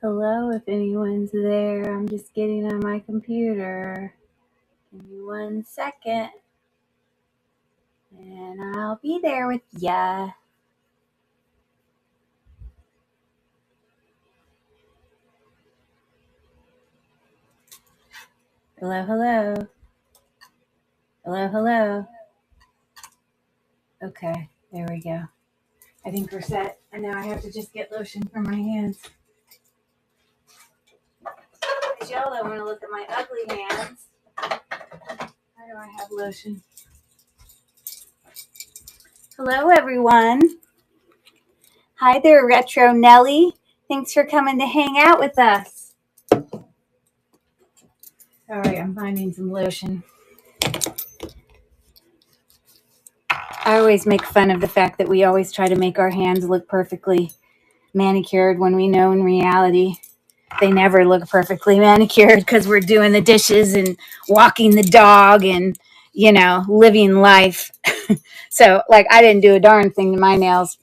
Hello, if anyone's there. I'm just getting on my computer. Give me 1 second, and I'll be there with ya. Hello, hello. Hello, hello. Okay, there we go. I think we're set, and now I have to just get lotion for my hands. Y'all don't want to look at my ugly hands. Why do I have lotion? Hello, everyone. Hi there, Retro Nelly. Thanks for coming to hang out with us. Sorry, I'm finding some lotion. I always make fun of the fact that we always try to make our hands look perfectly manicured when we know in reality they never look perfectly manicured because we're doing the dishes and walking the dog and, living life. So, I didn't do a darn thing to my nails.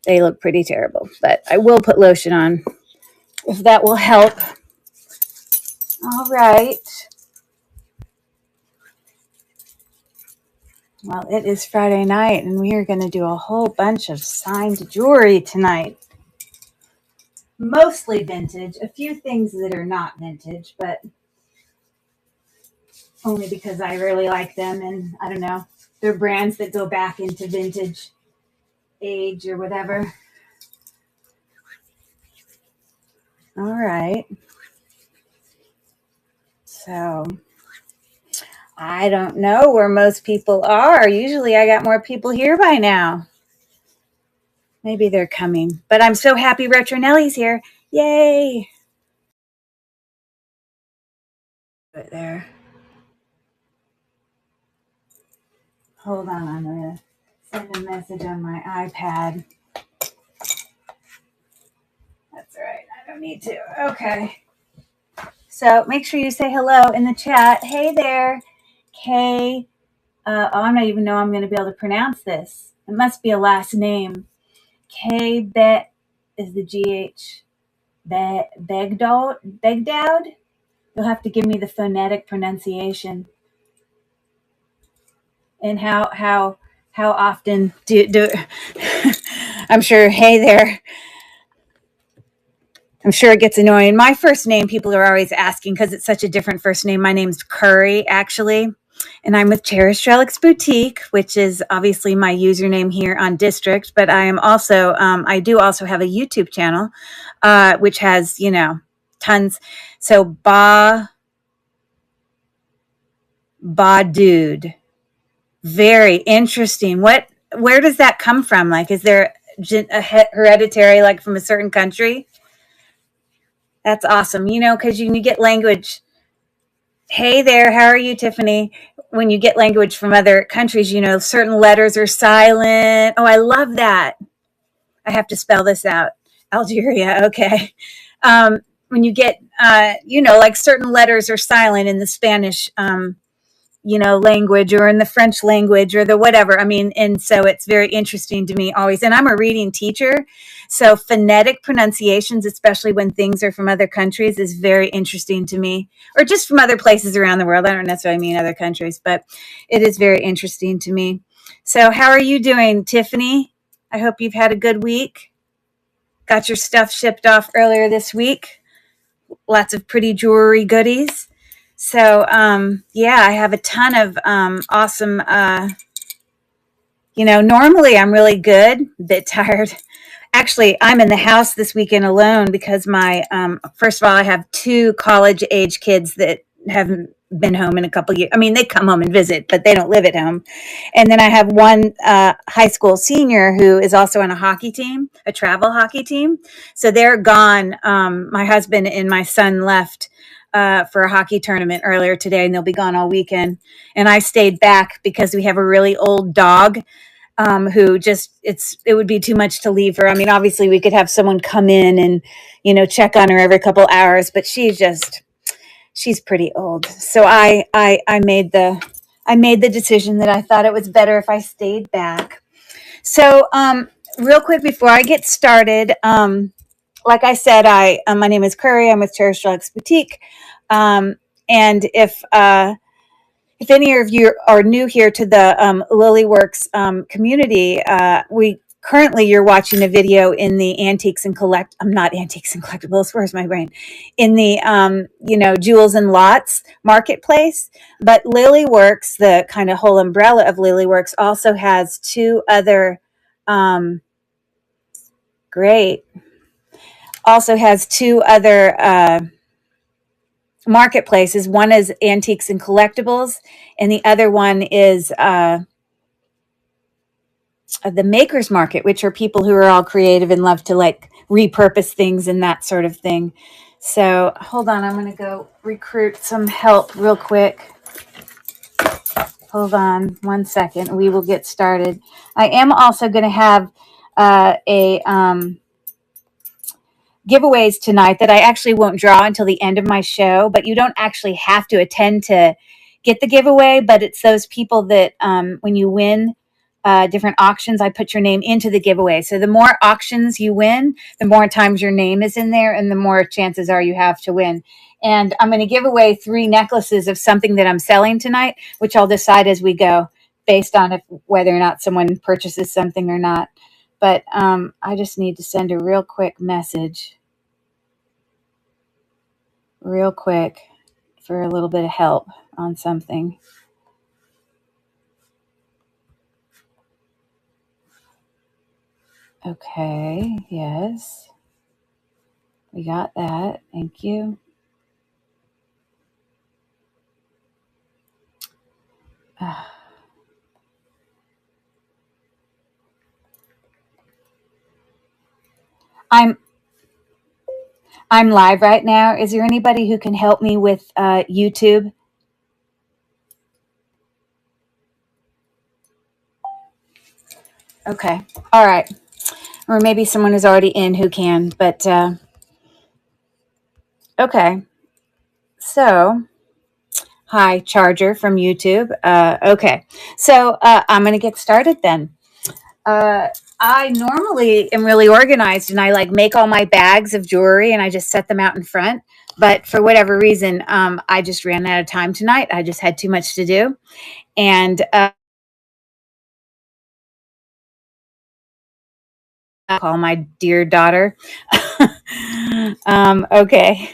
They look pretty terrible, but I will put lotion on if that will help. All right. Well, it is Friday night, and we are going to do a whole bunch of signed jewelry tonight. Mostly vintage. A few things that are not vintage, but only because I really like them, and I don't know. They're brands that go back into vintage age or whatever. All right. So I don't know where most people are. Usually I got more people here by now. Maybe they're coming. But I'm so happy Retro Nelly's here. Yay. Right there. Hold on. I'm going to send a message on my iPad. That's all right. I don't need to. Okay. So make sure you say hello in the chat. Hey there. Kay. I don't even know I'm going to be able to pronounce this. It must be a last name. K Bet is the GH. Begdad? You'll have to give me the phonetic pronunciation. And how often do I'm sure, hey there. I'm sure it gets annoying. My first name, people are always asking because it's such a different first name. My name's Curry, actually. And I'm with Cherished Relics Boutique, which is obviously my username here on District. But I am also, I do also have a YouTube channel, which has, tons. So Dude. Very interesting. Where does that come from? Is there a hereditary, from a certain country? That's awesome. Because you get language. Hey there, how are you, Tiffany? When you get language from other countries, certain letters are silent. Oh, I love that. I have to spell this out. Algeria, okay. When you get, certain letters are silent in the Spanish, language or in the French language or the whatever. And so it's very interesting to me always. And I'm a reading teacher. So phonetic pronunciations, especially when things are from other countries, is very interesting to me, or just from other places around the world. I don't necessarily mean other countries, but it is very interesting to me. So how are you doing, Tiffany? I hope you've had a good week. Got your stuff shipped off earlier this week. Lots of pretty jewelry goodies. So, I have a ton of awesome, normally I'm really good, a bit tired. Actually, I'm in the house this weekend alone because first of all, I have 2 college-age kids that haven't been home in a couple of years. They come home and visit, but they don't live at home. And then I have one high school senior who is also on a hockey team, a travel hockey team. So they're gone. My husband and my son left for a hockey tournament earlier today, and they'll be gone all weekend. And I stayed back because we have a really old dog who it would be too much to leave her. Obviously we could have someone come in and, check on her every couple hours, but she's pretty old. So I made the decision that I thought it was better if I stayed back. So, real quick before I get started, like I said, my name is Curry. I'm with Cherish Deluxe Boutique. And if any of you are new here to the Lilyworks community, you're watching a video in the antiques and not antiques and collectibles. Where's my brain? In the jewels and lots marketplace. But Lilyworks, the kind of whole umbrella of Lilyworks, also has two other great. Also has two other marketplaces. One is antiques and collectibles, and the other one is the makers market, which are people who are all creative and love to like repurpose things and that sort of thing. So hold on, I'm going to go recruit some help real quick. Hold on 1 second. We will get started. I am also going to have a giveaways tonight that I actually won't draw until the end of my show, but you don't actually have to attend to get the giveaway, but it's those people that when you win different auctions, I put your name into the giveaway. So the more auctions you win, the more times your name is in there and the more chances are you have to win. And I'm going to give away 3 necklaces of something that I'm selling tonight, which I'll decide as we go based on whether or not someone purchases something or not. But I just need to send a real quick message real quick for a little bit of help on something. Okay, yes. We got that. Thank you. I'm live right now. Is there anybody who can help me with YouTube? Okay. All right. Or maybe someone is already in who can, but okay. So, hi, Charger from YouTube. Okay. So I'm going to get started then. I normally am really organized and I like make all my bags of jewelry and I just set them out in front. But for whatever reason, I just ran out of time tonight. I just had too much to do. And call my dear daughter. Okay.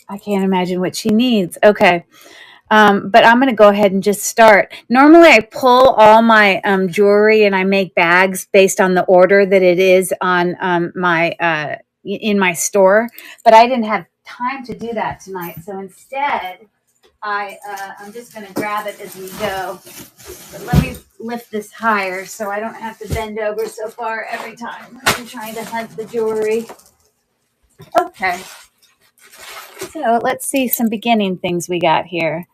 I can't imagine what she needs. Okay. But I'm going to go ahead and just start. Normally, I pull all my jewelry and I make bags based on the order that it is on in my store. But I didn't have time to do that tonight, so instead, I'm just going to grab it as we go. But let me lift this higher so I don't have to bend over so far every time I'm trying to hunt the jewelry. Okay. So let's see some beginning things we got here.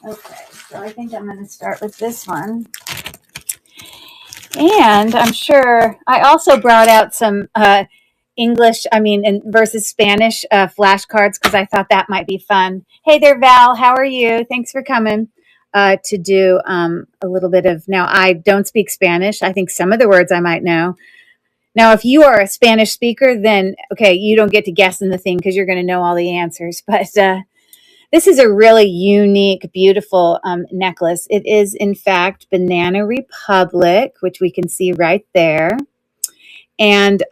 Okay, so I think I'm going to start with this one. And I'm sure I also brought out some versus Spanish flashcards because I thought that might be fun. Hey there, Val. How are you? Thanks for coming to do a little bit of. Now, I don't speak Spanish. I think some of the words I might know. Now, if you are a Spanish speaker, then, okay, you don't get to guess in the thing because you're going to know all the answers. But this is a really unique, beautiful necklace. It is, in fact, Banana Republic, which we can see right there. And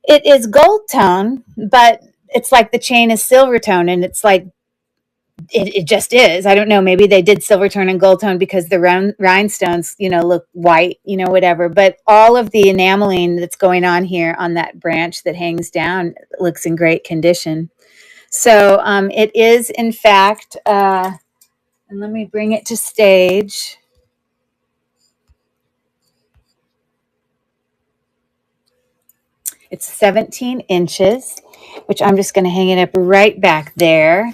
it is gold tone, but it's like the chain is silver tone. And it's like, it just is. I don't know. Maybe they did silver tone and gold tone because the rhinestones, look white, whatever. But all of the enameling that's going on here on that branch that hangs down looks in great condition. So it is, in fact, and let me bring it to stage. It's 17 inches, which I'm just going to hang it up right back there.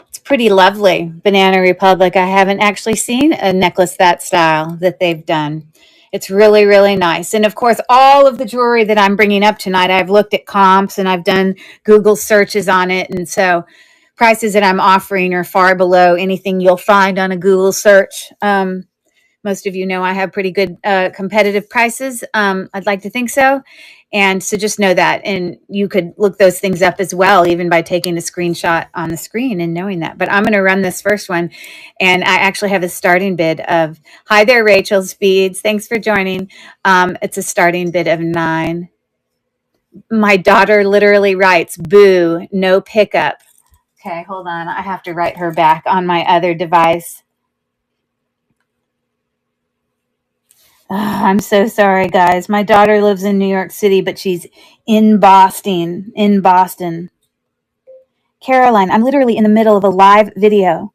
It's pretty lovely. Banana Republic. I haven't actually seen a necklace that style that they've done. It's really, really nice. And of course, all of the jewelry that I'm bringing up tonight, I've looked at comps and I've done Google searches on it. And so prices that I'm offering are far below anything you'll find on a Google search. Most of you know I have pretty good competitive prices. I'd like to think so. And so just know that. And you could look those things up as well, even by taking a screenshot on the screen and knowing that. But I'm going to run this first one. And I actually have a starting bid of, hi there, Rachel Speeds. Thanks for joining. It's a starting bid of 9. My daughter literally writes, boo, no pickup. Okay, hold on. I have to write her back on my other device. I'm so sorry, guys. My daughter lives in New York City, but she's in Boston. In Boston. Caroline, I'm literally in the middle of a live video.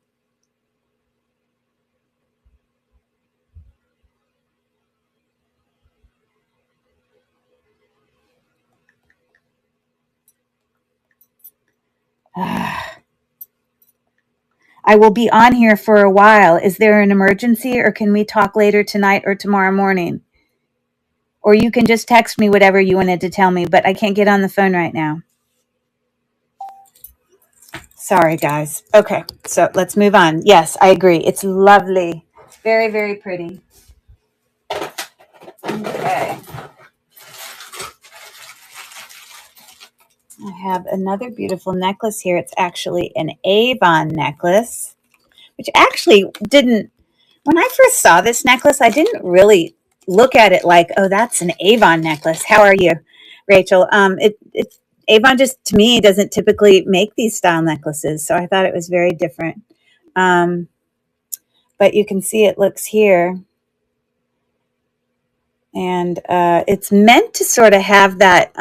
I will be on here for a while. Is there an emergency, or can we talk later tonight or tomorrow morning? Or you can just text me whatever you wanted to tell me, but I can't get on the phone right now. Sorry, guys. Okay, so let's move on. Yes, I agree. It's lovely. Very, very pretty. Okay. I have another beautiful necklace here. It's actually an Avon necklace, which actually didn't, when I first saw this necklace, I didn't really look at it like, oh, that's an Avon necklace. How are you, Rachel? It's Avon just, to me, doesn't typically make these style necklaces, so I thought it was very different. But you can see it looks here. And it's meant to sort of have that,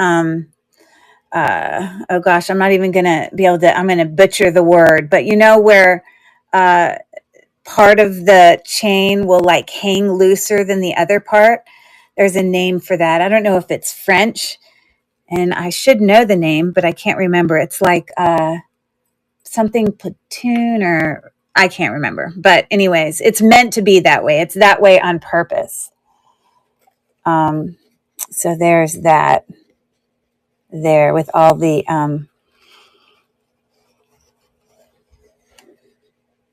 oh gosh, I'm not even going to be able to, I'm going to butcher the word, but you know where part of the chain will like hang looser than the other part? There's a name for that. I don't know if it's French, and I should know the name, but I can't remember. It's like something platoon, or I can't remember. But anyways, it's meant to be that way. It's that way on purpose. So there's that there with all the,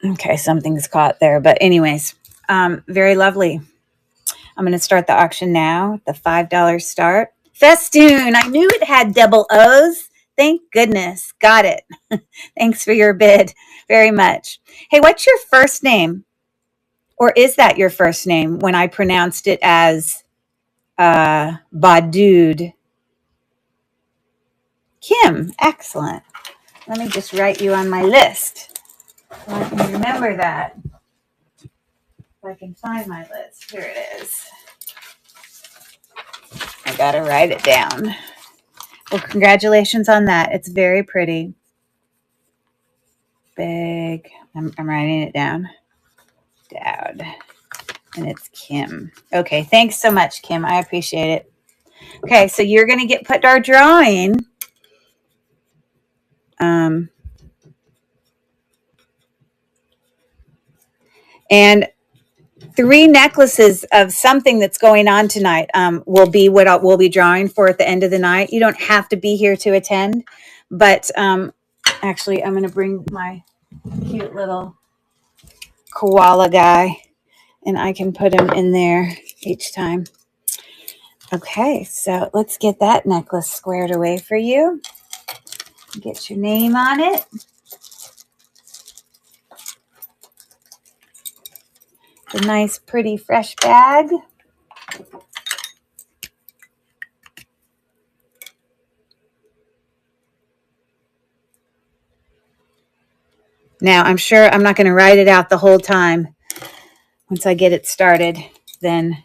okay, something's caught there, but anyways, very lovely. I'm going to start the auction now. The $5 start. Festoon. I knew it had double O's. Thank goodness. Got it. Thanks for your bid very much. Hey, what's your first name? Or is that your first name when I pronounced it as Badude? Kim. Excellent. Let me just write you on my list so I can remember that. If I can find my list. Here it is. I got to write it down. Well, congratulations on that. It's very pretty. Big. I'm writing it down. Dowd. And it's Kim. Okay, thanks so much, Kim. I appreciate it. Okay, so you're going to get put our drawing. And 3 necklaces of something that's going on tonight will be what we'll be drawing for at the end of the night. You don't have to be here to attend, but actually I'm going to bring my cute little koala guy, and I can put him in there each time. Okay, so let's get that necklace squared away for you. Get your name on it. A nice, pretty, fresh bag. Now, I'm sure I'm not going to write it out the whole time. Once I get it started, then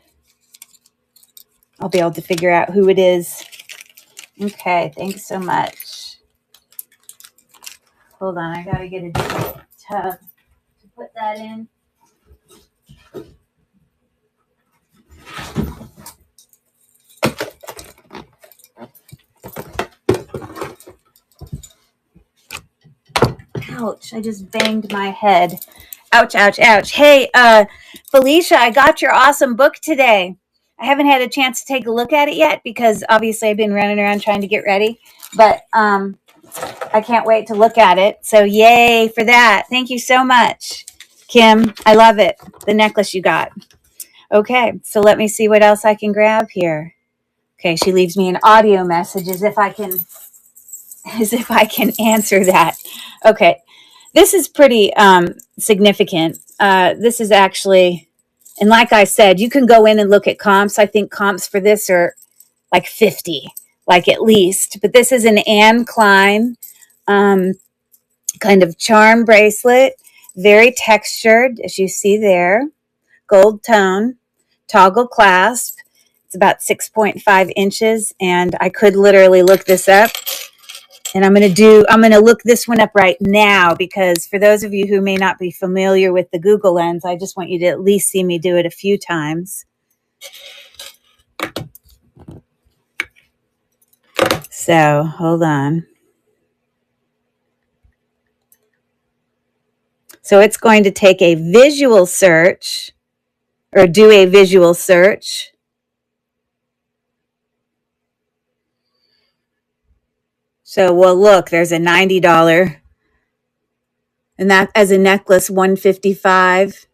I'll be able to figure out who it is. Okay, thanks so much. Hold on, I got to get a different tub to put that in. Ouch, I just banged my head. Ouch, ouch, ouch. Hey, Felicia, I got your awesome book today. I haven't had a chance to take a look at it yet because obviously I've been running around trying to get ready. But I can't wait to look at it. So yay for that. Thank you so much, Kim. I love it. The necklace you got. Okay, so let me see what else I can grab here. Okay, she leaves me an audio message as if I can answer that. Okay, this is pretty significant. This is actually, and like I said, you can go in and look at comps. I think comps for this are like 50, like at least. But this is an Anne Klein kind of charm bracelet, very textured, as you see there, gold tone, toggle clasp. It's about 6.5 inches, and I could literally look this up. And I'm going to look this one up right now, because for those of you who may not be familiar with the Google Lens, I just want you to at least see me do it a few times. So hold on. So it's going to take a visual search, or do a visual search. So, well, look, there's a $90, and that as a necklace, $155.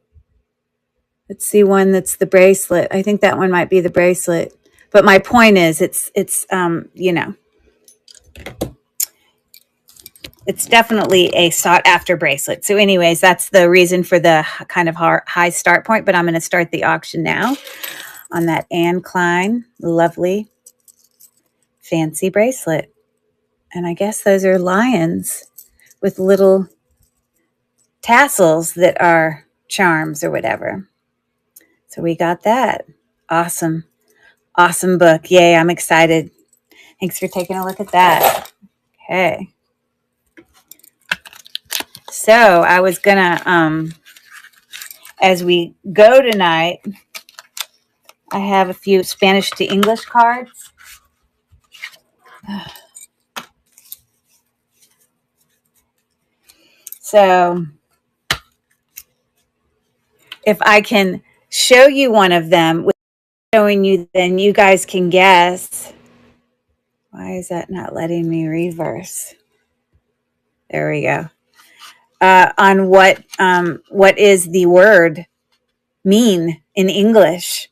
Let's see one that's the bracelet. I think that one might be the bracelet. But my point is, it's you know, it's definitely a sought after bracelet. So anyways, that's the reason for the kind of high start point. But I'm going to start the auction now on that Anne Klein lovely fancy bracelet. And I guess those are lions with little tassels that are charms or whatever. So we got that. Awesome. Awesome book. Yay, I'm excited. Thanks for taking a look at that. Okay. So I was going to, as we go tonight, I have a few Spanish to English cards. So if I can show you one of them without showing you, then you guys can guess. Why is that not letting me reverse? There we go. On what is the word mean in English?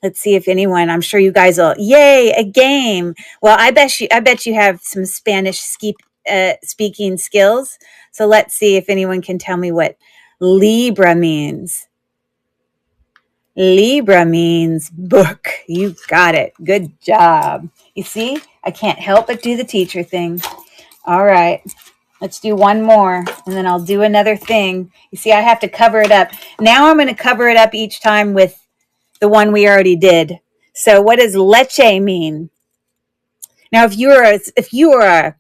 Let's see if anyone, I'm sure you guys will, yay, a game. Well, I bet you have some Spanish speaking skills. So let's see if anyone can tell me what Libra means. Libra means book. You got it. Good job. You see, I can't help but do the teacher thing. All right. Let's do one more, and then I'll do another thing. You see, I have to cover it up. Now I'm going to cover it up each time with the one we already did. So what does leche mean? Now, if you are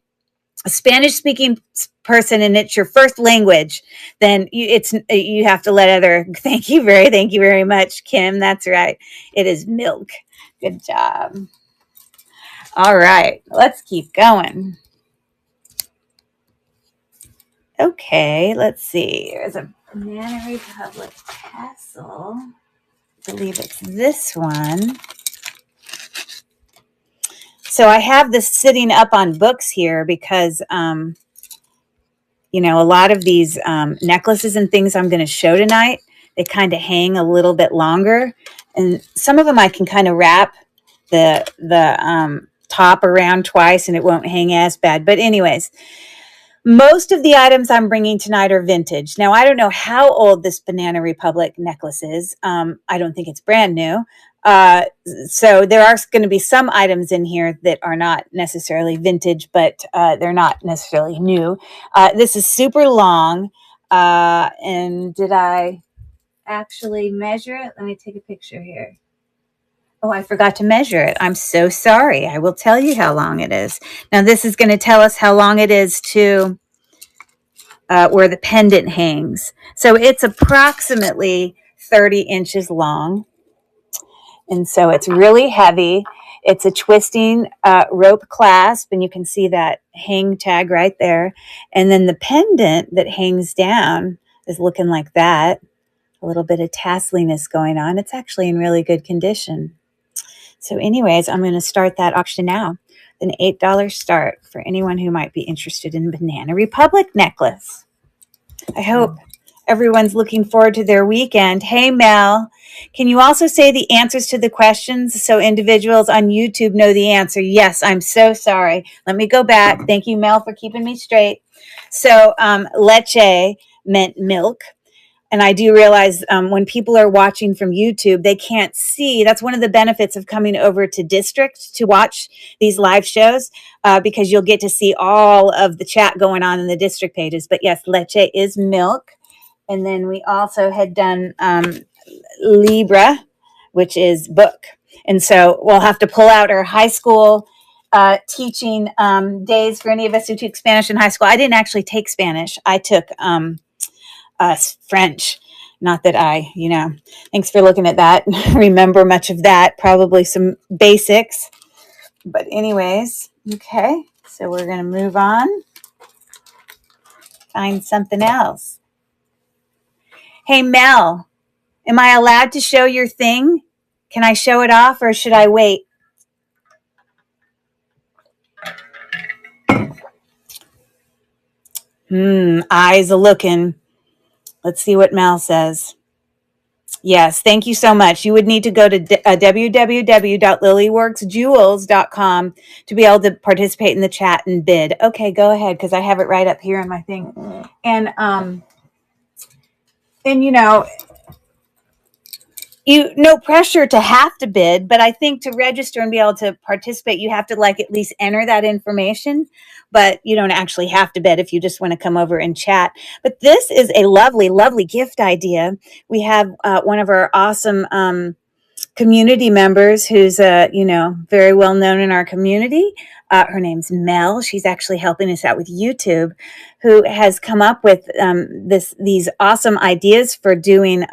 a Spanish-speaking person and it's your first language, then you have to let other. Thank you very much, Kim. That's right. It is milk. Good job. All right, let's keep going. Okay, let's see. There's a Banana Republic tassel. I believe it's this one. So I have this sitting up on books here because, you know, a lot of these necklaces and things I'm going to show tonight, they kind of hang a little bit longer. And some of them I can kind of wrap the top around twice and it won't hang as bad. But anyways, most of the items I'm bringing tonight are vintage. Now, I don't know how old this Banana Republic necklace is. I don't think it's brand new. So there are going to be some items in here that are not necessarily vintage, but they're not necessarily new. This is super long. And did I actually measure it? Let me take a picture here. Oh, I forgot to measure it. I'm so sorry. I will tell you how long it is. Now, this is going to tell us how long it is to where the pendant hangs. So it's approximately 30 inches long. And so it's really heavy. It's a twisting rope clasp, and you can see that hang tag right there. And then the pendant that hangs down is looking like that. A little bit of tasseliness going on. It's actually in really good condition. So anyways, I'm going to start that auction now. An $8 start for anyone who might be interested in Banana Republic necklace. I hope everyone's looking forward to their weekend. Hey, Mel, can you also say the answers to the questions so individuals on YouTube know the answer? Yes, I'm so sorry. Let me go back. Thank you, Mel, for keeping me straight. So leche meant milk. And I do realize when people are watching from YouTube, they can't see. That's one of the benefits of coming over to District to watch these live shows, because you'll get to see all of the chat going on in the District pages. But yes, leche is milk. And then we also had done Libra, which is book. And so we'll have to pull out our high school teaching days for any of us who took Spanish in high school. I didn't actually take Spanish. I took French. Not that thanks for looking at that. Remember much of that, probably some basics. But anyways, okay. So we're going to move on. Find something else. Hey, Mel, am I allowed to show your thing? Can I show it off or should I wait? Eyes a looking. Let's see what Mel says. Yes, thank you so much. You would need to go to www.lilyworksjewels.com to be able to participate in the chat and bid. Okay, go ahead, because I have it right up here in my thing. And no pressure to have to bid, but I think to register and be able to participate, you have to at least enter that information, but you don't actually have to bid if you just want to come over and chat. But this is a lovely, lovely gift idea. We have one of our awesome community members who's, very well known in our community. Her name's Mel. She's actually helping us out with YouTube, who has come up with these awesome ideas for doing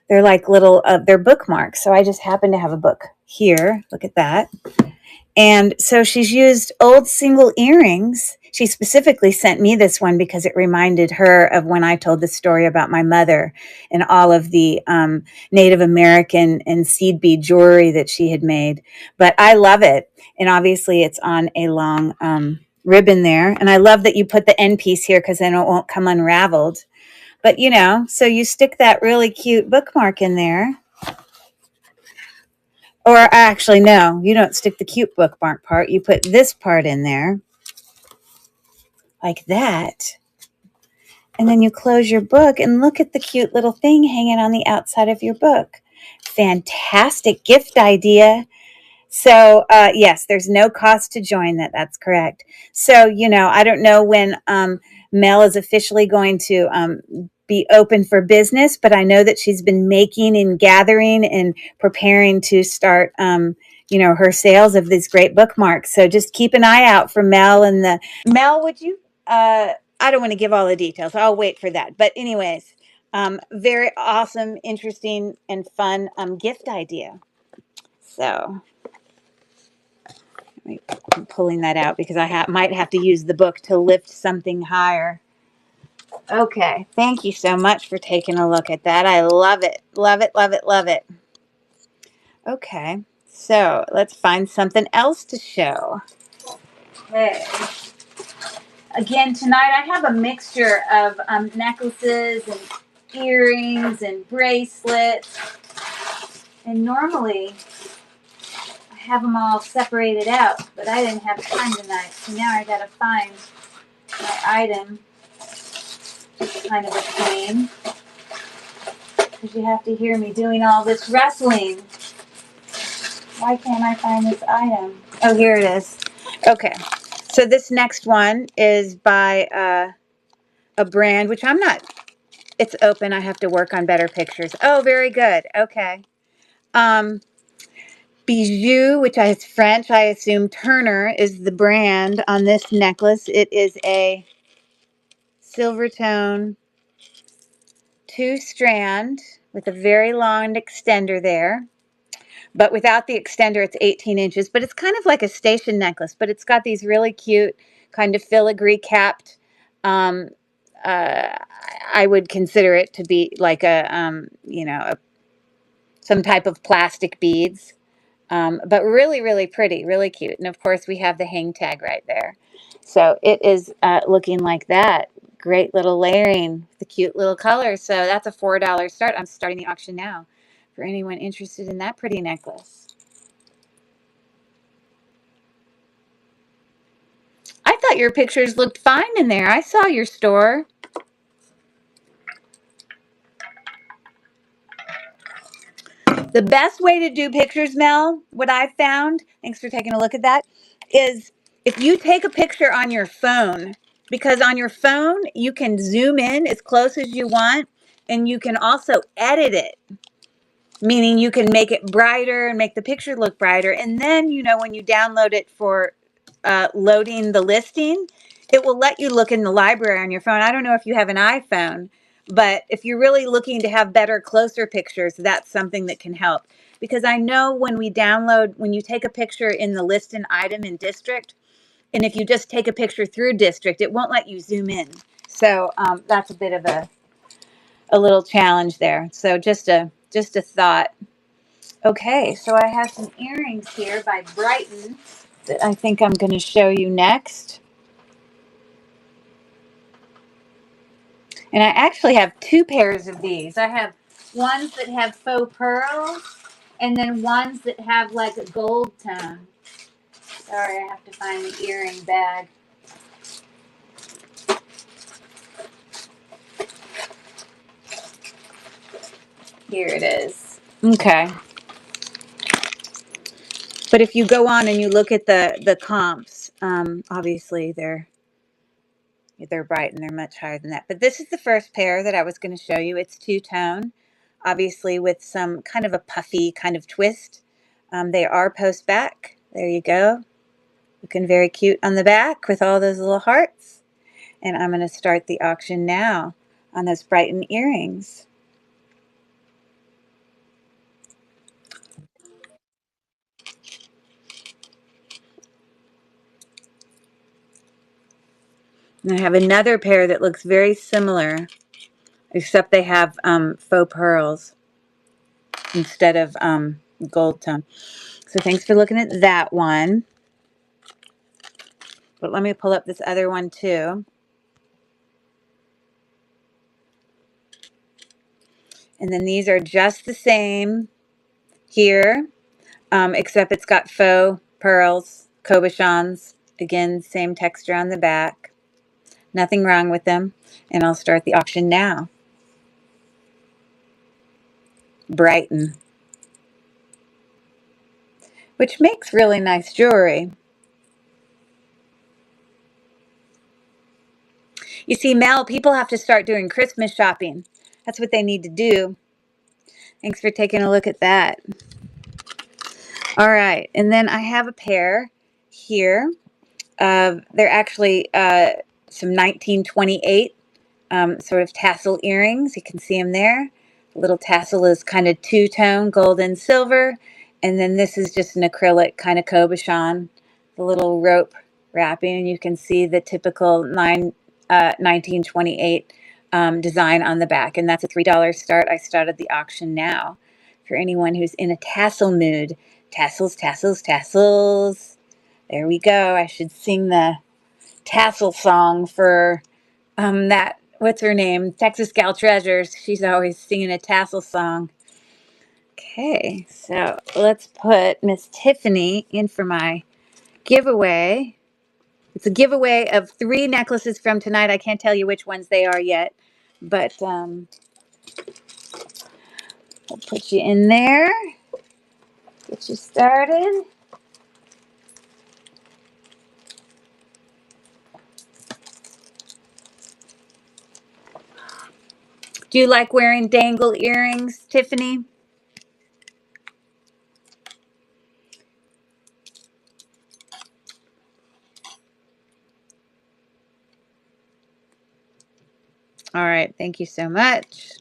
they're like little, they're bookmarks. So I just happen to have a book here. Look at that. And so she's used old single earrings. She specifically sent me this one because it reminded her of when I told the story about my mother and all of the Native American and seed bead jewelry that she had made. But I love it. And obviously it's on a long ribbon there. And I love that you put the end piece here because then it won't come unraveled. But, so you stick that really cute bookmark in there. Or actually, no, you don't stick the cute bookmark part. You put this part in there like that. And then you close your book and look at the cute little thing hanging on the outside of your book. Fantastic gift idea. So, yes, there's no cost to join that. That's correct. So, I don't know when Mel is officially going to be open for business, but I know that she's been making and gathering and preparing to start, her sales of these great bookmarks. So just keep an eye out for Mel and Mel, would you, I don't want to give all the details. I'll wait for that. But anyways, very awesome, interesting, and fun gift idea. So I'm pulling that out because I might have to use the book to lift something higher. Okay, thank you so much for taking a look at that. I love it. Love it, love it, love it. Okay, so let's find something else to show. Okay. Again, tonight I have a mixture of necklaces and earrings and bracelets. And normally I have them all separated out, but I didn't have time tonight. So now I gotta find my item. It's kind of a pain because you have to hear me doing all this wrestling. Why can't I find this item? Oh, here it is. Okay, so this next one is by a brand, which I'm not, it's open. I have to work on better pictures. Oh, very good. Okay. Bijou, which is French, I assume Turner is the brand on this necklace. It is a silver tone 2-strand with a very long extender there. But without the extender, it's 18 inches. But it's kind of like a station necklace. But it's got these really cute kind of filigree capped. I would consider it to be like some type of plastic beads. But really, really pretty, really cute. And of course, we have the hang tag right there. So it is looking like that. Great little layering, the cute little colors. So that's a $4 start. I'm starting the auction now for anyone interested in that pretty necklace. I thought your pictures looked fine in there. I saw your store. The best way to do pictures, Mel, what I've found, thanks for taking a look at that, is if you take a picture on your phone, because on your phone, you can zoom in as close as you want, and you can also edit it, meaning you can make it brighter and make the picture look brighter. And then, you know, when you download it for loading the listing, it will let you look in the library on your phone. I don't know if you have an iPhone, but if you're really looking to have better, closer pictures, that's something that can help. Because I know when we download, when you take a picture in the list and item in district, and if you just take a picture through district, it won't let you zoom in. So that's a bit of a little challenge there. So just a thought. Okay, so I have some earrings here by Brighton that I think I'm going to show you next. And I actually have two pairs of these. I have ones that have faux pearls and then ones that have like a gold tone. Sorry, I have to find the earring bag. Here it is. Okay. But if you go on and you look at the comps, obviously they're bright and they're much higher than that. But this is the first pair that I was going to show you. It's two-tone, obviously with some kind of a puffy kind of twist. They are post back. There you go. Looking very cute on the back with all those little hearts. And I'm going to start the auction now on those Brighton earrings. And I have another pair that looks very similar, except they have faux pearls instead of gold tone. So thanks for looking at that one. But let me pull up this other one too. And then these are just the same here, except it's got faux pearls, cabochons. Again, same texture on the back. Nothing wrong with them. And I'll start the auction now. Brighton. Which makes really nice jewelry. You see, Mel, people have to start doing Christmas shopping. That's what they need to do. Thanks for taking a look at that. All right, and then I have a pair here. They're actually some 1928 sort of tassel earrings. You can see them there. The little tassel is kind of two-tone, gold and silver. And then this is just an acrylic kind of cabochon, the little rope wrapping. And you can see the typical 1928 design on the back. And that's a $3 start. I started the auction now for anyone who's in a tassel mood. Tassels, tassels, tassels. There we go. I should sing the tassel song for that, what's her name? Texas Gal Treasures. She's always singing a tassel song. Okay, so let's put Miss Tiffany in for my giveaway. It's a giveaway of 3 necklaces from tonight. I can't tell you which ones they are yet, but I'll put you in there. Get you started. Do you like wearing dangle earrings, Tiffany? All right, thank you so much.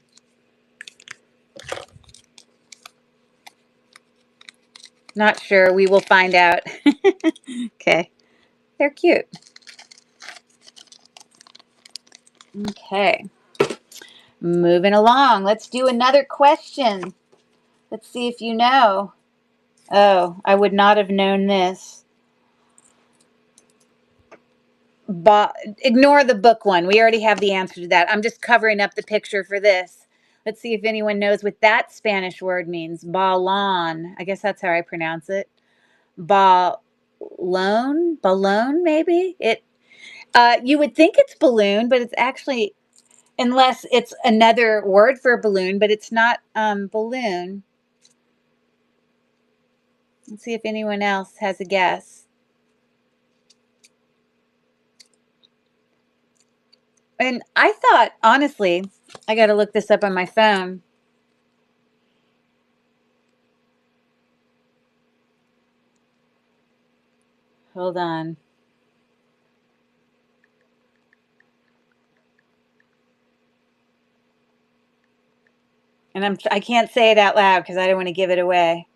Not sure. We will find out. Okay. They're cute. Okay. Moving along. Let's do another question. Let's see if you know. Oh, I would not have known this. Ignore the book one. We already have the answer to that. I'm just covering up the picture for this. Let's see if anyone knows what that Spanish word means. Balon. I guess that's how I pronounce it. Balloon, maybe. You would think it's balloon, but it's actually, unless it's another word for balloon, but it's not balloon. Let's see if anyone else has a guess. And I thought, honestly, I got to look this up on my phone. Hold on. And I can't say it out loud because I don't want to give it away.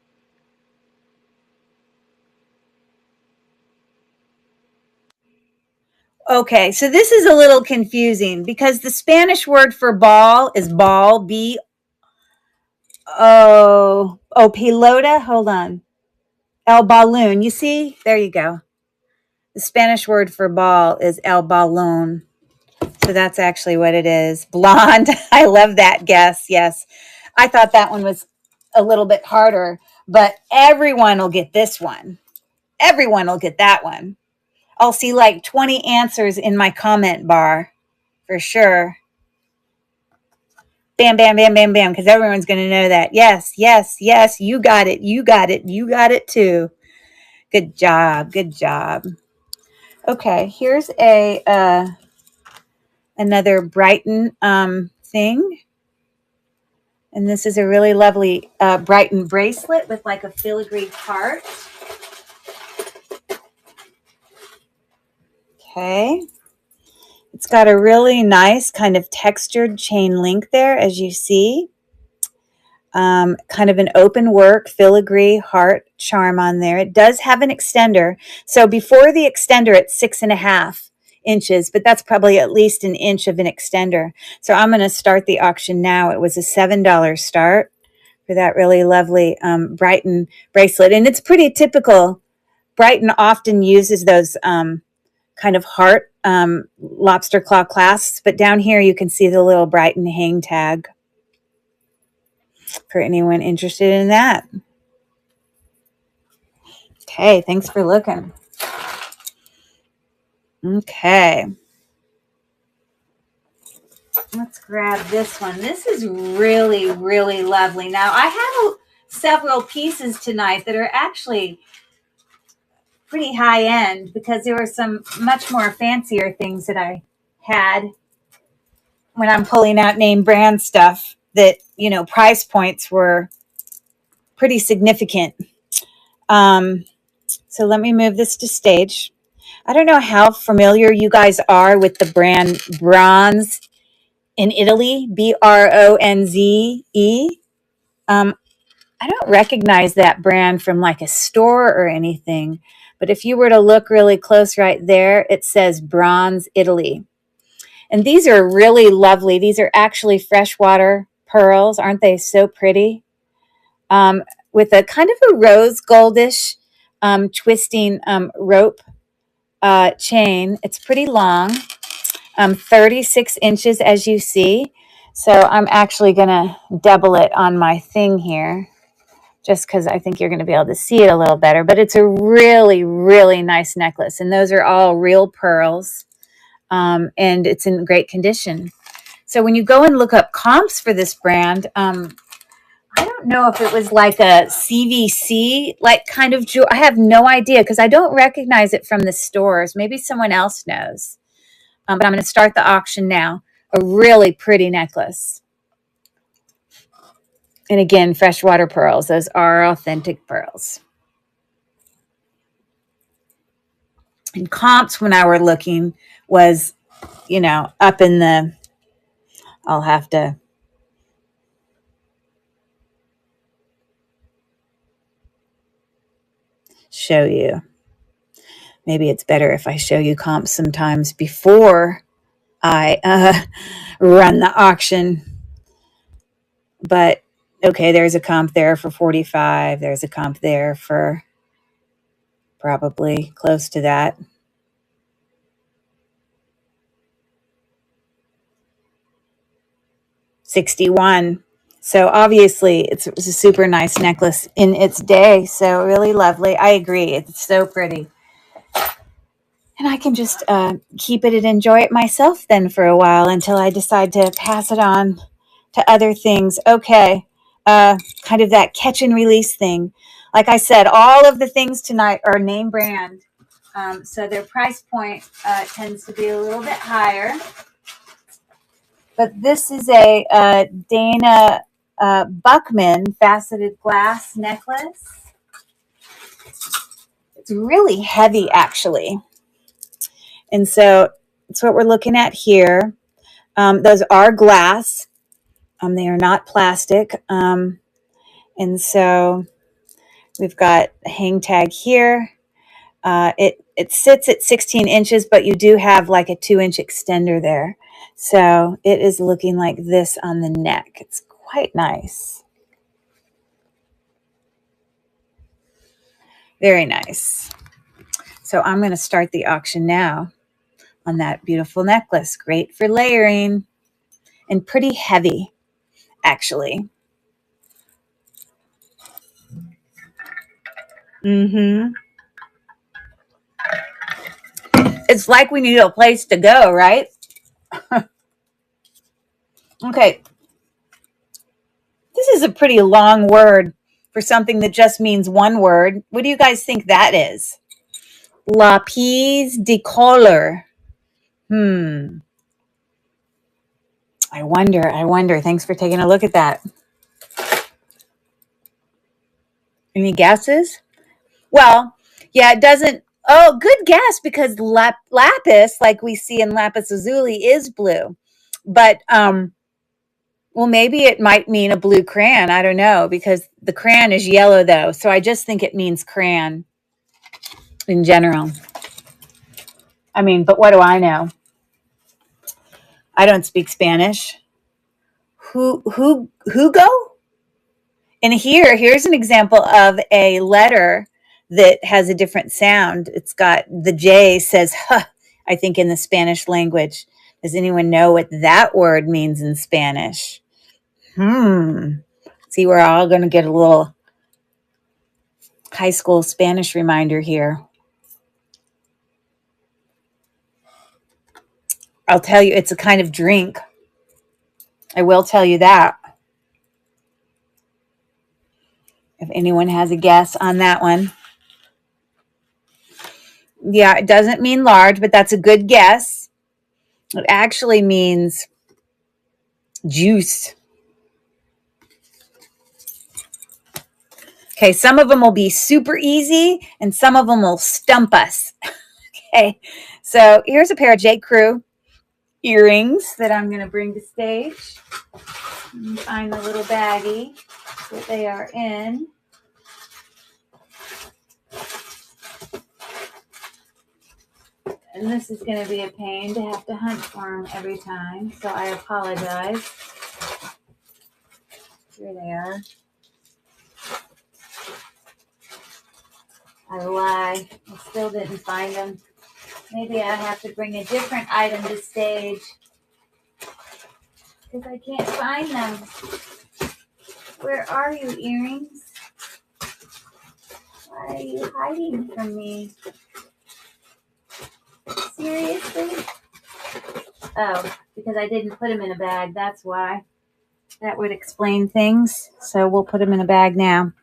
Okay, so this is a little confusing because the Spanish word for ball is ball, pelota. Hold on. El balloon. You see? There you go. The Spanish word for ball is el balón. So that's actually what it is. Blonde. I love that guess. Yes. I thought that one was a little bit harder, but everyone will get this one. Everyone will get that one. I'll see like 20 answers in my comment bar for sure. Bam, bam, bam, bam, bam, because everyone's going to know that. Yes, yes, yes, you got it. You got it. You got it too. Good job. Good job. Okay, here's another Brighton thing. And this is a really lovely Brighton bracelet with like a filigree heart. Okay. It's got a really nice kind of textured chain link there, as you see. Kind of an open work filigree heart charm on there. It does have an extender. So before the extender, it's 6.5 inches, but that's probably at least an inch of an extender. So I'm going to start the auction now. It was a $7 start for that really lovely Brighton bracelet. And it's pretty typical. Brighton often uses those kind of heart lobster claw clasps, but down here you can see the little Brighton hang tag for anyone interested in that. Okay, thanks for looking. Okay. Let's grab this one. This is really, really lovely. Now, I have several pieces tonight that are actually pretty high end because there were some much more fancier things that I had when I'm pulling out name brand stuff that, you know, price points were pretty significant. So let me move this to stage. I don't know how familiar you guys are with the brand Bronze in Italy, Bronze. I don't recognize that brand from like a store or anything, but if you were to look really close right there, it says Bronze Italy. And these are really lovely. These are actually freshwater pearls. Aren't they so pretty? With a kind of a rose goldish twisting rope chain. It's pretty long, 36 inches as you see. So I'm actually going to double it on my thing here just because I think you're going to be able to see it a little better. But it's a really, really nice necklace. And those are all real pearls. And it's in great condition. So when you go and look up comps for this brand, I don't know if it was like a CVC, like kind of jewel. I have no idea because I don't recognize it from the stores. Maybe someone else knows. But I'm going to start the auction now. A really pretty necklace. And again, freshwater pearls. Those are authentic pearls. And comps, when I were looking, was, you know, up in the, I'll have to show you. Maybe it's better if I show you comps sometimes before I run the auction. But okay, there's a comp there for 45. There's a comp there for probably close to that. 61. So obviously it's a super nice necklace in its day. So really lovely. I agree. It's so pretty. And I can just keep it and enjoy it myself then for a while until I decide to pass it on to other things. Okay. Kind of that catch and release thing. Like I said, all of the things tonight are name brand. So their price point tends to be a little bit higher. But this is a Dana Buckman faceted glass necklace. It's really heavy, actually. And so that's what we're looking at here. Those are glass. They are not plastic. And so we've got a hang tag here. It sits at 16 inches, but you do have like a 2-inch extender there. So it is looking like this on the neck. It's quite nice. Very nice. So I'm going to start the auction now on that beautiful necklace. Great for layering and pretty heavy, actually. It's like we need a place to go, right? Okay. This is a pretty long word for something that just means one word. What do you guys think that is? Lapis de couleur. I wonder. Thanks for taking a look at that. Any guesses? Well, yeah, it doesn't. Oh, good guess, because lapis, like we see in lapis lazuli, is blue. But, well, maybe it might mean a blue crayon. I don't know, because the crayon is yellow, though. So I just think it means crayon in general. I mean, but what do I know? I don't speak Spanish. Hugo? And here's an example of a letter that has a different sound. It's got the J says, huh, I think, in the Spanish language. Does anyone know what that word means in Spanish? See, we're all going to get a little high school Spanish reminder here. I'll tell you, it's a kind of drink. I will tell you that. If anyone has a guess on that one. Yeah, it doesn't mean large, but that's a good guess. It actually means juice. Okay, some of them will be super easy, and some of them will stump us. Okay, so here's a pair of J. Crew earrings that I'm going to bring to stage. Let me find the little baggie that they are in. And this is going to be a pain to have to hunt for them every time, so I apologize. Here they are. I lie. I still didn't find them. Maybe I have to bring a different item to stage because I can't find them. Where are you, earrings? Why are you hiding from me? Seriously? Oh, because I didn't put them in a bag. That's why. That would explain things. So we'll put them in a bag now.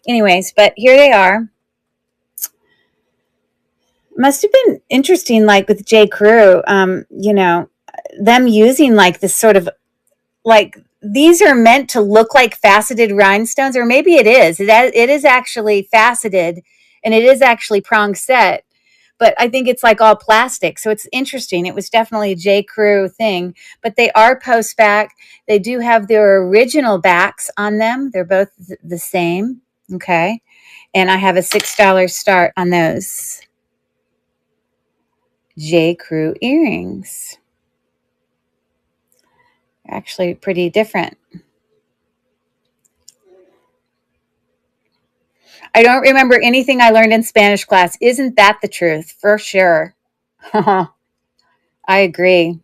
Anyways, but here they are. Must have been interesting, like with J. Crew, you know, them using like this sort of, like, these are meant to look like faceted rhinestones, or maybe it is. It is actually faceted, and it is actually prong set, but I think it's like all plastic. So it's interesting. It was definitely a J. Crew thing, but they are post back. They do have their original backs on them. They're both the same. Okay. And I have a $6 start on those J. Crew earrings. They're actually pretty different. I don't remember anything I learned in Spanish class. Isn't that the truth? For sure. I agree.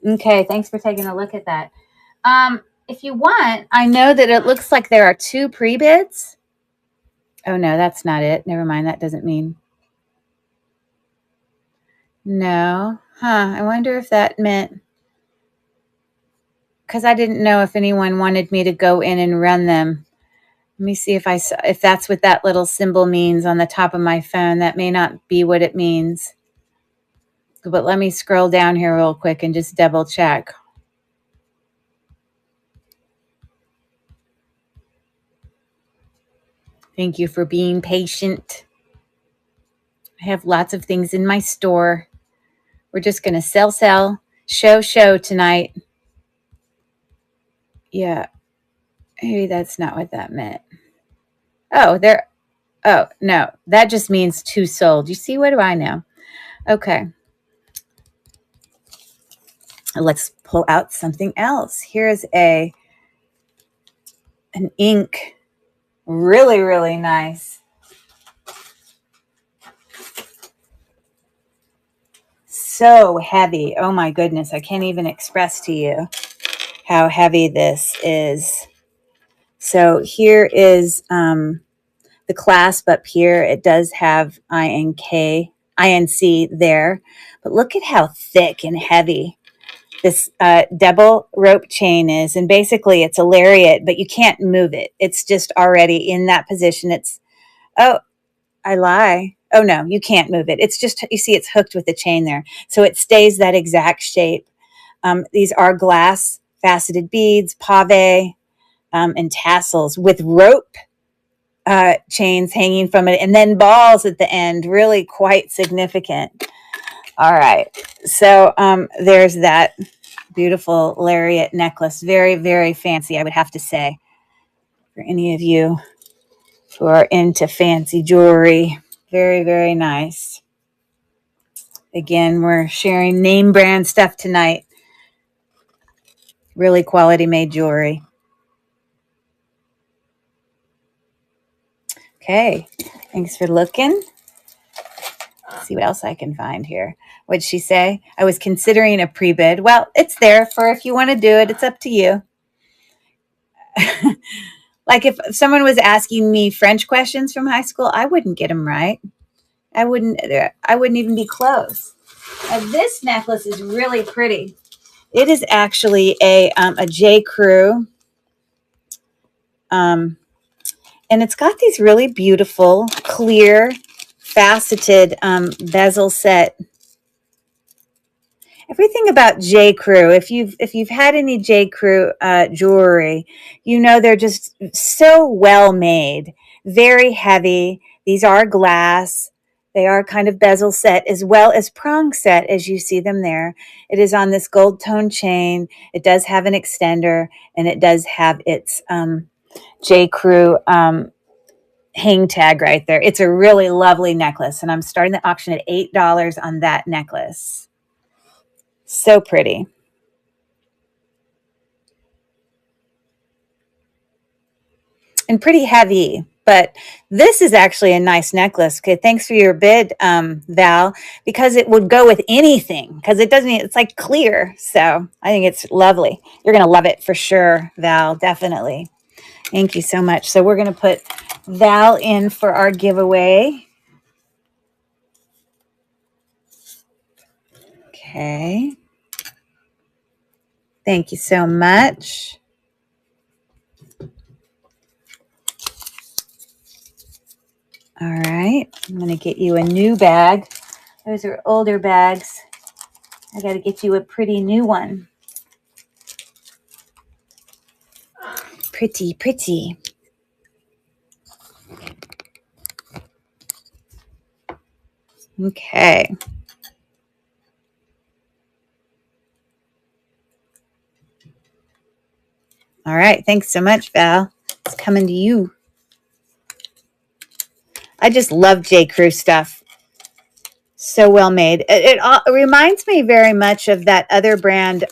Okay, thanks for taking a look at that. If you want, I know that it looks like there are 2 pre-bids. Oh, no, that's not it. Never mind. That doesn't mean. No. Huh. I wonder if that meant, because I didn't know if anyone wanted me to go in and run them. Let me see if that's what that little symbol means on the top of my phone. That may not be what it means. But let me scroll down here real quick and just double check. Thank you for being patient. I have lots of things in my store. We're just going to sell, show tonight. Yeah. Maybe that's not what that meant. Oh, no. That just means 2 sold. You see, what do I know? Okay. Let's pull out something else. Here's an ink. Really, really nice. So heavy. Oh my goodness. I can't even express to you how heavy this is. So here is the clasp up here. It does have INC there, but look at how thick and heavy this double rope chain is. And basically it's a lariat, but you can't move it. It's just already in that position. Oh, I lie. Oh no, you can't move it. It's just, you see, it's hooked with the chain there. So it stays that exact shape. These are glass faceted beads, pave, and tassels with rope chains hanging from it, and then balls at the end. Really quite significant. All right. So there's that beautiful lariat necklace. Very, very fancy, I would have to say, for any of you who are into fancy jewelry. Very, very nice. Again, we're sharing name brand stuff tonight. Really quality made jewelry. Okay. Thanks for looking. Let's see what else I can find here. What'd she say? I was considering a pre-bid. Well, it's there for if you want to do it. It's up to you. Like if someone was asking me French questions from high school, I wouldn't get them right. I wouldn't even be close. This necklace is really pretty. It is actually a J. Crew. And it's got these really beautiful, clear, faceted bezel set. Everything about J. Crew, if you've had any J. Crew jewelry, you know they're just so well made, very heavy. These are glass. They are kind of bezel set as well as prong set, as you see them there. It is on this gold tone chain. It does have an extender, and it does have its J. Crew hang tag right there. It's a really lovely necklace, and I'm starting the auction at $8 on that necklace. So pretty. And pretty heavy, but this is actually a nice necklace. Okay, thanks for your bid, Val, because it would go with anything, because it's like clear. So I think it's lovely. You're going to love it for sure, Val, definitely. Thank you so much. So we're going to put Val in for our giveaway. Okay. Thank you so much. All right. I'm going to get you a new bag. Those are older bags. I got to get you a pretty new one. Pretty, pretty. Okay. All right. Thanks so much, Val. It's coming to you. I just love J. Crew stuff. So well made. It reminds me very much of that other brand.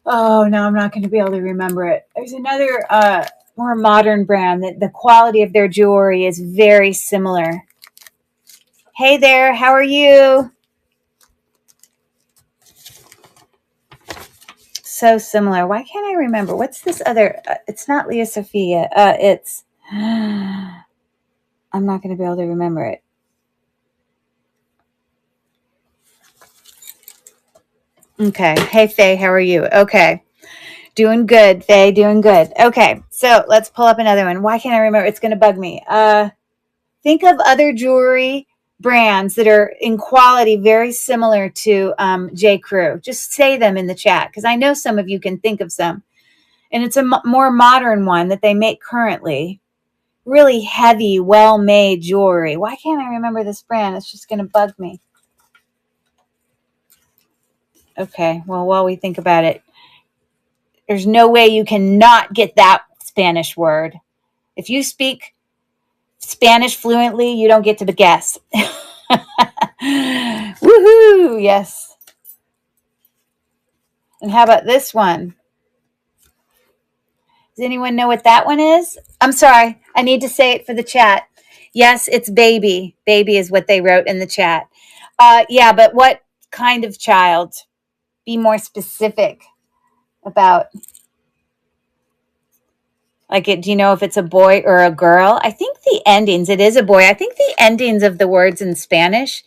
Oh, no, I'm not going to be able to remember it. There's another more modern brand that the quality of their jewelry is very similar. Hey there. How are you? so similar. Why can't I remember? What's this other? It's not Leah Sophia. It's, I'm not going to be able to remember it. Okay. Hey, Faye, how are you? Okay. Doing good, Faye, doing good. Okay. So let's pull up another one. Why can't I remember? It's going to bug me. Think of other jewelry brands that are in quality very similar to J. Crew. Just say them in the chat because I know some of you can think of some. And it's a more modern one that they make currently. Really heavy, well-made jewelry. Why can't I remember this brand? It's just going to bug me. Okay, well, while we think about it, there's no way you cannot get that Spanish word. If you speak Spanish fluently, you don't get to guess. Woohoo! Yes. And how about this one? Does anyone know what that one is? I'm sorry. I need to say it for the chat. Yes, it's baby. Baby is what they wrote in the chat. Yeah, but what kind of child? Be more specific about. Like, do you know if it's a boy or a girl? I think the endings, it is a boy. I think the endings of the words in Spanish,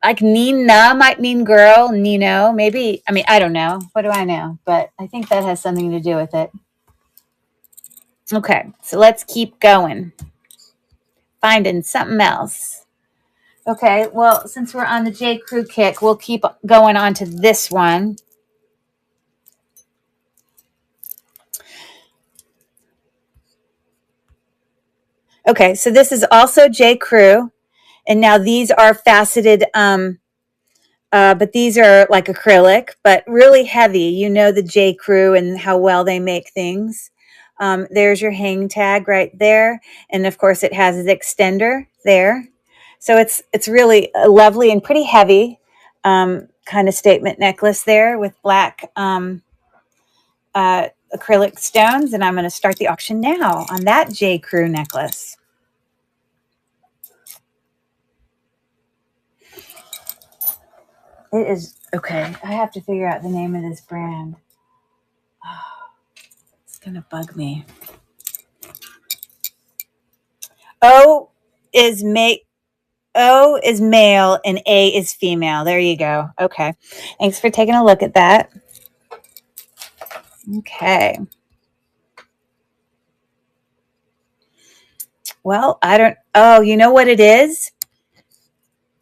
like Nina might mean girl, Nino, maybe. I mean, I don't know. What do I know? But I think that has something to do with it. Okay, so let's keep going. Finding something else. Okay, well, since we're on the J. Crew kick, we'll keep going on to this one. Okay, so this is also J. Crew, and now these are faceted, but these are like acrylic, but really heavy. You know the J. Crew and how well they make things. There's your hang tag right there, and of course it has the extender there. So it's really lovely and pretty heavy kind of statement necklace there with black acrylic stones, and I'm going to start the auction now on that J. Crew necklace. It is okay. I have to figure out the name of this brand. Oh, it's going to bug me. O is male and A is female. There you go. Okay. Thanks for taking a look at that. Okay. Well, you know what it is?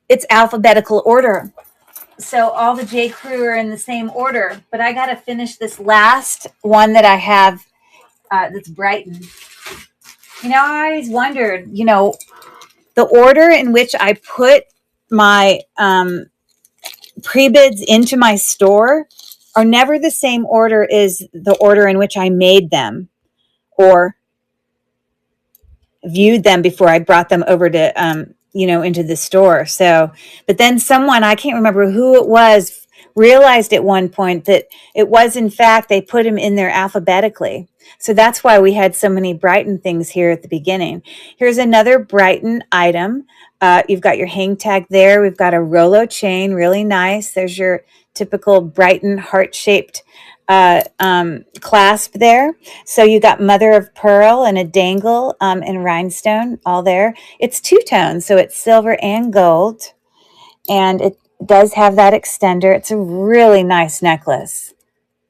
It's alphabetical order. So all the J. Crew are in the same order, but I got to finish this last one that I have that's Brighton. You know, I always wondered, the order in which I put my pre-bids into my store are never the same order as the order in which I made them or viewed them before I brought them over to, into the store. So, but then someone, I can't remember who it was, realized at one point that it was, in fact, they put them in there alphabetically. So that's why we had so many Brighton things here at the beginning. Here's another Brighton item. You've got your hang tag there. We've got a Rolo chain, really nice. There's your typical Brighton heart-shaped clasp there. So you got mother of pearl and a dangle and rhinestone all there. It's two-tone, so it's silver and gold. And it does have that extender. It's a really nice necklace.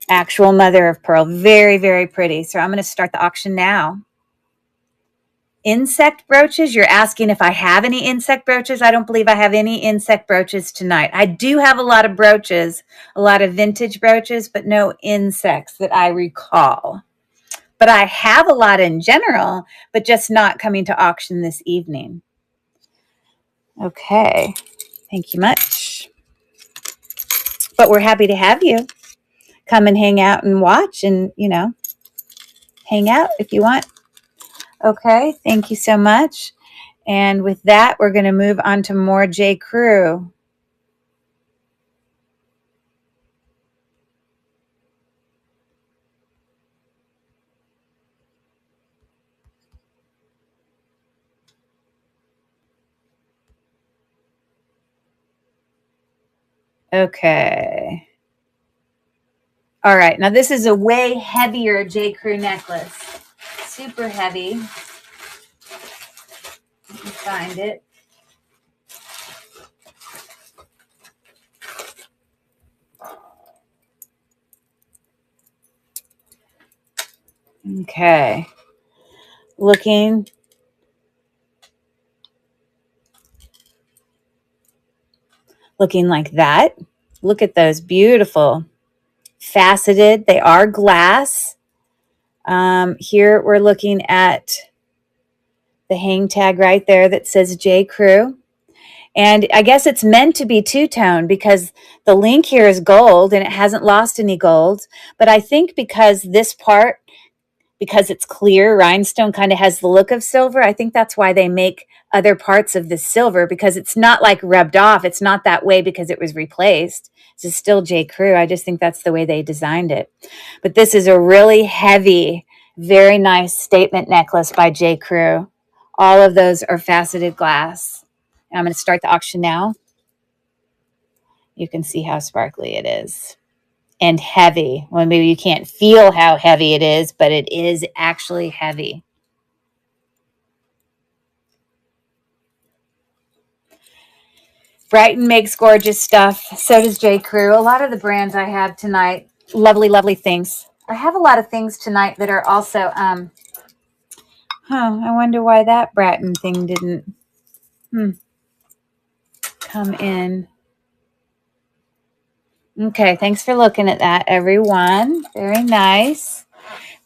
Actual mother of pearl. Very, very pretty. So I'm going to start the auction now. Insect brooches. You're asking if I have any insect brooches. I don't believe I have any insect brooches tonight. I do have a lot of brooches, a lot of vintage brooches, but no insects that I recall. But I have a lot in general, but just not coming to auction this evening. Okay. Thank you much. But we're happy to have you come and hang out and watch and, hang out if you want. Okay. Thank you so much. And with that, we're going to move on to more J. Crew. Okay. All right, now this is a way heavier J. Crew necklace. Super heavy. Let me find it. Okay. Looking like that. Look at those, beautiful. Faceted, they are glass. Here we're looking at the hang tag right there that says J. Crew. And I guess it's meant to be two-tone because the link here is gold and it hasn't lost any gold. But I think because this part, because it's clear, rhinestone kind of has the look of silver, I think that's why they make other parts of this silver, because it's not like rubbed off. It's not that way because it was replaced. It's still J. Crew. I just think that's the way they designed it. But this is a really heavy, very nice statement necklace by J. Crew. All of those are faceted glass. And I'm going to start the auction now. You can see how sparkly it is. And heavy. Well, maybe you can't feel how heavy it is, but it is actually heavy. Brighton makes gorgeous stuff. So does J. Crew. A lot of the brands I have tonight, lovely, lovely things. I have a lot of things tonight that are also, I wonder why that Brighton thing didn't come in. Okay, thanks for looking at that, everyone. Very nice.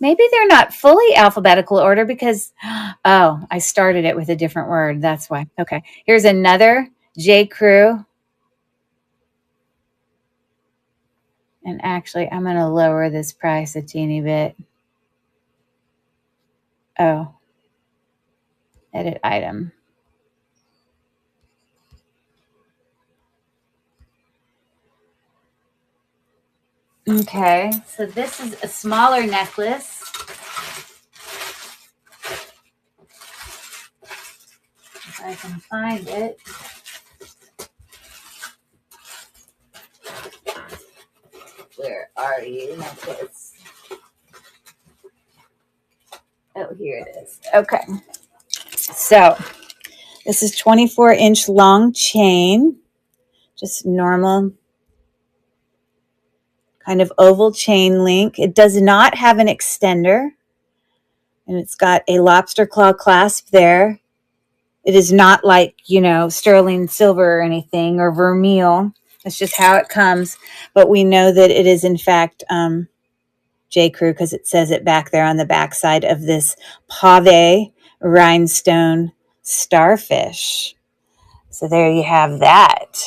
Maybe they're not fully alphabetical order because, oh, I started it with a different word. That's why. Okay, here's another J. Crew. And actually, I'm going to lower this price a teeny bit. Oh, edit item. Okay, so this is a smaller necklace. If I can find it. Where are you, necklace? Oh, here it is. Okay. So this is 24-inch long chain. Just normal kind of oval chain link. It does not have an extender. And it's got a lobster claw clasp there. It is not like, you know, sterling silver or anything or vermeil. That's just how it comes. But we know that it is, in fact, J. Crew because it says it back there on the back side of this pave rhinestone starfish. So there you have that.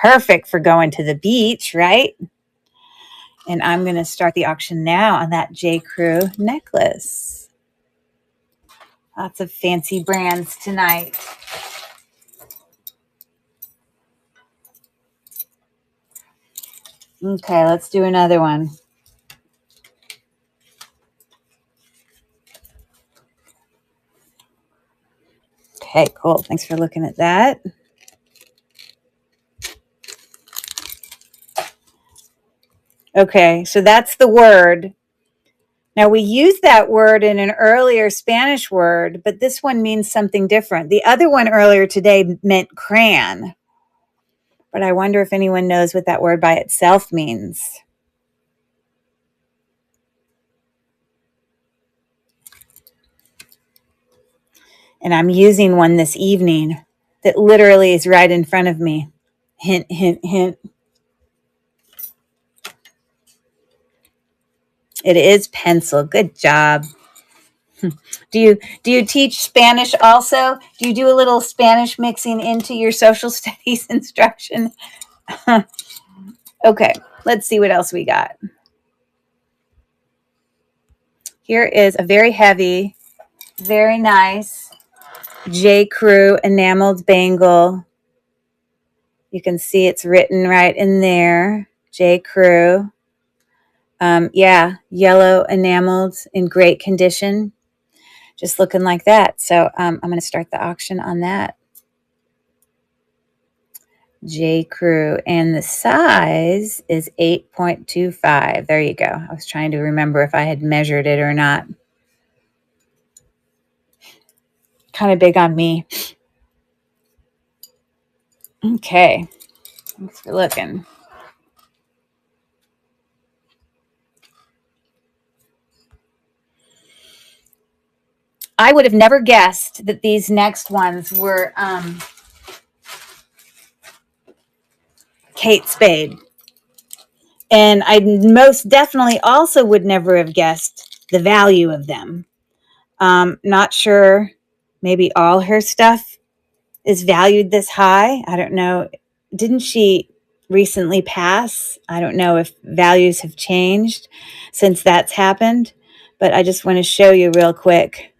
Perfect for going to the beach, right? And I'm going to start the auction now on that J. Crew necklace. Lots of fancy brands tonight. Okay, let's do another one. Okay, cool. Thanks for looking at that. Okay, so that's the word. Now, we used that word in an earlier Spanish word, but this one means something different. The other one earlier today meant crayon, but I wonder if anyone knows what that word by itself means. And I'm using one this evening that literally is right in front of me. Hint, hint, hint. It is pencil. Good job. Do you teach Spanish also? Do you do a little Spanish mixing into your social studies instruction? Okay, let's see what else we got. Here is a very heavy, very nice J. Crew enameled bangle. You can see it's written right in there. J. Crew. Yeah, yellow enameled in great condition. Just looking like that. So I'm going to start the auction on that. J. Crew. And the size is 8.25. There you go. I was trying to remember if I had measured it or not. Kind of big on me. Okay. Thanks for looking. I would have never guessed that these next ones were Kate Spade. And I most definitely also would never have guessed the value of them. Not sure, maybe all her stuff is valued this high. I don't know. Didn't she recently pass? I don't know if values have changed since that's happened, but I just want to show you real quick.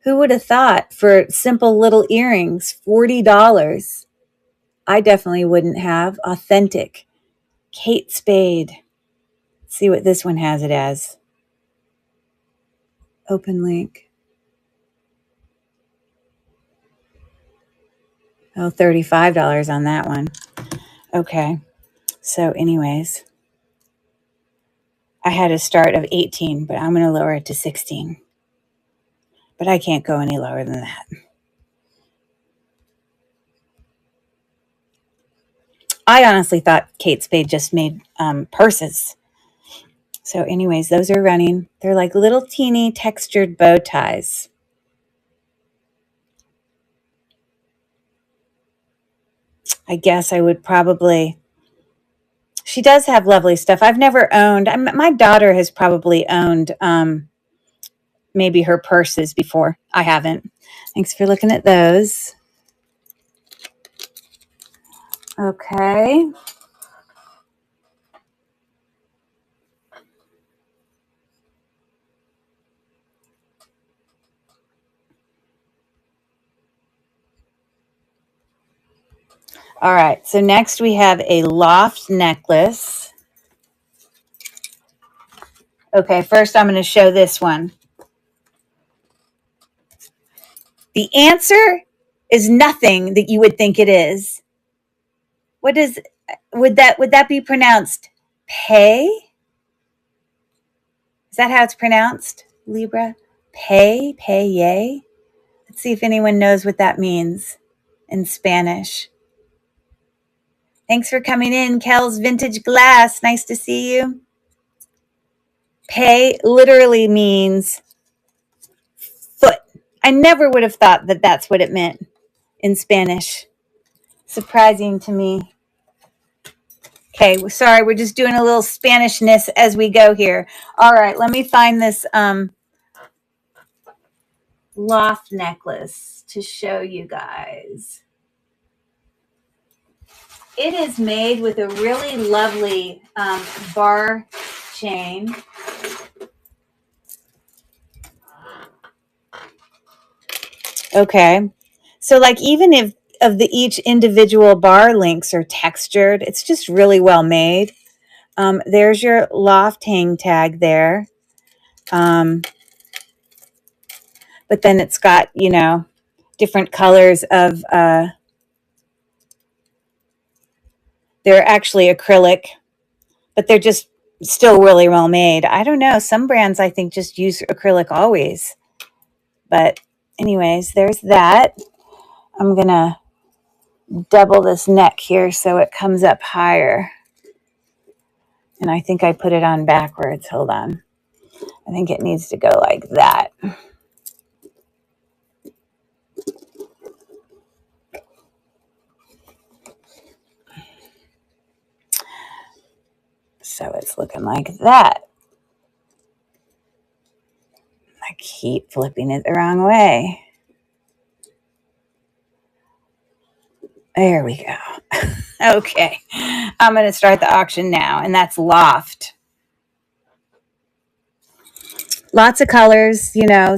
Who would have thought for simple little earrings, $40? I definitely wouldn't have. Authentic. Kate Spade. Let's see what this one has it as. Open link. Oh, $35 on that one. Okay. So anyways, I had a start of 18, but I'm going to lower it to 16. But I can't go any lower than that. I honestly thought Kate Spade just made purses. So anyways, those are running. They're like little teeny textured bow ties. I guess I would probably... She does have lovely stuff. I've never owned... my daughter has probably owned maybe her purses before. I haven't. Thanks for looking at those. Okay. All right. So next we have a loft necklace. Okay. First I'm going to show this one. The answer is nothing that you would think it is. Would that be pronounced pay? Is that how it's pronounced, Libra? Pay? Let's see if anyone knows what that means in Spanish. Thanks for coming in, Kel's Vintage Glass. Nice to see you. Pay literally means foot. I never would have thought that that's what it meant in Spanish. Surprising to me. Okay, sorry, we're just doing a little Spanishness as we go here. All right, let me find this loft necklace to show you guys. It is made with a really lovely bar chain. Okay, so like even if each individual bar links are textured, it's just really well made. There's your loft hang tag there. But then it's got, different colors of, they're actually acrylic, but they're just still really well made. I don't know. Some brands I think just use acrylic always. But anyways, there's that. I'm going to double this neck here so it comes up higher. And I think I put it on backwards. Hold on. I think it needs to go like that. So it's looking like that. I keep flipping it the wrong way. There we go. Okay. I'm going to start the auction now, and that's loft. Lots of colors,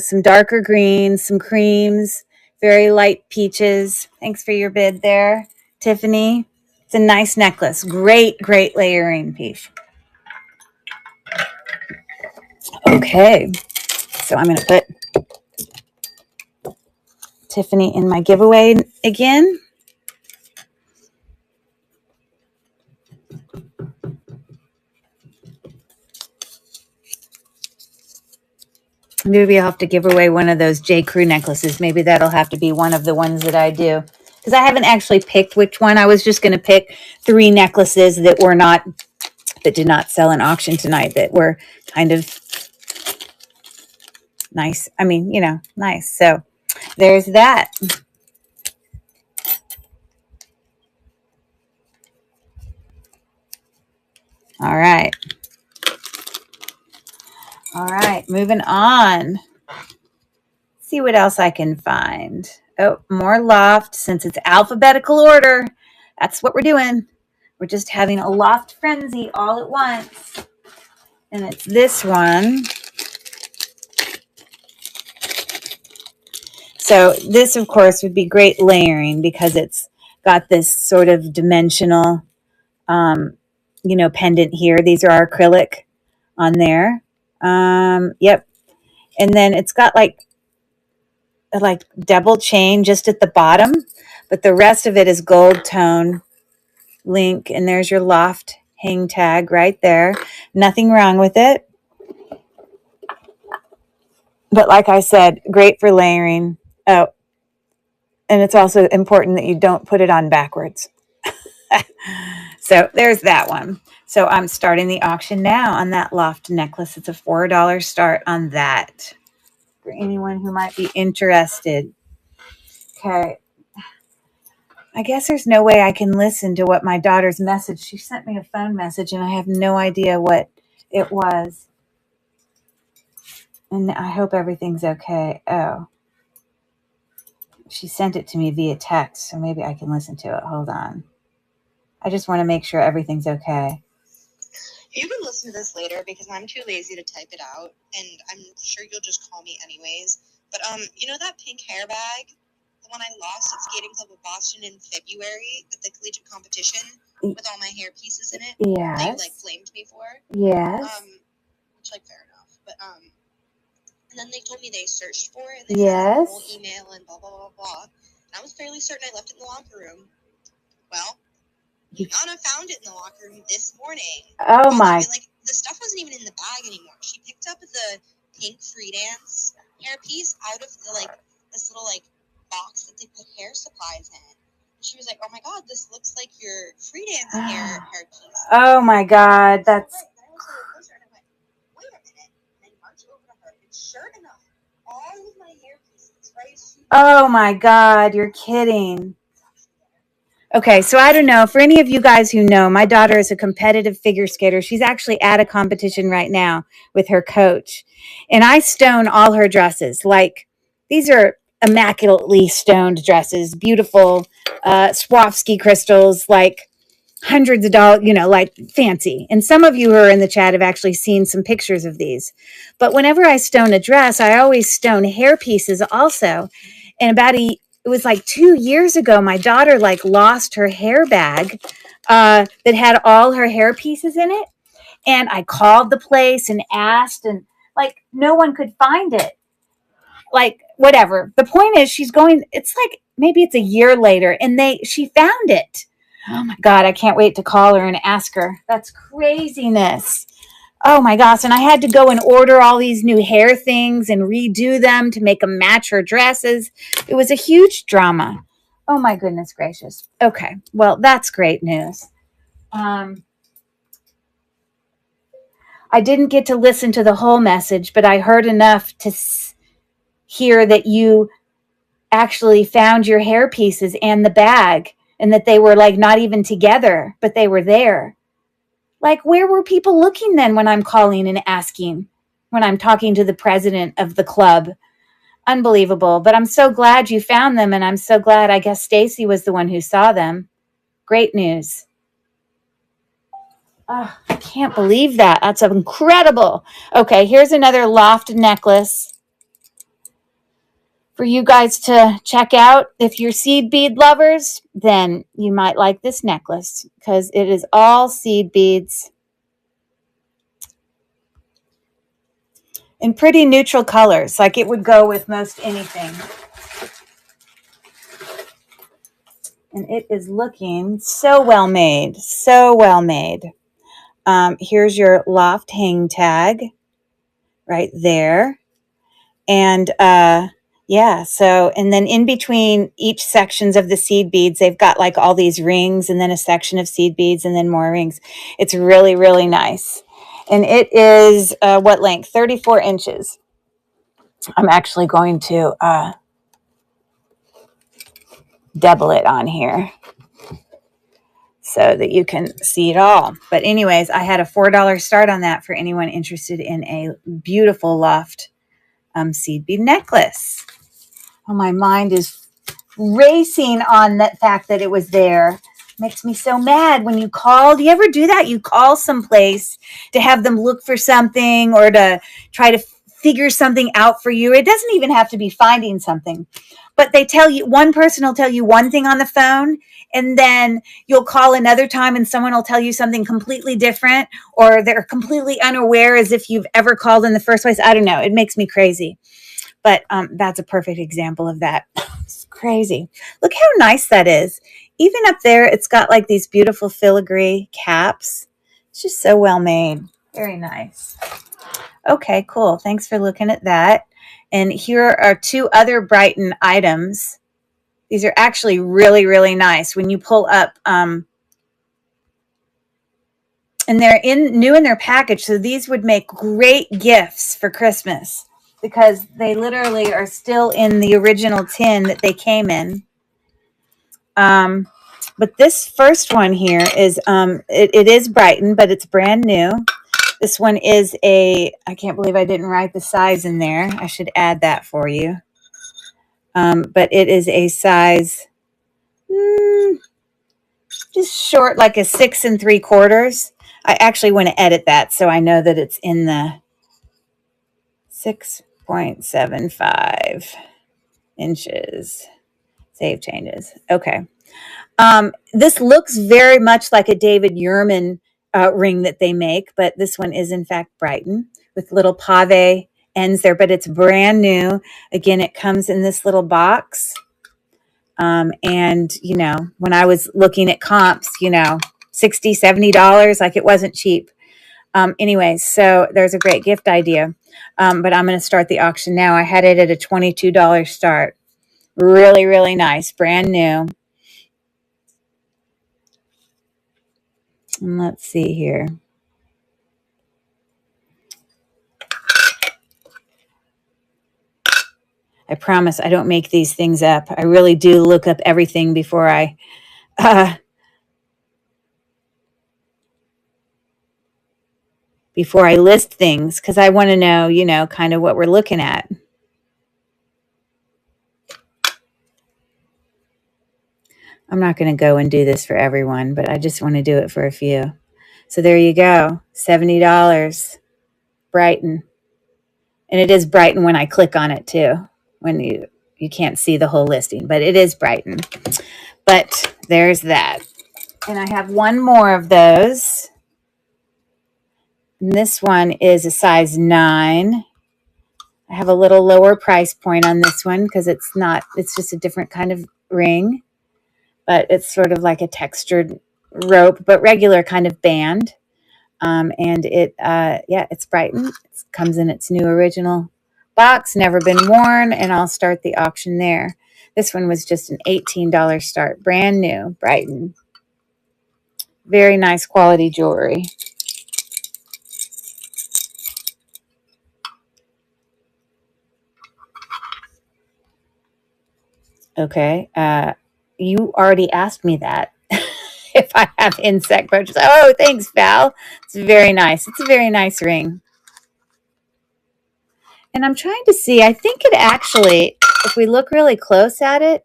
some darker greens, some creams, very light peaches. Thanks for your bid there, Tiffany. It's a nice necklace. Great layering piece. Okay, so I'm going to put Tiffany in my giveaway again. Maybe I'll have to give away one of those J. Crew necklaces. Maybe that'll have to be one of the ones that I do. Because I haven't actually picked which one. I was just going to pick 3 necklaces that did not sell in auction tonight, that were kind of nice. I mean, nice. So there's that. All right. All right. Moving on. See what else I can find. Oh, more loft, since it's alphabetical order. That's what we're doing. We're just having a loft frenzy all at once. And it's this one. So this, of course, would be great layering because it's got this sort of dimensional, pendant here. These are acrylic on there. Yep. And then it's got like double chain just at the bottom, but the rest of it is gold tone link. And there's your loft hang tag right there. Nothing wrong with it. But like I said, great for layering. Oh, and it's also important that you don't put it on backwards. So there's that one. So I'm starting the auction now on that loft necklace. It's a $4 start on that for anyone who might be interested. Okay. I guess there's no way I can listen to what my daughter's message. She sent me a phone message and I have no idea what it was. And I hope everything's okay. Oh. She sent it to me via text, so maybe I can listen to it. Hold on. I just want to make sure everything's okay. You can listen to this later because I'm too lazy to type it out, and I'm sure you'll just call me anyways. But you know that pink hair bag, the one I lost at Skating Club of Boston in February at the collegiate competition with all my hair pieces in it? Yes. That you flamed me for? Yes. Which fair enough. But and then they told me they searched for it and they found a whole email and blah blah blah blah. And I was fairly certain I left it in the locker room. Well, Yana found it in the locker room this morning. Oh my! The stuff wasn't even in the bag anymore. She picked up the pink free dance hairpiece out of this little box that they put hair supplies in. She was like, "Oh my god, this looks like your free dance hairpiece." Oh my god, that's. And I went, "Wait a minute!" And I marched over to her, and sure enough, all of my hairpieces, right? Oh my god, you're kidding. Okay, so I don't know. For any of you guys who know, my daughter is a competitive figure skater. She's actually at a competition right now with her coach. And I stone all her dresses. These are immaculately stoned dresses, beautiful Swarovski crystals, hundreds of dollars, fancy. And some of you who are in the chat have actually seen some pictures of these. But whenever I stone a dress, I always stone hair pieces also. And it was 2 years ago, my daughter lost her hair bag that had all her hair pieces in it. And I called the place and asked, and no one could find it. Whatever. The point is it's maybe it's a year later and she found it. Oh my God, I can't wait to call her and ask her. That's craziness. Oh my gosh. And I had to go and order all these new hair things and redo them to make them match her dresses. It was a huge drama. Oh my goodness gracious. Okay. Well, that's great news. I didn't get to listen to the whole message, but I heard enough to hear that you actually found your hair pieces and the bag, and that they were not even together, but they were there. Where were people looking then when I'm calling and asking, when I'm talking to the president of the club? Unbelievable. But I'm so glad you found them, and I'm so glad, I guess Stacy was the one who saw them. Great news. Oh, I can't believe that. That's incredible. Okay, here's another loft necklace for you guys to check out. If you're seed bead lovers, then you might like this necklace because it is all seed beads. in pretty neutral colors, like it would go with most anything. And it is looking so well made, so well made. Here's your loft hang tag right there. And yeah, so, and then in between each sections of the seed beads, they've got like all these rings and then a section of seed beads and then more rings. It's really, really nice. And it is what length? 34 inches. I'm actually going to double it on here so that you can see it all. But anyways, I had a $4 start on that for anyone interested in a beautiful loft seed bead necklace. Oh, my mind is racing on that fact that it was there. Makes me so mad when you call. Do you ever do that? You call someplace to have them look for something or to try to figure something out for you. It doesn't even have to be finding something, but they tell you, one person will tell you one thing on the phone, and then you'll call another time and someone will tell you something completely different, or they're completely unaware as if you've ever called in the first place. I don't know. It makes me crazy. But that's a perfect example of that. It's crazy. Look how nice that is. Even up there, it's got like these beautiful filigree caps. It's just so well made. Very nice. Okay, cool. Thanks for looking at that. And here are two other Brighton items. These are actually really, really nice. When you pull up, and they're new in their package. So these would make great gifts for Christmas, because they literally are still in the original tin that they came in. But this first one here is, it is Brighton, but it's brand new. This one is I can't believe I didn't write the size in there. I should add that for you. But it is a size, just short, like a 6 3/4. I actually want to edit that so I know that it's in the 6.75 inches. Save changes. Okay. This looks very much like a David Yurman ring that they make, but this one is in fact Brighton with little pave ends there, but it's brand new. Again, it comes in this little box. And, you know, when I was looking at comps, you know, $60, $70, like it wasn't cheap. Anyway, so there's a great gift idea. But I'm going to start the auction now. I had it at a $22 start. Really, really nice. Brand new. And let's see here. I promise I don't make these things up. I really do look up everything before I list things, because I want to know, you know, kind of what we're looking at. I'm not going to go and do this for everyone, but I just want to do it for a few. So there you go. $70. Brighton. And it is Brighton when I click on it too. When you can't see the whole listing, but it is Brighton. But there's that. And I have one more of those. And this one is a size 9. I have a little lower price point on this one because it's just a different kind of ring. But it's sort of like a textured rope, but regular kind of band. And it's Brighton. It comes in its new original box, never been worn, and I'll start the auction there. This one was just an $18 start, brand new, Brighton. Very nice quality jewelry. Okay, you already asked me that. If I have insect brooches. Oh, thanks, Val. It's very nice. It's a very nice ring. And I'm trying to see, I think it actually, if we look really close at it,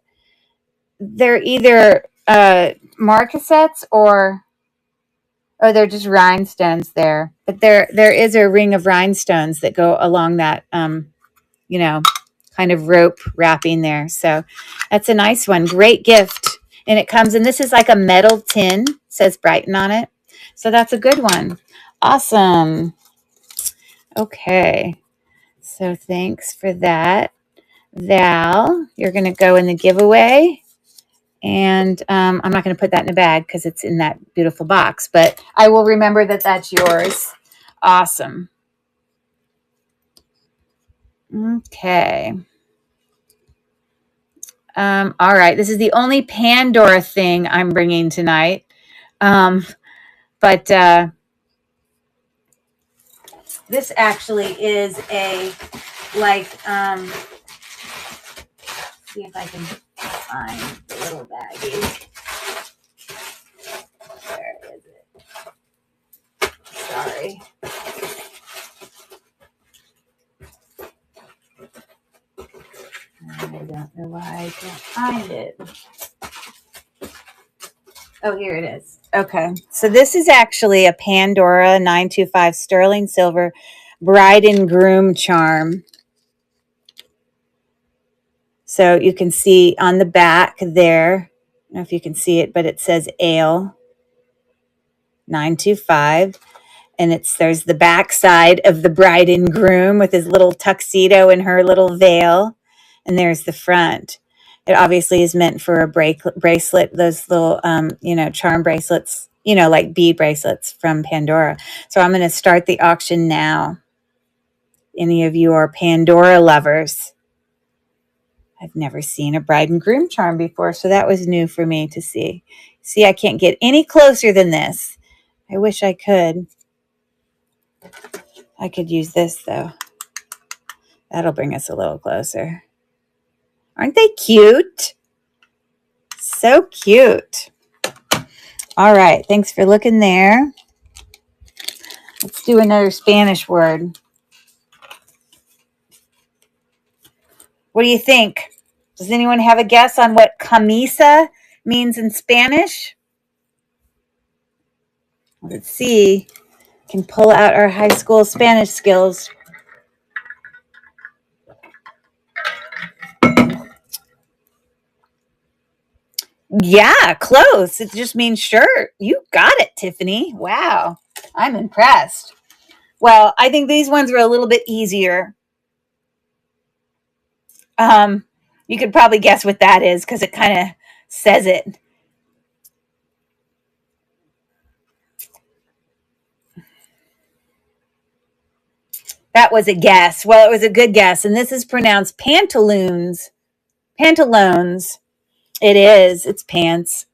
they're either marcasets or they're just rhinestones there. But there is a ring of rhinestones that go along that, you know, kind of rope wrapping there. So that's a nice one. Great gift. And it comes in, this is like a metal tin, says Brighton on it. So that's a good one. Awesome. Okay. So thanks for that. Val, you're going to go in the giveaway. And I'm not going to put that in a bag because it's in that beautiful box. But I will remember that that's yours. Awesome. Okay. All right. This is the only Pandora thing I'm bringing tonight. But this actually is a, like, see if I can find the little baggie. Where is it? Sorry. I don't know why I can't find it. Oh, here it is. Okay. So this is actually a Pandora 925 sterling silver bride and groom charm. So you can see on the back there, I don't know if you can see it, but it says Ale 925. And there's the back side of the bride and groom with his little tuxedo and her little veil. And there's the front. It obviously is meant for a bracelet, those little, charm bracelets, like bead bracelets from Pandora. So I'm going to start the auction now. Any of you are Pandora lovers? I've never seen a bride and groom charm before, so that was new for me to see. See, I can't get any closer than this. I wish I could. I could use this, though. That'll bring us a little closer. Aren't they cute? So cute. All right. Thanks for looking there. Let's do another Spanish word. What do you think? Does anyone have a guess on what camisa means in Spanish? Let's see. Can pull out our high school Spanish skills. Yeah, close. It just means shirt. You got it, Tiffany. Wow. I'm impressed. Well, I think these ones were a little bit easier. You could probably guess what that is because it kind of says it. That was a guess. Well, it was a good guess. And this is pronounced pantaloons. Pantalones. It is. It's pants.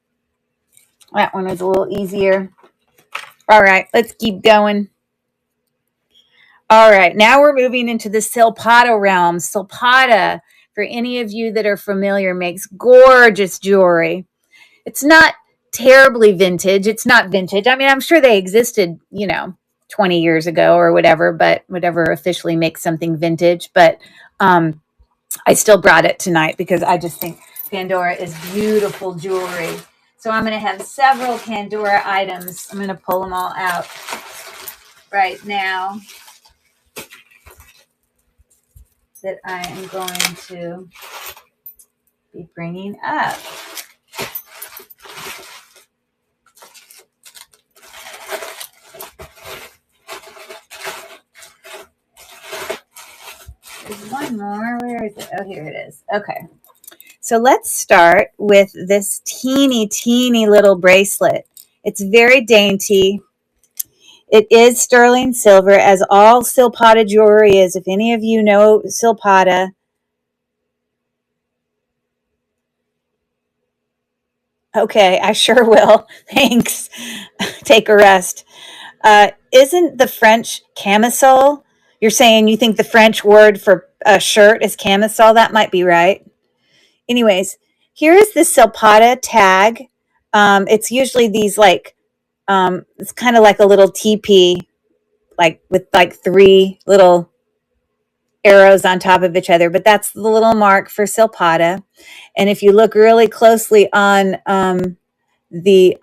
That one was a little easier. All right, let's keep going. All right, now we're moving into the Silpada realm. Silpada, for any of you that are familiar, makes gorgeous jewelry. It's not terribly vintage. It's not vintage. I mean, I'm sure they existed, 20 years ago or whatever, but whatever officially makes something vintage. But I still brought it tonight because I just think Pandora is beautiful jewelry. So I'm going to have several Pandora items. I'm going to pull them all out right now that I am going to be bringing up. There's one more. Where is it? Oh, here it is. Okay. So let's start with this teeny, teeny little bracelet. It's very dainty. It is sterling silver, as all Silpada jewelry is. If any of you know Silpada, okay, I sure will. Thanks. Take a rest. Isn't the French camisole? You're saying you think the French word for a shirt is camisole? That might be right. Anyways, here is the Silpada tag. It's usually these it's kind of like a little teepee, like with like three little arrows on top of each other, but that's the little mark for Silpada. And if you look really closely on the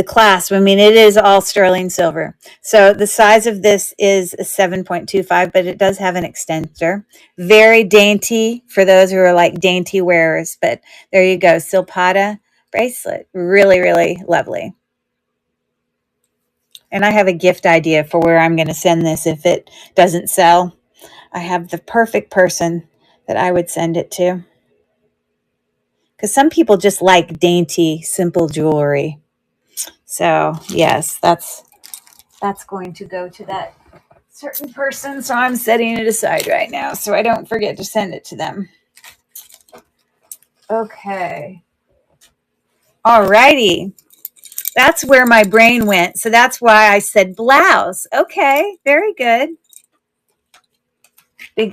clasp, I mean, it is all sterling silver. So the size of this is a 7.25, but it does have an extender. Very dainty for those who are like dainty wearers. But there you go, Silpada bracelet. Really, really lovely. And I have a gift idea for where I'm going to send this if it doesn't sell. I have the perfect person that I would send it to. Because some people just like dainty, simple jewelry. So, yes, that's going to go to that certain person. So I'm setting it aside right now so I don't forget to send it to them. Okay. All righty. That's where my brain went. So that's why I said blouse. Okay, very good.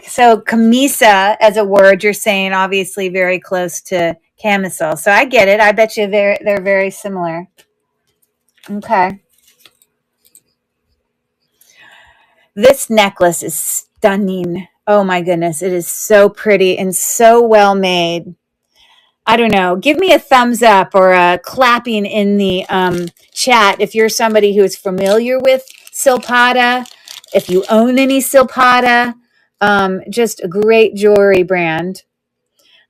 So camisa as a word, you're saying obviously very close to camisole. So I get it. I bet you they're very similar. Okay. This necklace is stunning. Oh my goodness. It is so pretty and so well made. I don't know. Give me a thumbs up or a clapping in the chat if you're somebody who is familiar with Silpada, if you own any Silpada. Just a great jewelry brand.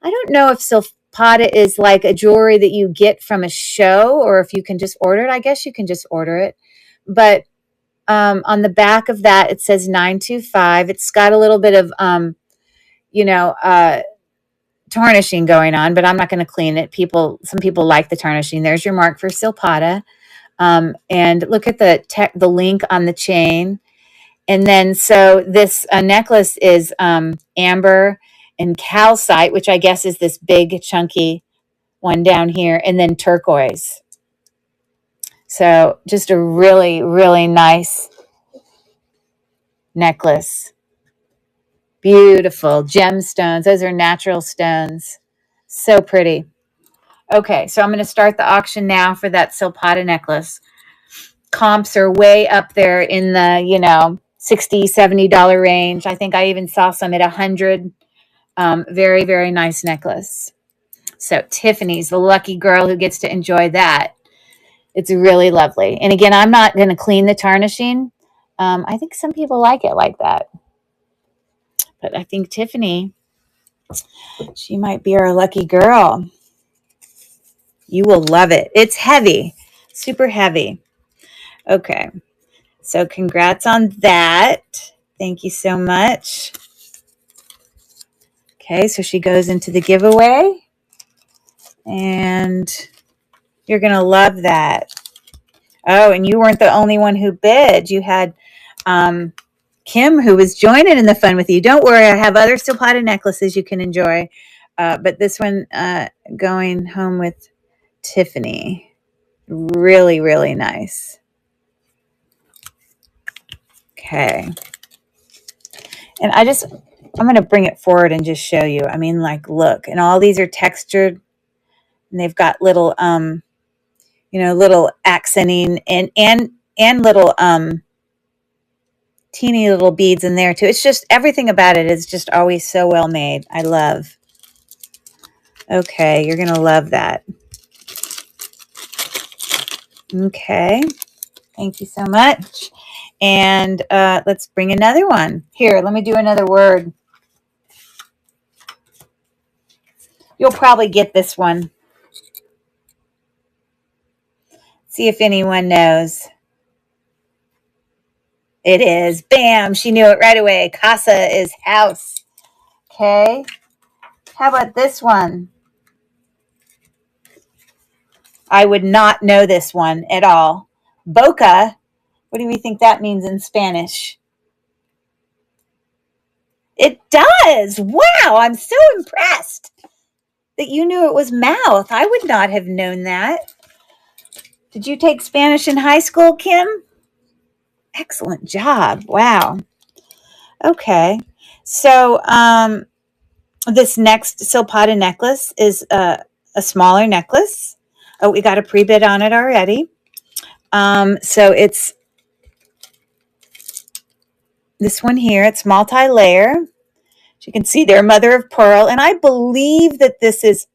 I don't know if Silpada is like a jewelry that you get from a show or if you can just order it. I guess you can just order it. But on the back of that, it says 925. It's got a little bit of, tarnishing going on, but I'm not going to clean it. Some people like the tarnishing. There's your mark for Silpada. And look at the link on the chain. And then, so this necklace is amber and calcite, which I guess is this big chunky one down here, and then turquoise. So just a really, really nice necklace. Beautiful gemstones. Those are natural stones. So pretty. Okay, so I'm going to start the auction now for that Silpada necklace. Comps are way up there in the, $60, $70 range. I think I even saw some at $100. Very, very nice necklace. So Tiffany's the lucky girl who gets to enjoy that. It's really lovely. And again, I'm not going to clean the tarnishing. I think some people like it like that. But I think Tiffany, she might be our lucky girl. You will love it. It's heavy, super heavy. Okay. So congrats on that. Thank you so much. Okay, so she goes into the giveaway. And you're going to love that. Oh, and you weren't the only one who bid. You had Kim, who was joining in the fun with you. Don't worry, I have other Silpada necklaces you can enjoy. But this one going home with Tiffany. Really, really nice. Okay. And I'm going to bring it forward and just show you. I mean, like, look. And all these are textured. And they've got little, little accenting and little teeny little beads in there too. It's just, everything about it is just always so well made. I love. Okay, you're going to love that. Okay, thank you so much. And let's bring another one. Here, let me do another word. You'll probably get this one. See if anyone knows. It is. Bam, she knew it right away. Casa is house. Okay. How about this one? I would not know this one at all. Boca. What do we think that means in Spanish? It does. Wow, I'm so impressed that you knew it was mouth. I would not have known that. Did you take Spanish in high school, Kim? Excellent job. Wow. Okay. So this next Silpada necklace is a smaller necklace. Oh, we got a pre-bid on it already. So it's this one here. It's multi-layer. As you can see there, mother of pearl. And I believe that this is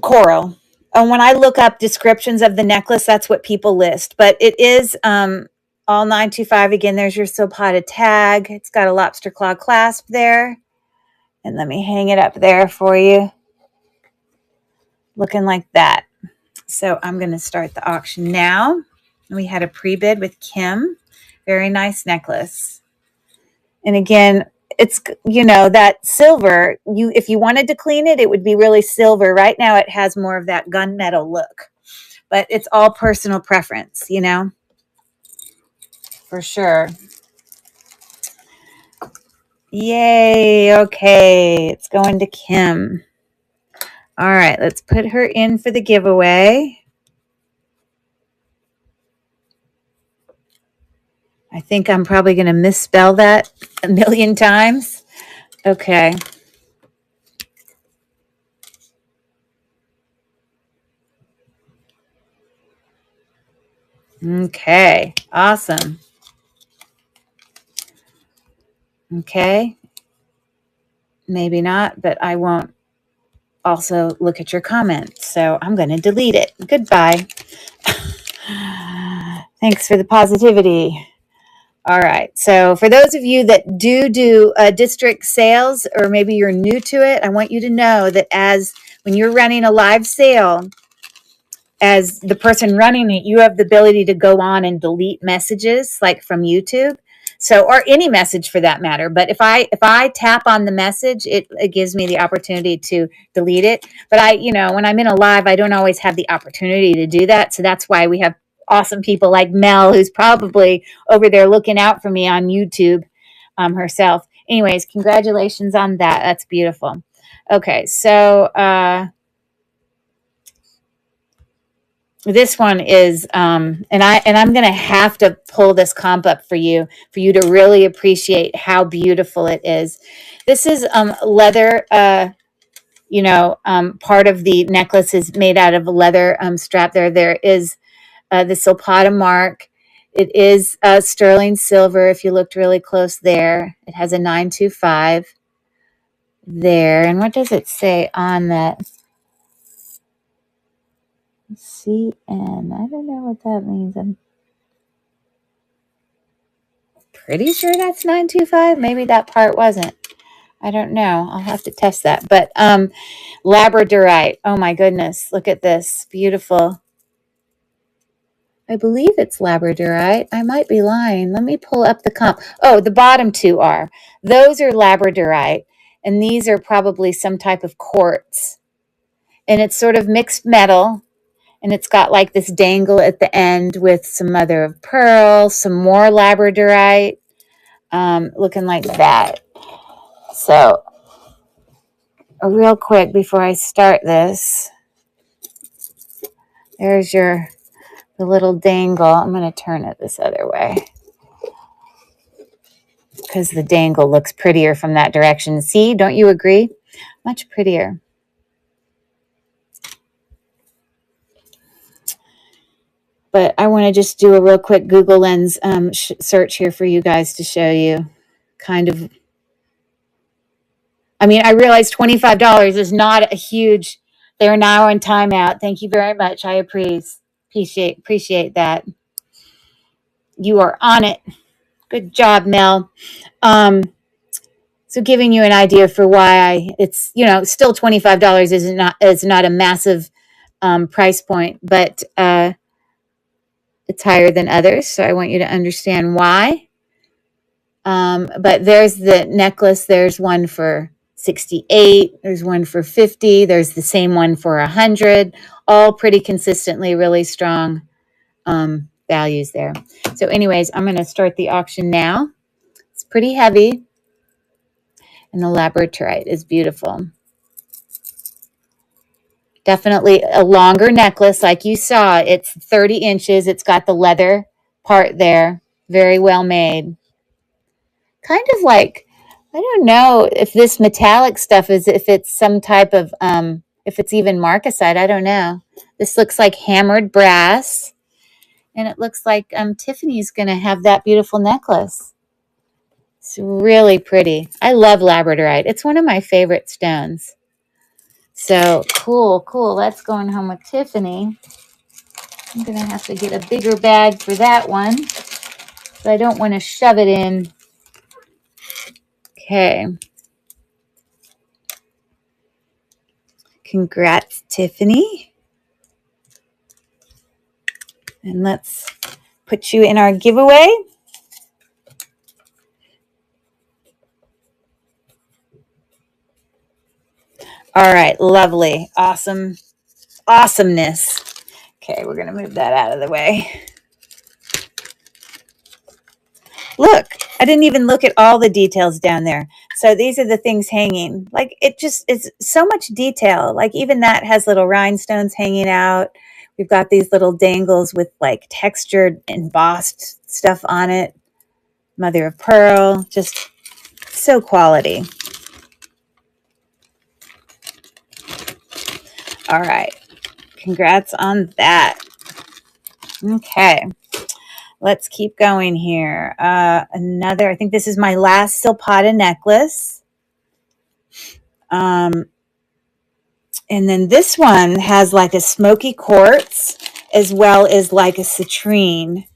coral. And when I look up descriptions of the necklace, that's what people list. But it is all 925. Again, there's your Silpada tag. It's got a lobster claw clasp there. And let me hang it up there for you. Looking like that. So I'm going to start the auction now. We had a pre-bid with Kim. Very nice necklace. And again, it's, you know, that silver, if you wanted to clean it, it would be really silver. Right now it has more of that gunmetal look, but it's all personal preference, you know, for sure. Yay. Okay. It's going to Kim. All right. Let's put her in for the giveaway. I think I'm probably going to misspell that a million times. Okay. Okay. Awesome. Okay. Maybe not, but I won't also look at your comments. So I'm going to delete it. Goodbye. Thanks for the positivity. All right. So for those of you that do district sales, or maybe you're new to it, I want you to know that when you're running a live sale, as the person running it, you have the ability to go on and delete messages like from YouTube. So, or any message for that matter. But if I tap on the message, it gives me the opportunity to delete it. But when I'm in a live, I don't always have the opportunity to do that. So that's why we have awesome people like Mel, who's probably over there looking out for me on YouTube herself. Anyways, congratulations on that. That's beautiful. Okay, so this one is, and I'm going to have to pull this comp up for you to really appreciate how beautiful it is. This is leather. Part of the necklace is made out of a leather strap. There is the Silpada mark. It is sterling silver. If you looked really close there, it has a 925 there. And what does it say on that? CN. I don't know what that means. I'm pretty sure that's 925. Maybe that part wasn't. I don't know. I'll have to test that. But Labradorite. Oh my goodness. Look at this. Beautiful. I believe it's Labradorite. I might be lying. Let me pull up the comp. Oh, the bottom two are. Those are Labradorite. And these are probably some type of quartz. And it's sort of mixed metal. And it's got like this dangle at the end with some mother of pearl, some more Labradorite, looking like that. So real quick before I start this, there's the little dangle. I'm going to turn it this other way because the dangle looks prettier from that direction. See, don't you agree? Much prettier. But I want to just do a real quick Google Lens search here for you guys to show you kind of. I mean, I realize $25 is not a huge. They're now in timeout. Thank you very much. I appreciate that. You are on it. Good job, Mel. So giving you an idea for why it's, still $25 is not a massive price point, but it's higher than others. So I want you to understand why. But there's the necklace. There's one for 68. There's one for 50. There's the same one for 100. All pretty consistently really strong values there. So anyways, I'm going to start the auction now. It's pretty heavy. And the Labradorite is beautiful. Definitely a longer necklace like you saw. It's 30 inches. It's got the leather part there. Very well made. Kind of like, I don't know if this metallic stuff if it's some type of, if it's even marcasite. I don't know. This looks like hammered brass. And it looks like Tiffany's going to have that beautiful necklace. It's really pretty. I love Labradorite. It's one of my favorite stones. So cool. That's going home with Tiffany. I'm going to have to get a bigger bag for that one. So I don't want to shove it in. Okay. Congrats, Tiffany. And let's put you in our giveaway. All right, lovely, awesome, awesomeness. Okay, we're gonna move that out of the way. Look, I didn't even look at all the details down there. So these are the things hanging. Like, it just is so much detail. Like, even that has little rhinestones hanging out. We've got these little dangles with like textured embossed stuff on it. Mother of pearl, just so quality. All right, congrats on that. Okay, let's keep going here. Another, I think this is my last Silpada necklace. And then this one has like a smoky quartz as well as like a citrine.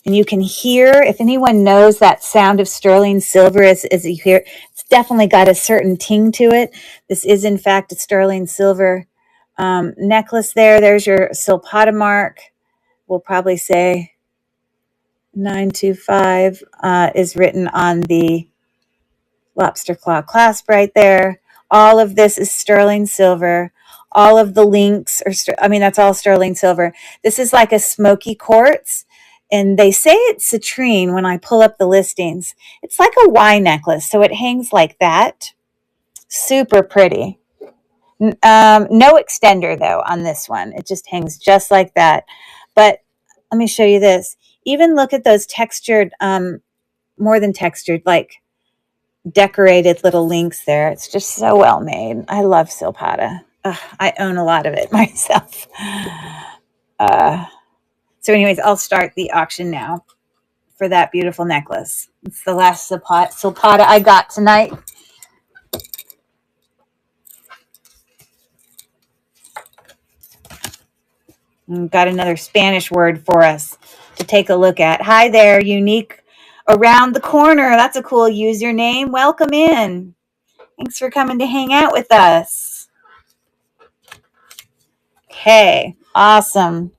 And you can hear, if anyone knows that sound of sterling silver, as you hear, it's definitely got a certain ting to it. This is, in fact, a sterling silver necklace there. There's your Silpada mark. We'll probably say 925 is written on the lobster claw clasp right there. All of this is sterling silver. All of the links are, that's all sterling silver. This is like a smoky quartz, and they say it's citrine when I pull up the listings. It's like a Y necklace, so it hangs like that. Super pretty. No extender, though, on this one. It just hangs just like that. But let me show you this. Even look at those textured, more than textured, like decorated little links there. It's just so well made. I love Silpada. I own a lot of it myself. So anyways, I'll start the auction now for that beautiful necklace. It's the last Silpada I got tonight. And got another Spanish word for us to take a look at. Hi there, unique around the corner. That's a cool username. Welcome in. Thanks for coming to hang out with us. Okay, awesome.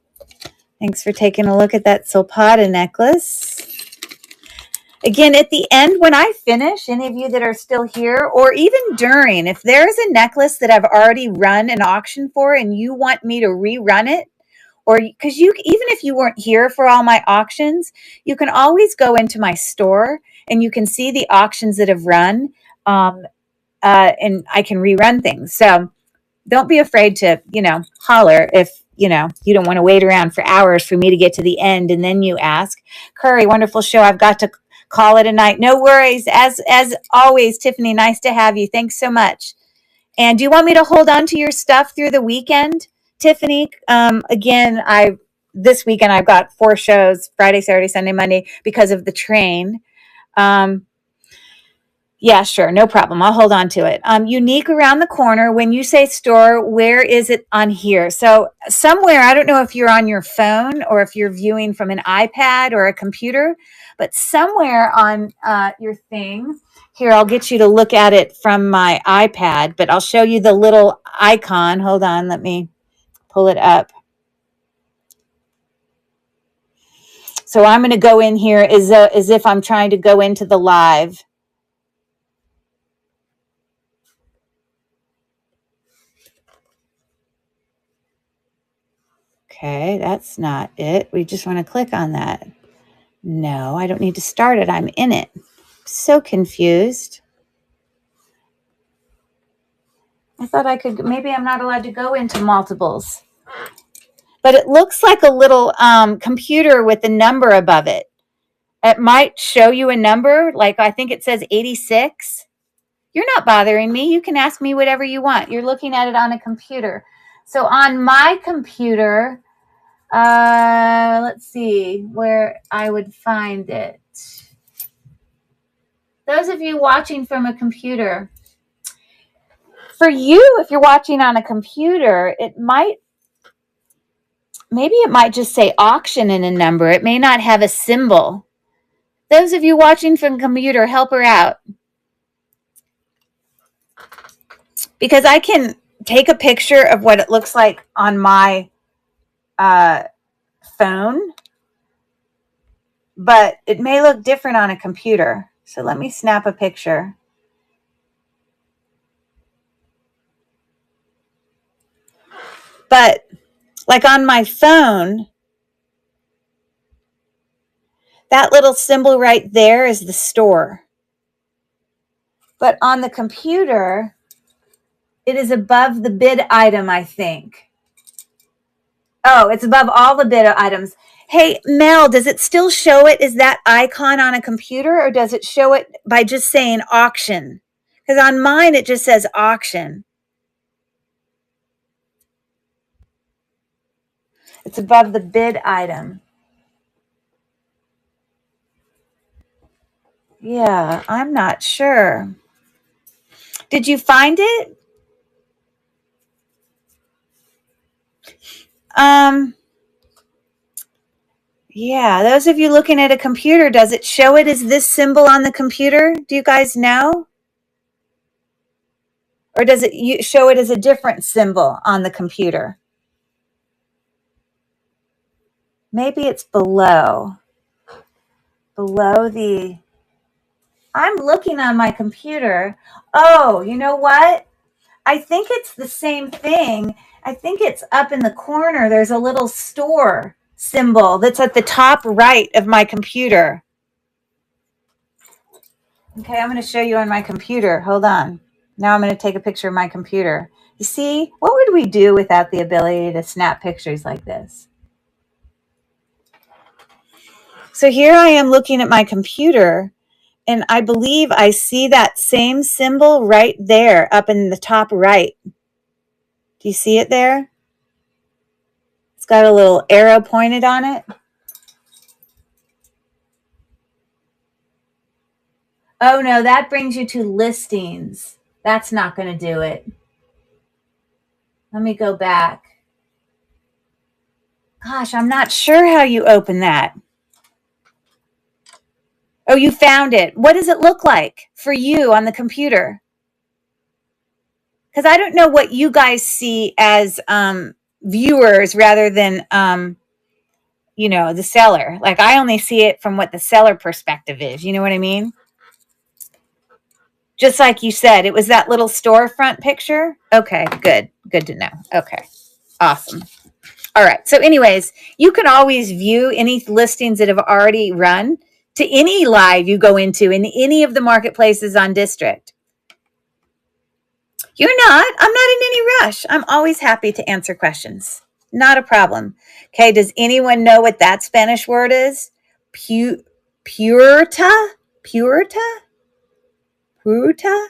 Thanks for taking a look at that Silpada necklace. Again, at the end, when I finish, any of you that are still here, or even during, if there's a necklace that I've already run an auction for and you want me to rerun it, or because even if you weren't here for all my auctions, you can always go into my store and you can see the auctions that have run, and I can rerun things. So don't be afraid to, holler if, you don't want to wait around for hours for me to get to the end and then you ask. Curry, wonderful show. I've got to call it a night. No worries. As always, Tiffany, nice to have you. Thanks so much. And do you want me to hold on to your stuff through the weekend, Tiffany? Again, this weekend I've got 4 shows, Friday, Saturday, Sunday, Monday, because of the train. Yeah, sure. No problem. I'll hold on to it. Unique around the corner. When you say store, where is it on here? So somewhere, I don't know if you're on your phone or if you're viewing from an iPad or a computer, but somewhere on your thing here, I'll get you to look at it from my iPad, but I'll show you the little icon. Hold on. Let me pull it up. So I'm going to go in here as if I'm trying to go into the live. Okay, that's not it. We just want to click on that. No, I don't need to start it. I'm in it. So confused. I thought I could, maybe I'm not allowed to go into multiples. But it looks like a little computer with a number above it. It might show you a number, like I think it says 86. You're not bothering me. You can ask me whatever you want. You're looking at it on a computer. So on my computer, let's see where I would find it. Those of you watching from a computer, for you, if you're watching on a computer, maybe it might just say auction in a number. It may not have a symbol. Those of you watching from a computer, help her out. Because I can take a picture of what it looks like on my phone, but it may look different on a computer. So let me snap a picture. But like on my phone, that little symbol right there is the store. But on the computer, it is above the bid item, I think. Oh, it's above all the bid items. Hey, Mel, does it still show it as that icon on a computer, or does it show it by just saying auction? Because on mine, it just says auction. It's above the bid item. Yeah, I'm not sure. Did you find it? Yeah, those of you looking at a computer, does it show it as this symbol on the computer? Do you guys know? Or does it show it as a different symbol on the computer? Maybe it's below the, I'm looking on my computer. Oh, you know what? I think it's the same thing. I think it's up in the corner. There's a little store symbol that's at the top right of my computer. Okay, I'm going to show you on my computer. Hold on. Now I'm going to take a picture of my computer. You see, what would we do without the ability to snap pictures like this? So here I am looking at my computer, and I believe I see that same symbol right there up in the top right. Do you see it there? It's got a little arrow pointed on it. Oh no, that brings you to listings. That's not going to do it. Let me go back. Gosh, I'm not sure how you open that. Oh, you found it. What does it look like for you on the computer? Because I don't know what you guys see as viewers rather than, the seller. Like I only see it from what the seller perspective is. You know what I mean? Just like you said, it was that little storefront picture. Okay, good. Good to know. Okay, awesome. All right. So anyways, you can always view any listings that have already run to any live you go into in any of the marketplaces on District. You're not. I'm not in any rush. I'm always happy to answer questions. Not a problem. Okay. Does anyone know what that Spanish word is? Purita? Purita? Purita?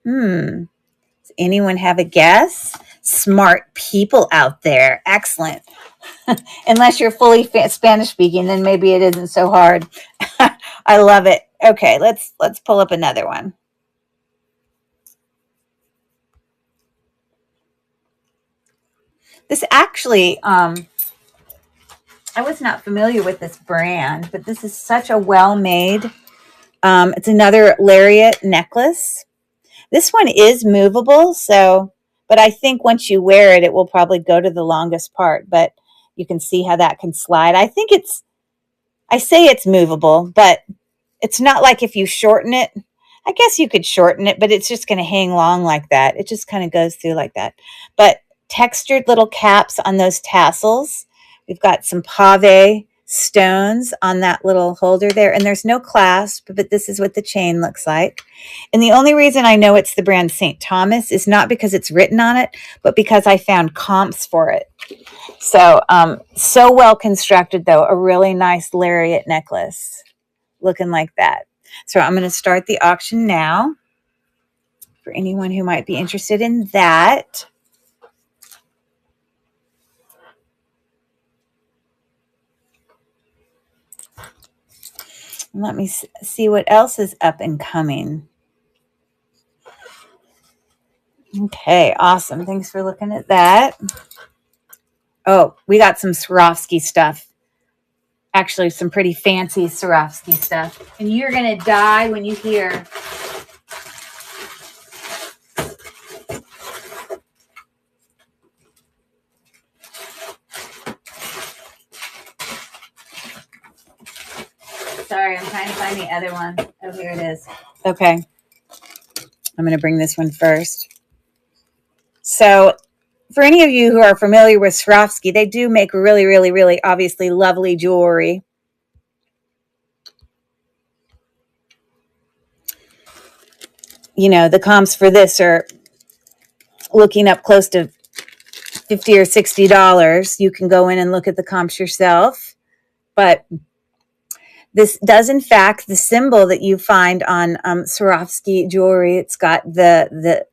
Does anyone have a guess? Smart people out there. Excellent. Unless you're fully Spanish speaking, then maybe it isn't so hard. I love it. Okay, let's pull up another one. This actually, I was not familiar with this brand, but this is such a well-made, it's another lariat necklace. This one is movable, but I think once you wear it, it will probably go to the longest part, but you can see how that can slide. I say it's movable, but it's not like if you shorten it. I guess you could shorten it, but it's just going to hang long like that. It just kind of goes through like that. But textured little caps on those tassels. We've got some pave stones on that little holder there. And there's no clasp, but this is what the chain looks like. And the only reason I know it's the brand St. Thomas is not because it's written on it, but because I found comps for it. So, so well constructed though. A really nice lariat necklace looking like that. So I'm going to start the auction now for anyone who might be interested in that. Let me see what else is up and coming. Okay, awesome. Thanks for looking at that. Oh, we got some Swarovski stuff. Actually, some pretty fancy Swarovski stuff. And you're going to die when you hear. Sorry, I'm trying to find the other one. Oh, here it is. Okay. I'm going to bring this one first. So for any of you who are familiar with Swarovski, they do make really, really, really obviously lovely jewelry. You know, the comps for this are looking up close to $50 or $60. You can go in and look at the comps yourself. But this does, in fact, the symbol that you find on Swarovski jewelry. It's got the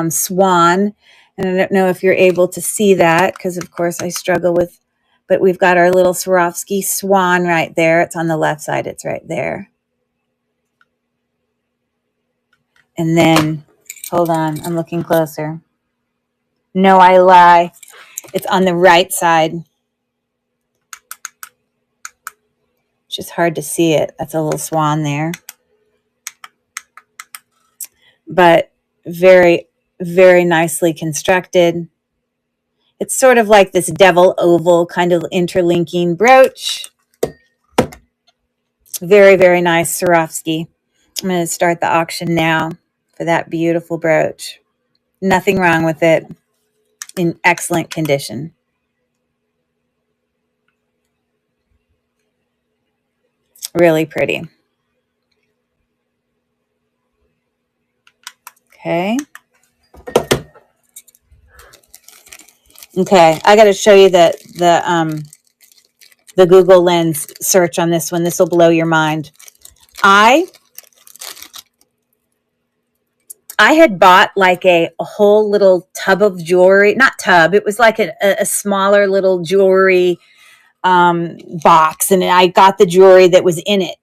swan, and I don't know if you're able to see that because, of course, I struggle with. But we've got our little Swarovski swan right there. It's on the left side. It's right there. And then, hold on, I'm looking closer. No, I lie. It's on the right side. It's just hard to see it. That's a little swan there. But very, very nicely constructed. It's sort of like this devil oval kind of interlinking brooch. Very, very nice Swarovski. I'm going to start the auction now for that beautiful brooch. Nothing wrong with it. In excellent condition. Really pretty. Okay. Okay, I got to show you the Google Lens search on this one. This will blow your mind. I had bought like a whole little tub of jewelry, not tub. It was like a smaller little jewelry box, and I got the jewelry that was in it.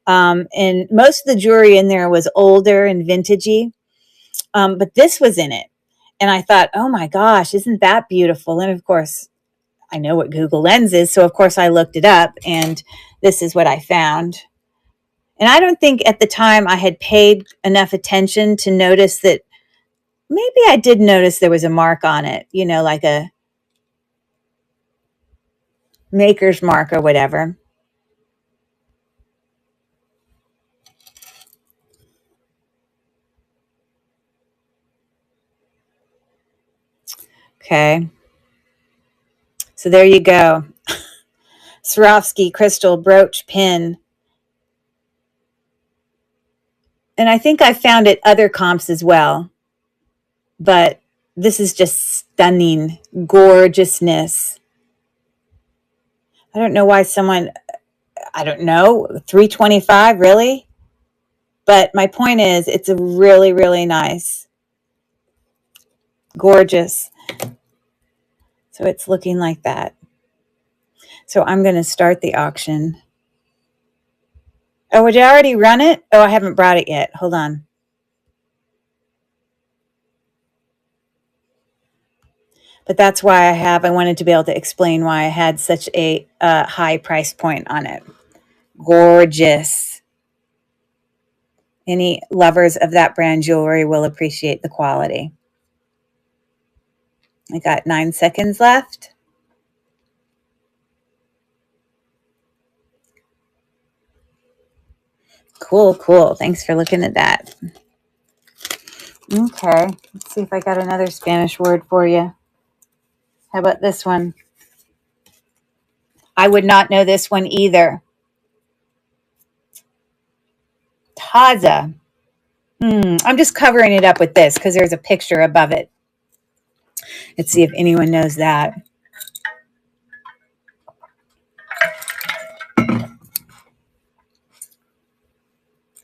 And most of the jewelry in there was older and vintagey, but this was in it. And I thought, oh my gosh, isn't that beautiful? And of course, I know what Google Lens is, so of course I looked it up, and this is what I found. And I don't think at the time I had paid enough attention to notice that maybe I did notice there was a mark on it, you know, like a maker's mark or whatever. Okay. So there you go. Swarovski crystal brooch pin. And I think I found it other comps as well. But this is just stunning gorgeousness. I don't know why someone, I don't know, $325, really? But my point is, it's a really, really nice, gorgeous. So it's looking like that. So I'm going to start the auction. Oh, would you already run it? Oh, I haven't brought it yet. Hold on. But that's why I wanted to be able to explain why I had such a high price point on it. Gorgeous. Any lovers of that brand jewelry will appreciate the quality. I got 9 seconds left. Cool, cool. Thanks for looking at that. Okay, let's see if I got another Spanish word for you. How about this one? I would not know this one either. Taza. I'm just covering it up with this because there's a picture above it. Let's see if anyone knows that.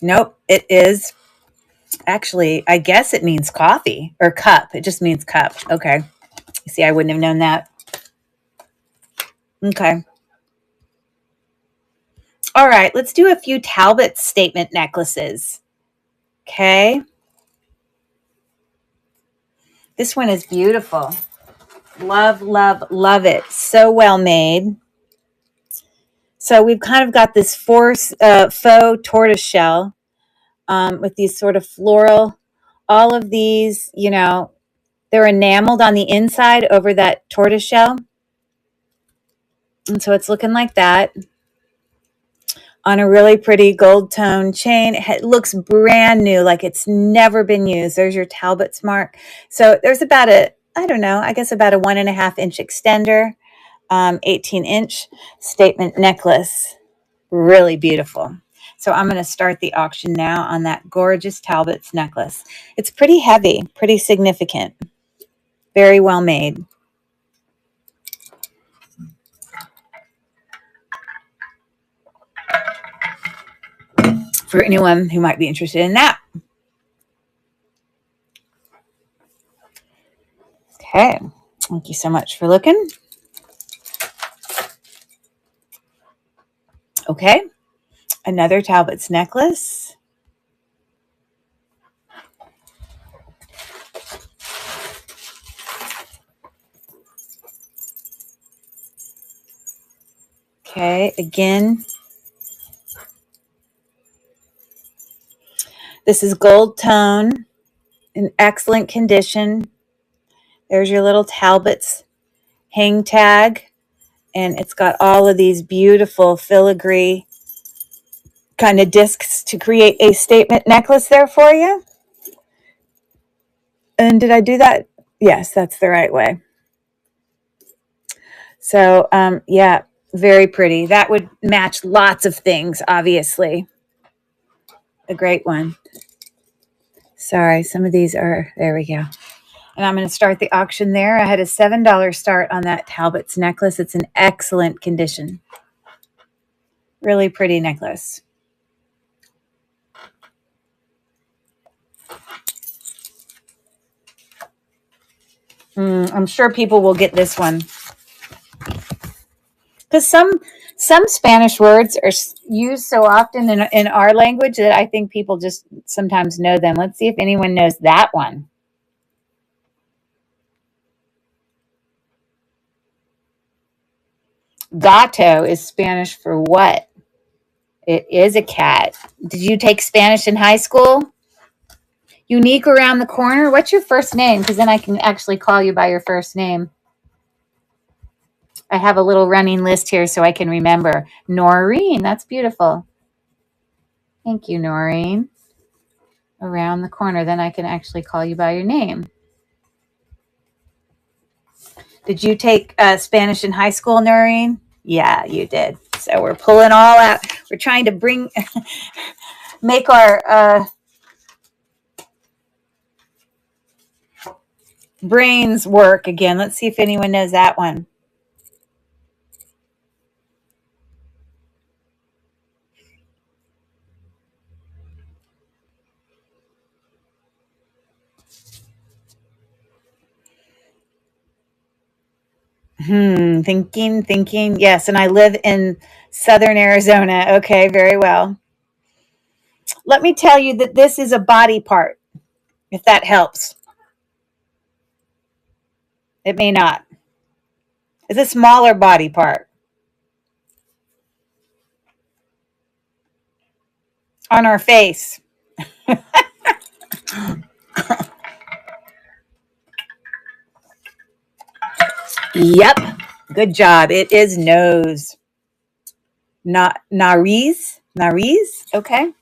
Nope, it is. Actually, I guess it means coffee or cup. It just means cup. Okay. See, I wouldn't have known that. Okay. All right, let's do a few Talbots statement necklaces. Okay. This one is beautiful. Love, love, love it. So well made. So we've kind of got this faux tortoise shell with these sort of floral, all of these, you know, they're enameled on the inside over that tortoise shell. And so it's looking like that. on a really pretty gold tone chain. It looks brand new, like it's never been used. There's your Talbots mark. So there's about a, I don't know, I guess about a 1.5-inch extender, 18-inch statement necklace. Really beautiful. So I'm going to start the auction now on that gorgeous Talbots necklace. It's pretty heavy, pretty significant, very well made. For anyone who might be interested in that. Okay, thank you so much for looking. Okay, another Talbots necklace. Okay, again, this is gold tone in excellent condition. There's your little Talbots hang tag, and it's got all of these beautiful filigree kind of discs to create a statement necklace there for you. And did I do that? Yes, that's the right way. So, yeah, very pretty. That would match lots of things, obviously. A great one. Sorry, some of these are, there we go. And I'm going to start the auction there. I had a $7 start on that Talbots necklace. It's in excellent condition. Really pretty necklace. I'm sure people will get this one. Because some Spanish words are used so often in our language that I think people just sometimes know them. Let's see if anyone knows that one. Gato is Spanish for what? It is a cat. Did you take Spanish in high school? Unique around the corner. What's your first name? Because then I can actually call you by your first name. I have a little running list here so I can remember. Noreen. That's beautiful. Thank you, Noreen. Around the corner. Then I can actually call you by your name. Did you take Spanish in high school, Noreen? Yeah, you did. So we're pulling all out. We're trying to make our brains work again. Let's see if anyone knows that one. Thinking. Yes, and I live in southern Arizona. Okay, very well. Let me tell you that this is a body part, if that helps. It may not. It's a smaller body part on our face. Yep. Good job. It is nose. Not nariz. Nariz. Okay.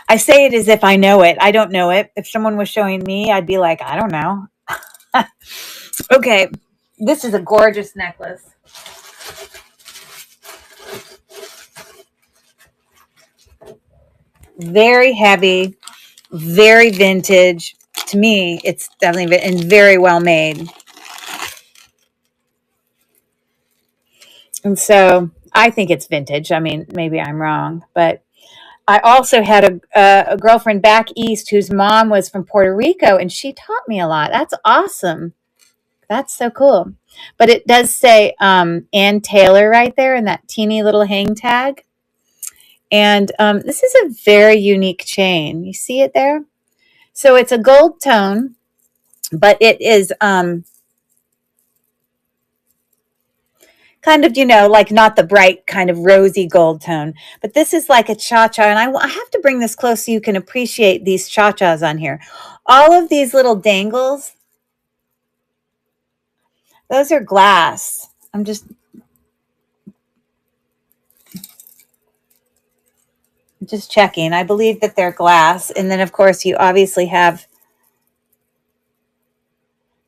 I say it as if I know it. I don't know it. If someone was showing me, I'd be like, I don't know. Okay. This is a gorgeous necklace. Very heavy, very vintage. To me, it's definitely and very well made. And so I think it's vintage. I mean, maybe I'm wrong, but I also had a girlfriend back east whose mom was from Puerto Rico, and she taught me a lot. That's awesome. That's so cool. But it does say Ann Taylor right there in that teeny little hang tag. And this is a very unique chain. You see it there? So it's a gold tone, but it is kind of, like not the bright kind of rosy gold tone. But this is like a cha-cha. And I have to bring this close so you can appreciate these cha-chas on here. All of these little dangles, those are glass. Just checking. I believe that they're glass. And then, of course, you obviously have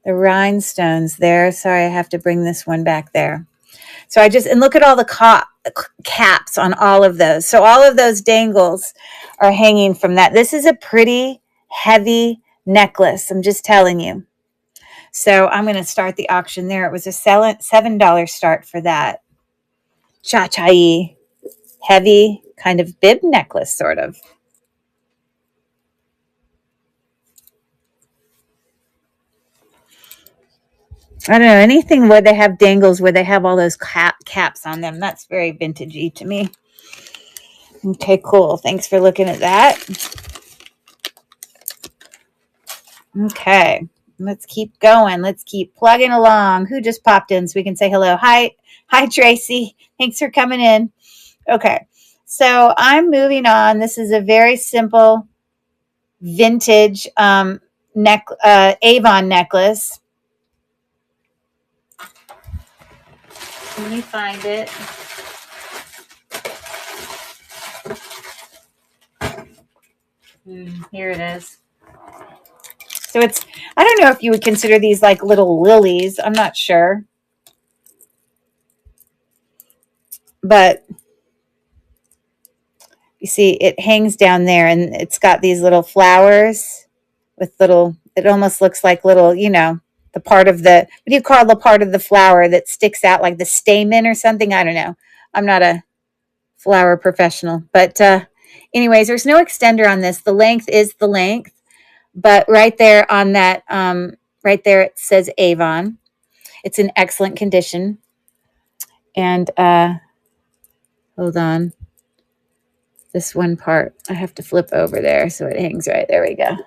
the rhinestones there. Sorry, I have to bring this one back there. So and look at all the caps on all of those. So all of those dangles are hanging from that. This is a pretty heavy necklace. I'm just telling you. So I'm going to start the auction there. It was a $7 start for that. Cha-cha-y. Heavy kind of bib necklace, sort of. I don't know, anything where they have dangles, where they have all those caps on them. That's very vintagey to me. Okay, cool. Thanks for looking at that. Okay, let's keep going. Let's keep plugging along. Who just popped in so we can say hello? Hi, Tracy. Thanks for coming in. Okay, so I'm moving on. This is a very simple vintage Avon necklace. Let me find it. Here it is. So I don't know if you would consider these like little lilies. I'm not sure. But you see, it hangs down there and it's got these little flowers with it almost looks like little, the part of what do you call the part of the flower that sticks out, like the stamen or something? I don't know. I'm not a flower professional. But anyways, there's no extender on this. The length is the length. But right there on that, right there, it says Avon. It's in excellent condition. And hold on. This one part, I have to flip over there so it hangs right. There we go.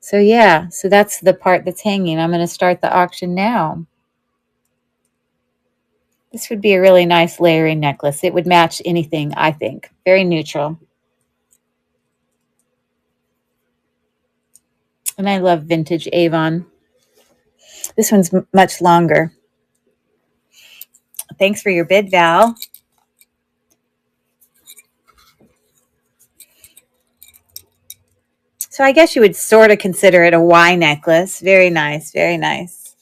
So yeah, so that's the part that's hanging. I'm going to start the auction now. This would be a really nice layering necklace. It would match anything, I think. Very neutral. And I love vintage Avon. This one's much longer. Thanks for your bid, Val. So I guess you would sort of consider it a Y necklace. Very nice, very nice.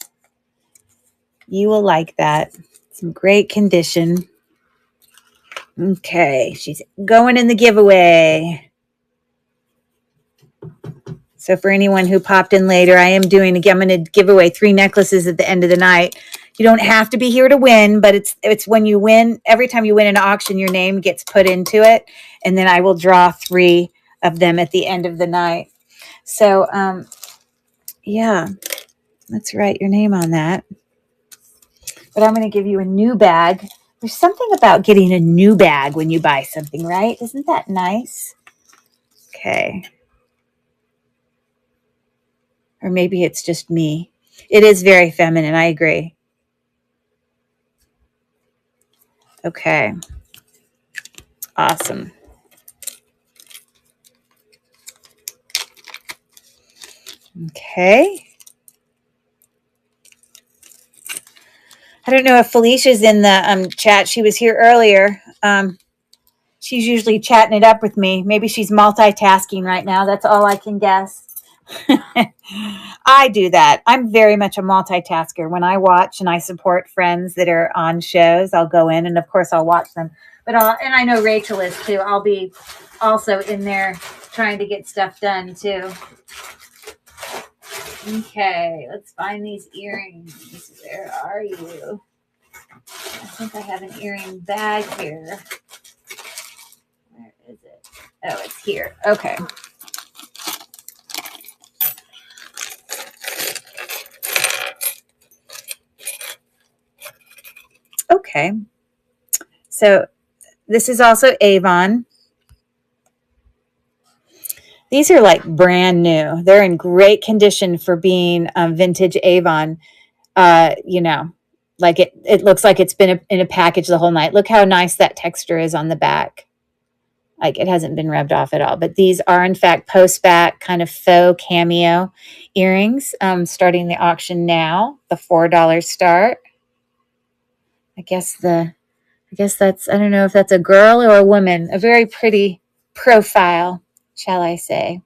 You will like that. Some great condition. Okay, she's going in the giveaway. So for anyone who popped in later, I'm going to give away 3 necklaces at the end of the night. You don't have to be here to win, but it's when you win, every time you win an auction, your name gets put into it. And then I will draw 3 of them at the end of the night. So, yeah, let's write your name on that. But I'm going to give you a new bag. There's something about getting a new bag when you buy something, right? Isn't that nice? Okay. Or maybe it's just me. It is very feminine. I agree. Okay. Awesome. Okay. I don't know if Felicia's in the chat. She was here earlier. She's usually chatting it up with me. Maybe she's multitasking right now. That's all I can guess. I do that. I'm very much a multitasker. When I watch and I support friends that are on shows, I'll go in and of course I'll watch them. But and I know Rachel is too. I'll be also in there trying to get stuff done too. Okay, let's find these earrings. Where are you? I think I have an earring bag here. Where is it? Oh, it's here. Okay. Okay. So this is also Avon. These are like brand new. They're in great condition for being vintage Avon. Like it looks like it's been in a package the whole night. Look how nice that texture is on the back. Like it hasn't been rubbed off at all. But these are in fact post back kind of faux cameo earrings. Starting the auction now. The $4 start. I guess the I guess that's, I don't know if that's a girl or a woman. A very pretty profile, shall I say.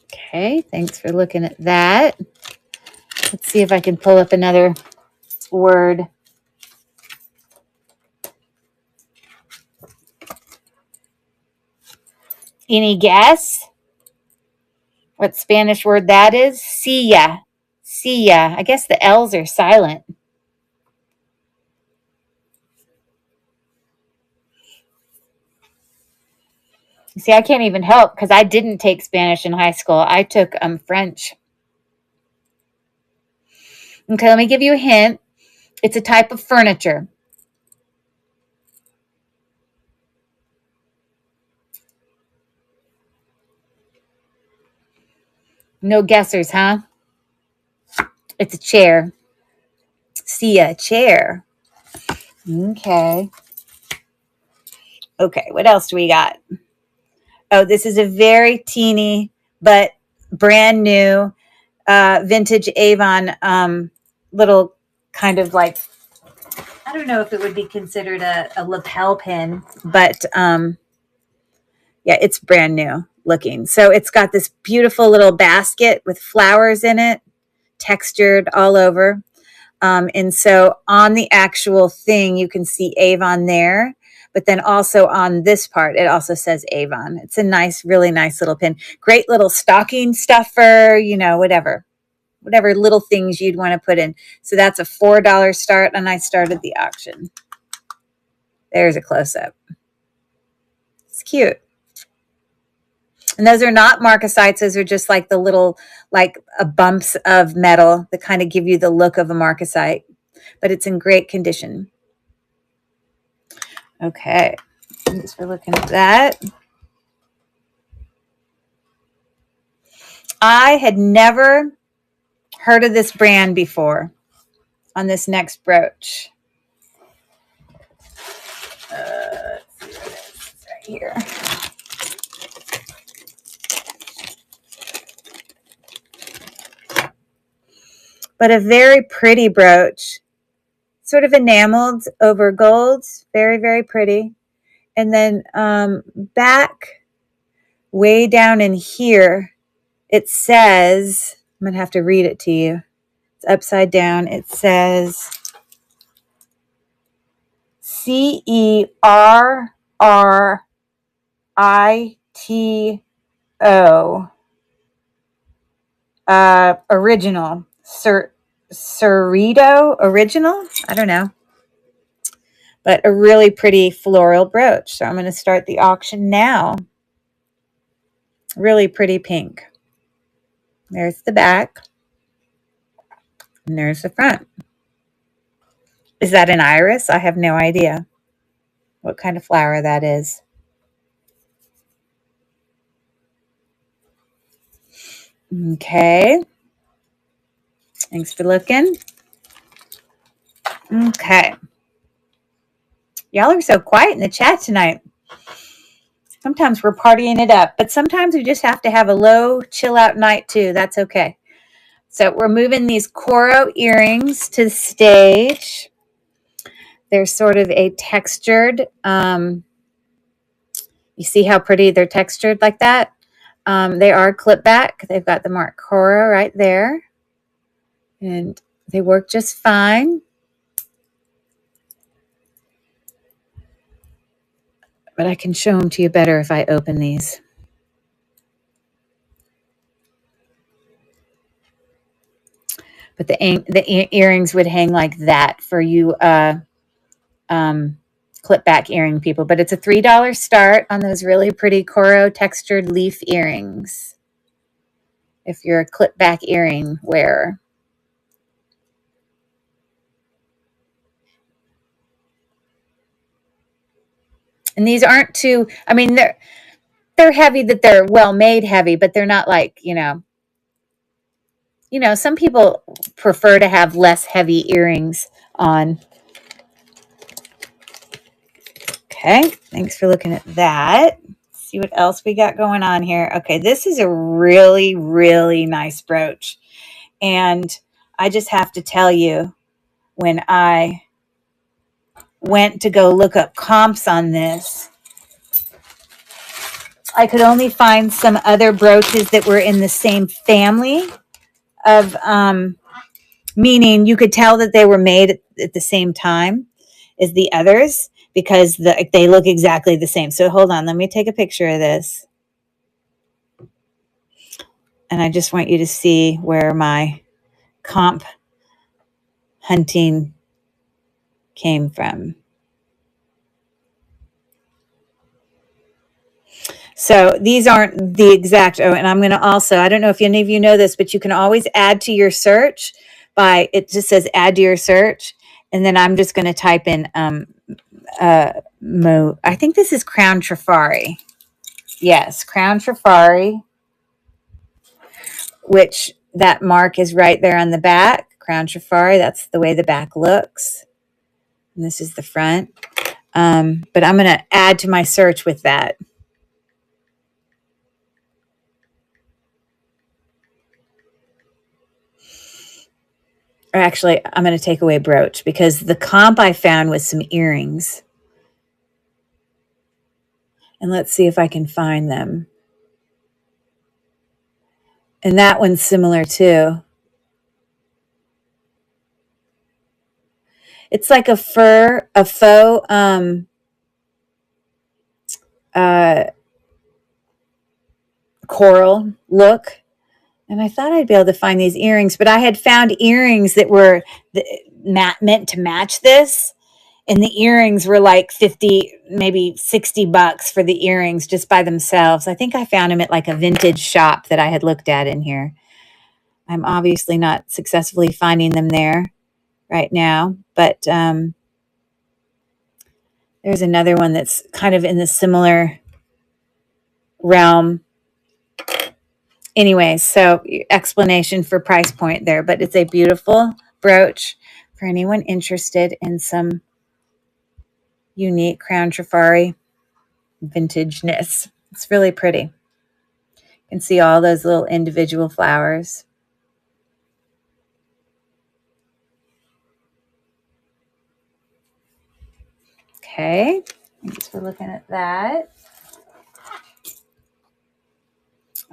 Okay, thanks for looking at that. Let's see if I can pull up another word. Any guess what Spanish word that is? Silla. Silla. I guess the L's are silent. See, I can't even help because I didn't take Spanish in high school. I took French. Okay, let me give you a hint. It's a type of furniture. No guessers, huh? It's a chair. See a chair. Okay. Okay, what else do we got? Oh, this is a very teeny but brand new vintage Avon little kind of like, I don't know if it would be considered a lapel pin, but yeah, it's brand new looking. So it's got this beautiful little basket with flowers in it, textured all over. And so on the actual thing, you can see Avon there, but then also on this part, it also says Avon. It's a nice, really nice little pin. Great little stocking stuffer, you know, whatever little things you'd want to put in. So that's a $4 start, and I started the auction. There's a close-up. It's cute. And those are not marcasites. Those are just like the little, like bumps of metal that kind of give you the look of a marcasite. But it's in great condition. Okay. Thanks for looking at that. I had never heard of this brand before on this next brooch. Let's see what it is. It's right here. But a very pretty brooch, sort of enameled over gold, very, very pretty. And then back way down in here, it says, I'm going to have to read it to you. It's upside down. It says CERRITO. Original. Cerrito original? I don't know. But a really pretty floral brooch. So I'm going to start the auction now. Really pretty pink. There's the back. And there's the front. Is that an iris? I have no idea what kind of flower that is. Okay. Thanks for looking. Okay. Y'all are so quiet in the chat tonight. Sometimes we're partying it up, but sometimes we just have to have a low, chill out night too. That's okay. So we're moving these coral earrings to the stage. They're sort of a textured, you see how pretty they're textured like that? They are clip back. They've got the mark coral right there. And they work just fine. But I can show them to you better if I open these. But the earrings would hang like that for you clip back earring people. But it's a $3 start on those really pretty coral textured leaf earrings if you're a clip back earring wearer. And these aren't too, I mean, they're heavy, that they're well made heavy, but they're not like, you know, some people prefer to have less heavy earrings on. Okay, thanks for looking at that. Let's see what else we got going on here. Okay, this is a really, really nice brooch. And I just have to tell you, when I went to go look up comps on this, I could only find some other brooches that were in the same family of, meaning you could tell that they were made at the same time as the others, because they look exactly the same. So hold on, let me take a picture of this. And I just want you to see where my comp hunting came from. So these aren't the exact, oh, and I'm going to also, I don't know if any of you know this, but you can always add to your search by, it just says add to your search. And then I'm just going to type in, I think this is Crown Trifari. Yes, Crown Trifari, which that mark is right there on the back. Crown Trifari, that's the way the back looks. And this is the front. But I'm going to add to my search with that. Or actually, I'm going to take away brooch, because the comp I found was some earrings. And let's see if I can find them. And that one's similar too. It's like a faux coral look. And I thought I'd be able to find these earrings, but I had found earrings that were meant to match this. And the earrings were like 50, maybe $60 for the earrings just by themselves. I think I found them at like a vintage shop that I had looked at in here. I'm obviously not successfully finding them there right now, but there's another one that's kind of in the similar realm. Anyways, so explanation for price point there, but it's a beautiful brooch for anyone interested in some unique Crown Trifari vintageness. It's really pretty. You can see all those little individual flowers. Okay, thanks for looking at that.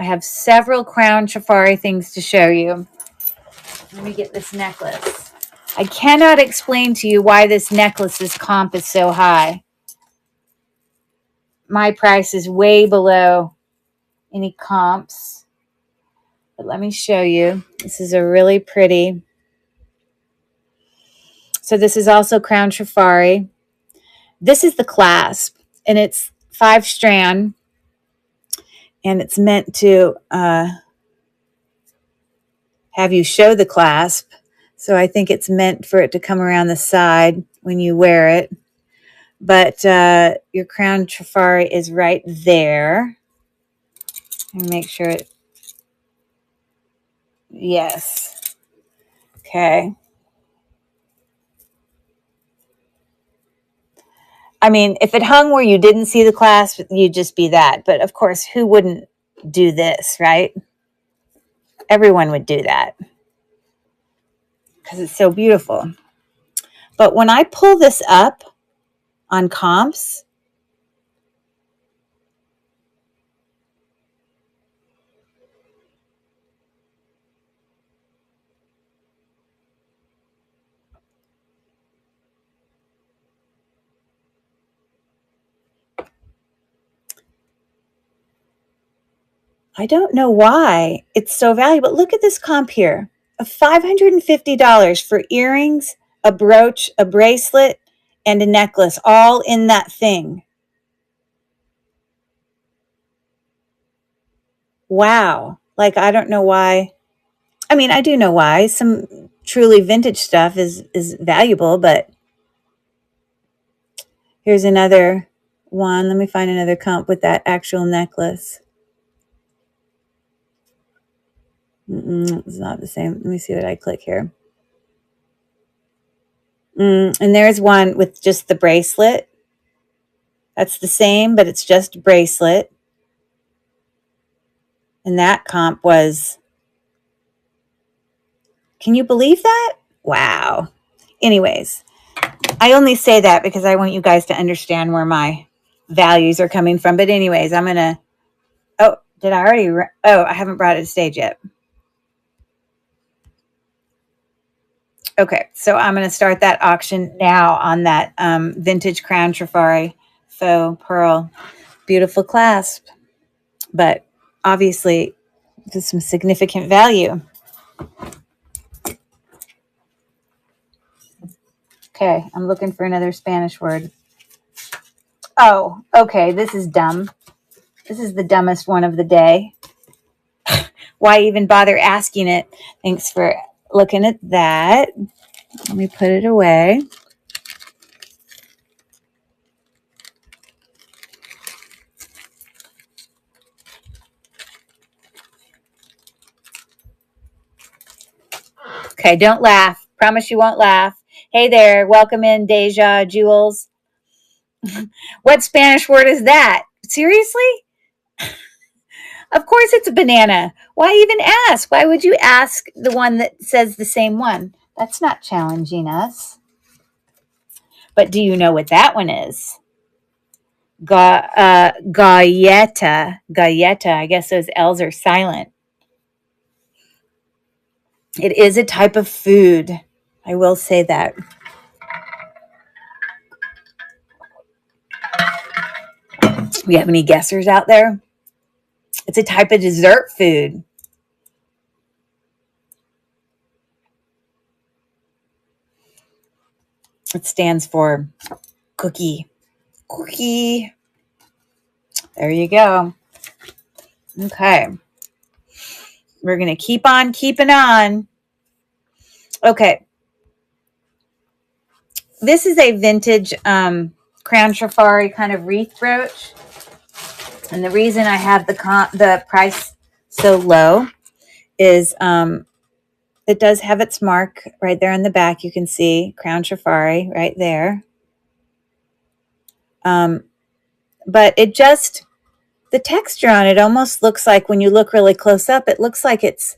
I have several Crown Trifari things to show you. Let me get this necklace. I cannot explain to you why this necklace's comp is so high. My price is way below any comps. But let me show you. This is a really pretty. So this is also Crown Trifari. This is the clasp, and it's 5-strand, and it's meant to have you show the clasp. So I think it's meant for it to come around the side when you wear it. But your Crown Trifari is right there. And make sure it, yes. Okay. I mean, if it hung where you didn't see the clasp, you'd just be that. But of course, who wouldn't do this, right? Everyone would do that because it's so beautiful. But when I pull this up on comps, I don't know why it's so valuable. Look at this comp here of $550 for earrings, a brooch, a bracelet, and a necklace, all in that thing. Wow. Like, I don't know why. I mean, I do know why. Some truly vintage stuff is valuable, but here's another one. Let me find another comp with that actual necklace. It's not the same. Let me see what I click here. And there's one with just the bracelet. That's the same, but it's just bracelet. And that comp was, Can you believe that? Wow. Anyways, I only say that because I want you guys to understand where my values are coming from. But anyways, I'm going to, oh, did I already, oh, I haven't brought it to stage yet. Okay, so I'm going to start that auction now on that vintage crown Trifari faux pearl. Beautiful clasp, but obviously there's some significant value. Okay, I'm looking for another Spanish word. Oh, okay, this is dumb. This is the dumbest one of the day. Why even bother asking it? Thanks for looking at that. Let me put it away. Okay, don't laugh. Promise you won't laugh. Hey there, welcome in, Deja, Jules. What Spanish word is that? Seriously? Of course it's a banana. Why even ask? Why would you ask the one that says the same one? That's not challenging us. But do you know what that one is? Galleta. Galleta. I guess those L's are silent. It is a type of food. I will say that. We have any guessers out there? It's a type of dessert food. It stands for cookie. Cookie. There you go. Okay. We're going to keep on keeping on. Okay. This is a vintage crown Trifari kind of wreath brooch. And the reason I have the price so low is it does have its mark right there on the back. You can see crown Trifari right there. But it just, the texture on it almost looks like, when you look really close up, it looks like it's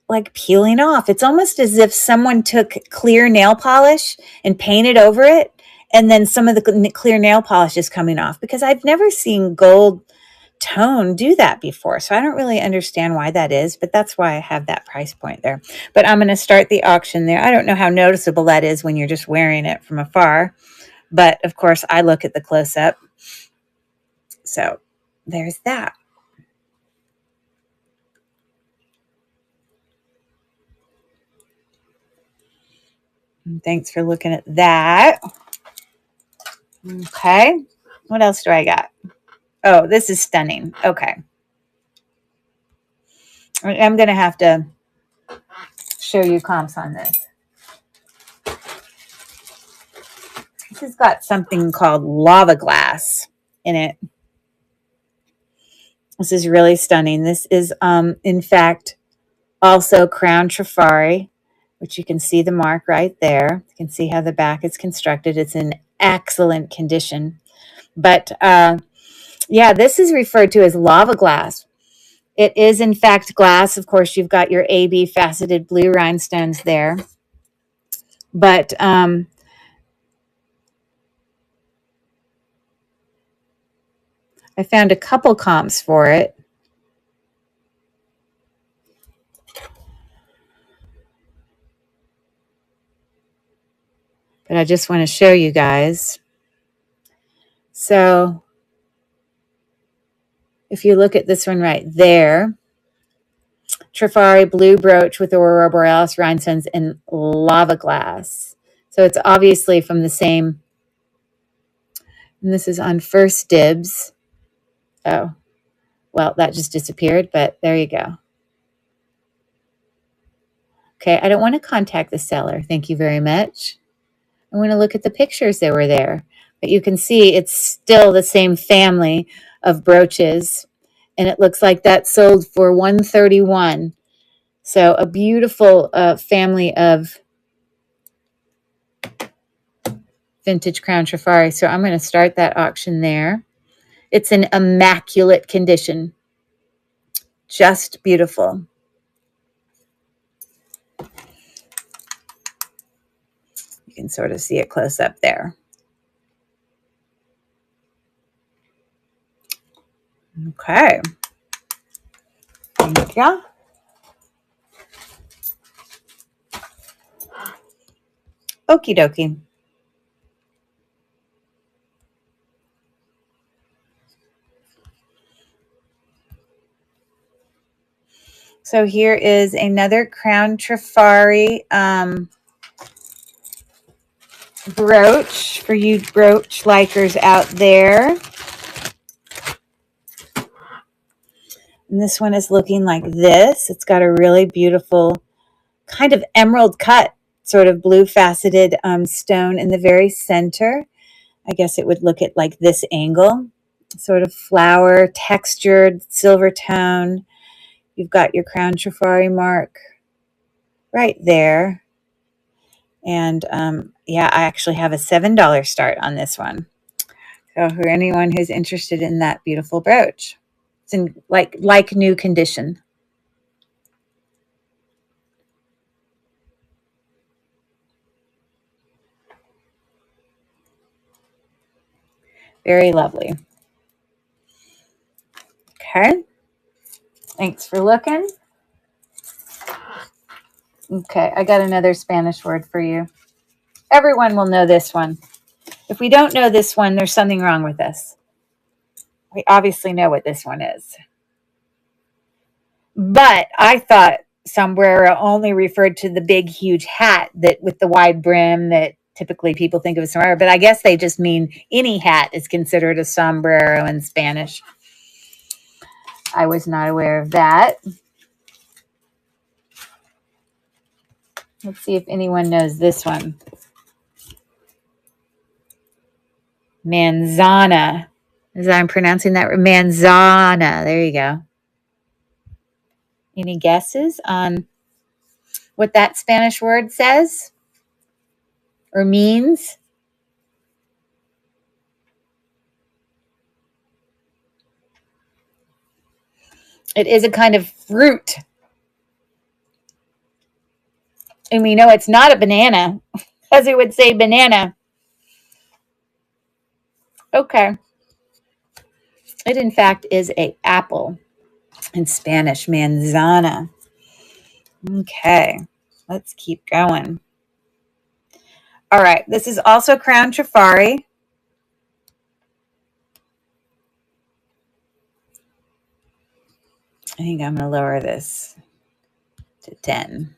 like peeling off. It's almost as if someone took clear nail polish and painted over it, and then some of the clear nail polish is coming off, because I've never seen gold tone do that before. So I don't really understand why that is, but that's why I have that price point there. But I'm going to start the auction there. I don't know how noticeable that is when you're just wearing it from afar, but of course I look at the close-up. So there's that. And thanks for looking at that. Okay. What else do I got? Oh, this is stunning. Okay. I'm going to have to show you comps on this. This has got something called lava glass in it. This is really stunning. This is, in fact, also crown Trifari, which you can see the mark right there. You can see how the back is constructed. It's in excellent condition. But, yeah, this is referred to as lava glass. It is, in fact, glass. Of course, you've got your AB faceted blue rhinestones there. But I found a couple comps for it. But I just want to show you guys. So if you look at this one right there, Trifari blue brooch with Aurora Borealis rhinestones and lava glass. So it's obviously from the same. And this is on First Dibs. Oh, well, that just disappeared, but there you go. Okay, I don't want to contact the seller. Thank you very much. I want to look at the pictures that were there. But you can see it's still the same family of brooches. And it looks like that sold for $131. So a beautiful family of vintage crown Trifari. So I'm going to start that auction there. It's in immaculate condition. Just beautiful. You can sort of see it close up there. Okay. Thank you. Okie dokie. So here is another Crown Trifari brooch for you brooch likers out there. And this one is looking like this. It's got a really beautiful kind of emerald cut, sort of blue faceted stone in the very center. I guess it would look at like this angle, sort of flower, textured, silver tone. You've got your Crown Trifari mark right there. And yeah, I actually have a $7 start on this one. So for anyone who's interested in that beautiful brooch, it's in like new condition. Very lovely. Okay. Thanks for looking. Okay, I got another Spanish word for you. Everyone will know this one. If we don't know this one, there's something wrong with us. We obviously know what this one is. But I thought sombrero only referred to the big, huge hat that with the wide brim that typically people think of as sombrero. But I guess they just mean any hat is considered a sombrero in Spanish. I was not aware of that. Let's see if anyone knows this one. Manzana. As I'm pronouncing that, manzana. There you go. Any guesses on what that Spanish word says or means? It is a kind of fruit. And we know it's not a banana, as it would say banana. Okay. It, in fact, is an apple in Spanish, manzana. Okay. Let's keep going. All right. This is also Crown Trifari. I think I'm going to lower this to 10.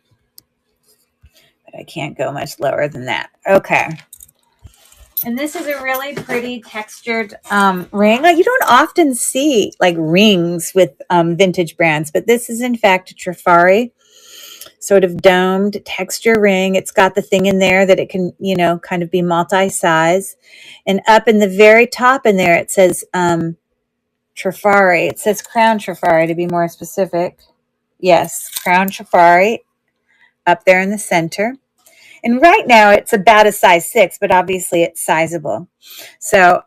But I can't go much lower than that. Okay. And this is a really pretty textured ring. Like, you don't often see like rings with vintage brands, but this is in fact a Trifari sort of domed texture ring. It's got the thing in there that it can, you know, kind of be multi-size. And up in the very top in there, it says Trifari. It says Crown Trifari to be more specific. Yes, Crown Trifari up there in the center. And right now it's about a size 6, but obviously it's sizable. So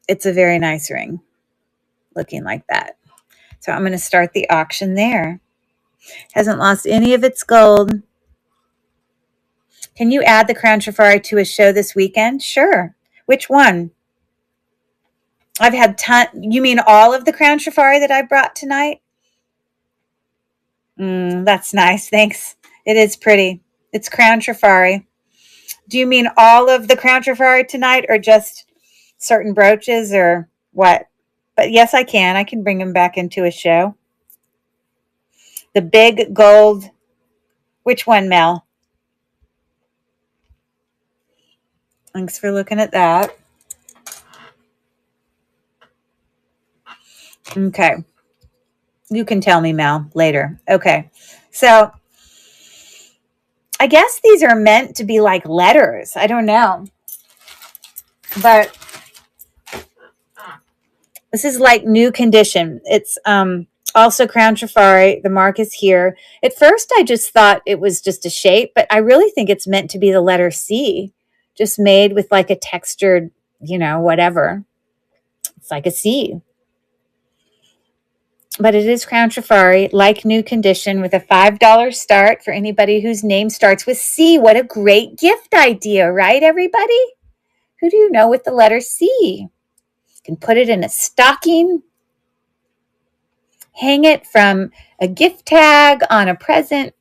it's a very nice ring looking like that. So I'm going to start the auction there. Hasn't lost any of its gold. Can you add the Crown Trifari to a show this weekend? Sure. Which one? I've had you mean all of the Crown Trifari that I brought tonight? That's nice. Thanks. It is pretty. It's Crown Trifari. Do you mean all of the Crown Trifari tonight or just certain brooches or what? But yes, I can. I can bring them back into a show. The big gold. Which one, Mel? Thanks for looking at that. Okay. You can tell me, Mel, later. Okay. So I guess these are meant to be like letters. I don't know. But this is like new condition. It's also Crown Trifari. The mark is here. At first, I just thought it was just a shape, but I really think it's meant to be the letter C, just made with like a textured, you know, whatever. It's like a C. But it is Crown Trifari, like new condition, with a $5 start for anybody whose name starts with C. What a great gift idea, right, everybody? Who do you know with the letter C? You can put it in a stocking, hang it from a gift tag on a present.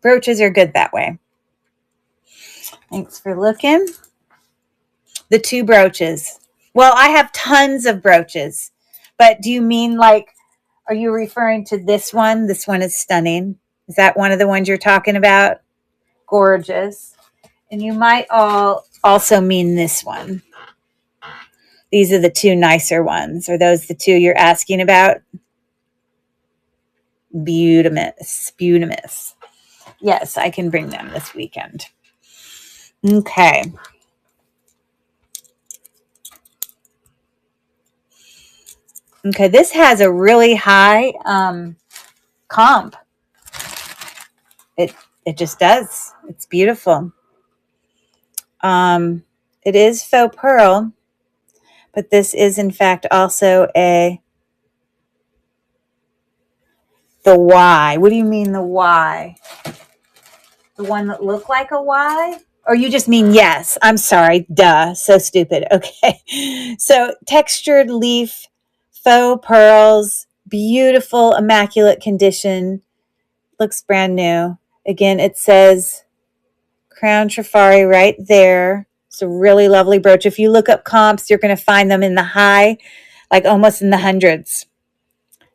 Brooches are good that way. Thanks for looking. The 2 brooches. Well, I have tons of brooches, but do you mean like, are you referring to this one? This one is stunning. Is that one of the ones you're talking about? Gorgeous. And you might all also mean this one. These are the 2 nicer ones. Are those the 2 you're asking about? Beautimous. Beautimous. Yes, I can bring them this weekend. Okay. Okay, this has a really high comp. It just does. It's beautiful. It is faux pearl, but this is in fact also the Y. What do you mean the Y? The one that looked like a Y? Or you just mean yes? I'm sorry. Duh. So stupid. Okay. So textured leaf, faux pearls, beautiful, immaculate condition. Looks brand new. Again, it says Crown Trifari right there. It's a really lovely brooch. If you look up comps, you're going to find them in the high, like almost in the hundreds.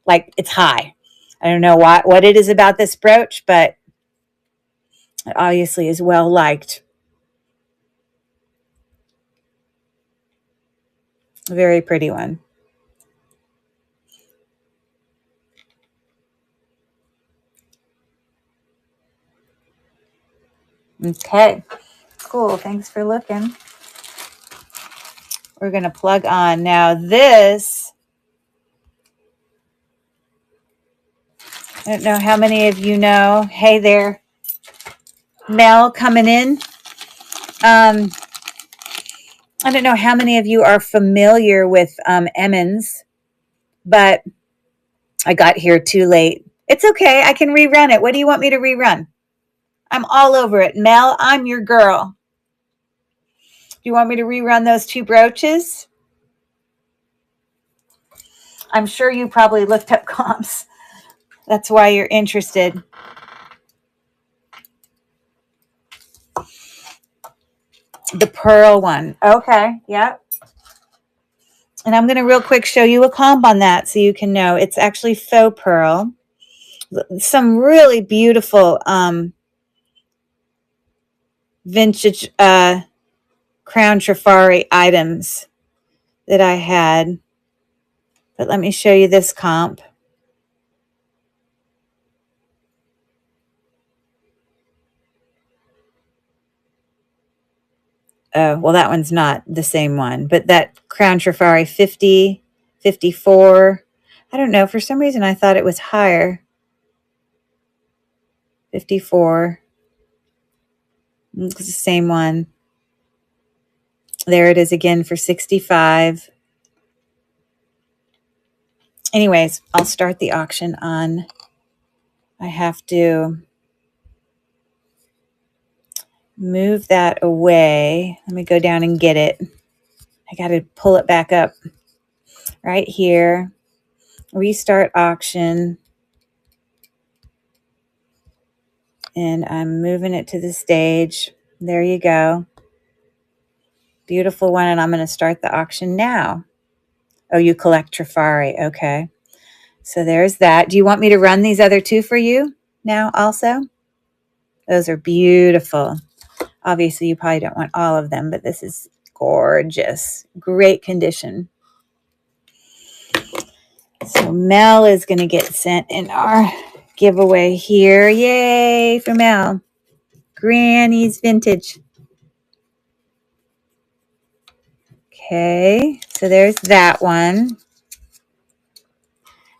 Like it's high. I don't know what it is about this brooch, but it obviously is well liked. A very pretty one. Okay, cool. Thanks for looking. We're going to plug on. Now this, I don't know how many of you know. Hey there, Mel coming in. I don't know how many of you are familiar with Emmons, but I got here too late. It's okay. I can rerun it. What do you want me to rerun? I'm all over it. Mel, I'm your girl. Do you want me to rerun those 2 brooches? I'm sure you probably looked up comps. That's why you're interested. The pearl one. Okay. Yep. And I'm going to real quick show you a comp on that so you can know. It's actually faux pearl. Some really beautiful vintage Crown Trifari items that I had. But let me show you this comp. Oh, well, that one's not the same one. But that Crown Trifari 50, 54. I don't know. For some reason, I thought it was higher. 54. It's the same one. There it is again for 65. Anyways, I'll start the auction on. I have to move that away. Let me go down and get it. I got to pull it back up right here. Restart auction. And I'm moving it to the stage. There you go. Beautiful one. And I'm going to start the auction now. Oh, you collect Trifari. Okay. So there's that. Do you want me to run these other 2 for you now also? Those are beautiful. Obviously, you probably don't want all of them, but this is gorgeous. Great condition. So Mel is going to get sent in our giveaway here. Yay for Mel. Granny's Vintage. Okay, so there's that one.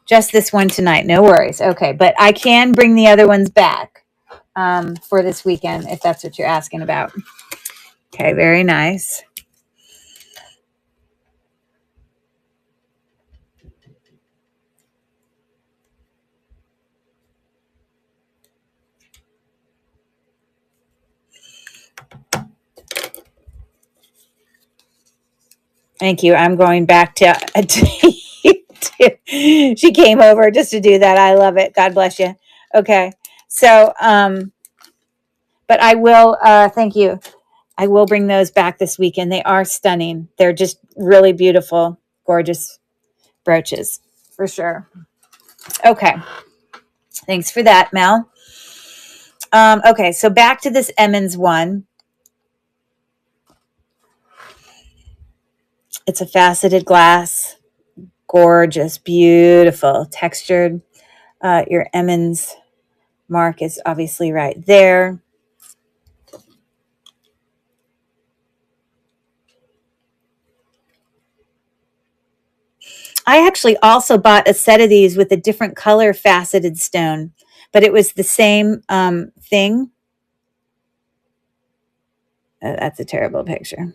Just this one tonight. No worries. Okay, but I can bring the other ones back for this weekend if that's what you're asking about. Okay, very nice. Thank you. I'm going back to she came over just to do that. I love it. God bless you. Okay. So, but I will, thank you. I will bring those back this weekend. They are stunning. They're just really beautiful, gorgeous brooches for sure. Okay. Thanks for that, Mel. Okay. So back to this Emmons one. It's a faceted glass, gorgeous, beautiful, textured. Your Emmons mark is obviously right there. I actually also bought a set of these with a different color faceted stone, but it was the same thing. That's a terrible picture.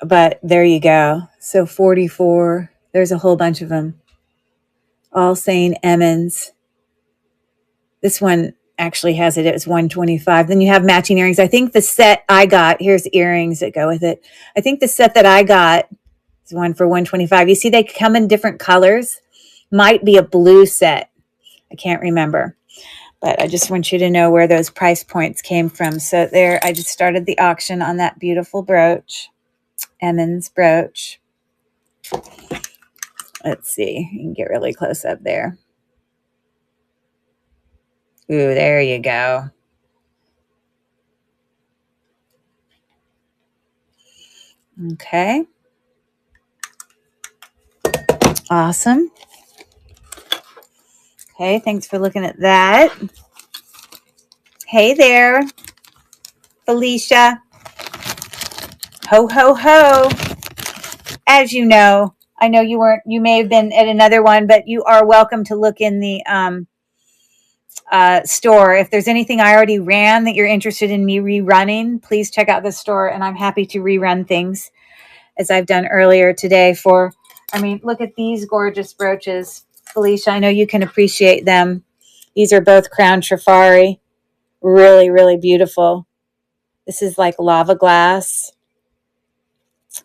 But there you go. So 44. There's a whole bunch of them. All saying Emmons. This one actually has it. It was 125. Then you have matching earrings. I think the set I got, here's earrings that go with it. I think the set that I got is one for 125. You see they come in different colors. Might be a blue set. I can't remember. But I just want you to know where those price points came from. So there, I just started the auction on that beautiful brooch. Emmons brooch. Let's see. You can get really close up there. Ooh, there you go. Okay. Awesome. Okay, thanks for looking at that. Hey there, Felicia. Ho, ho, ho. As you know, I know you may have been at another one, but you are welcome to look in the store. If there's anything I already ran that you're interested in me rerunning, please check out the store, and I'm happy to rerun things as I've done earlier today look at these gorgeous brooches. Felicia, I know you can appreciate them. These are both crown Trifari. Really, really beautiful. This is like lava glass.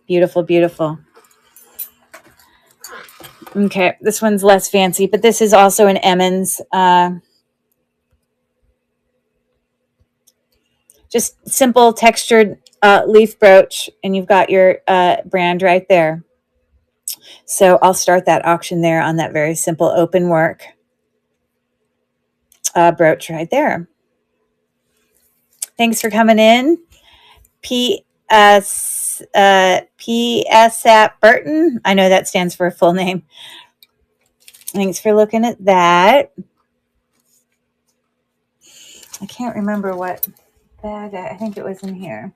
Beautiful, beautiful. Okay, this one's less fancy, but this is also an Emmons. Just simple textured leaf brooch, and you've got your brand right there. So I'll start that auction there on that very simple open work brooch right there. Thanks for coming in. PS at Burton. I know that stands for a full name. Thanks for looking at that. I can't remember what bag. I think it was in here.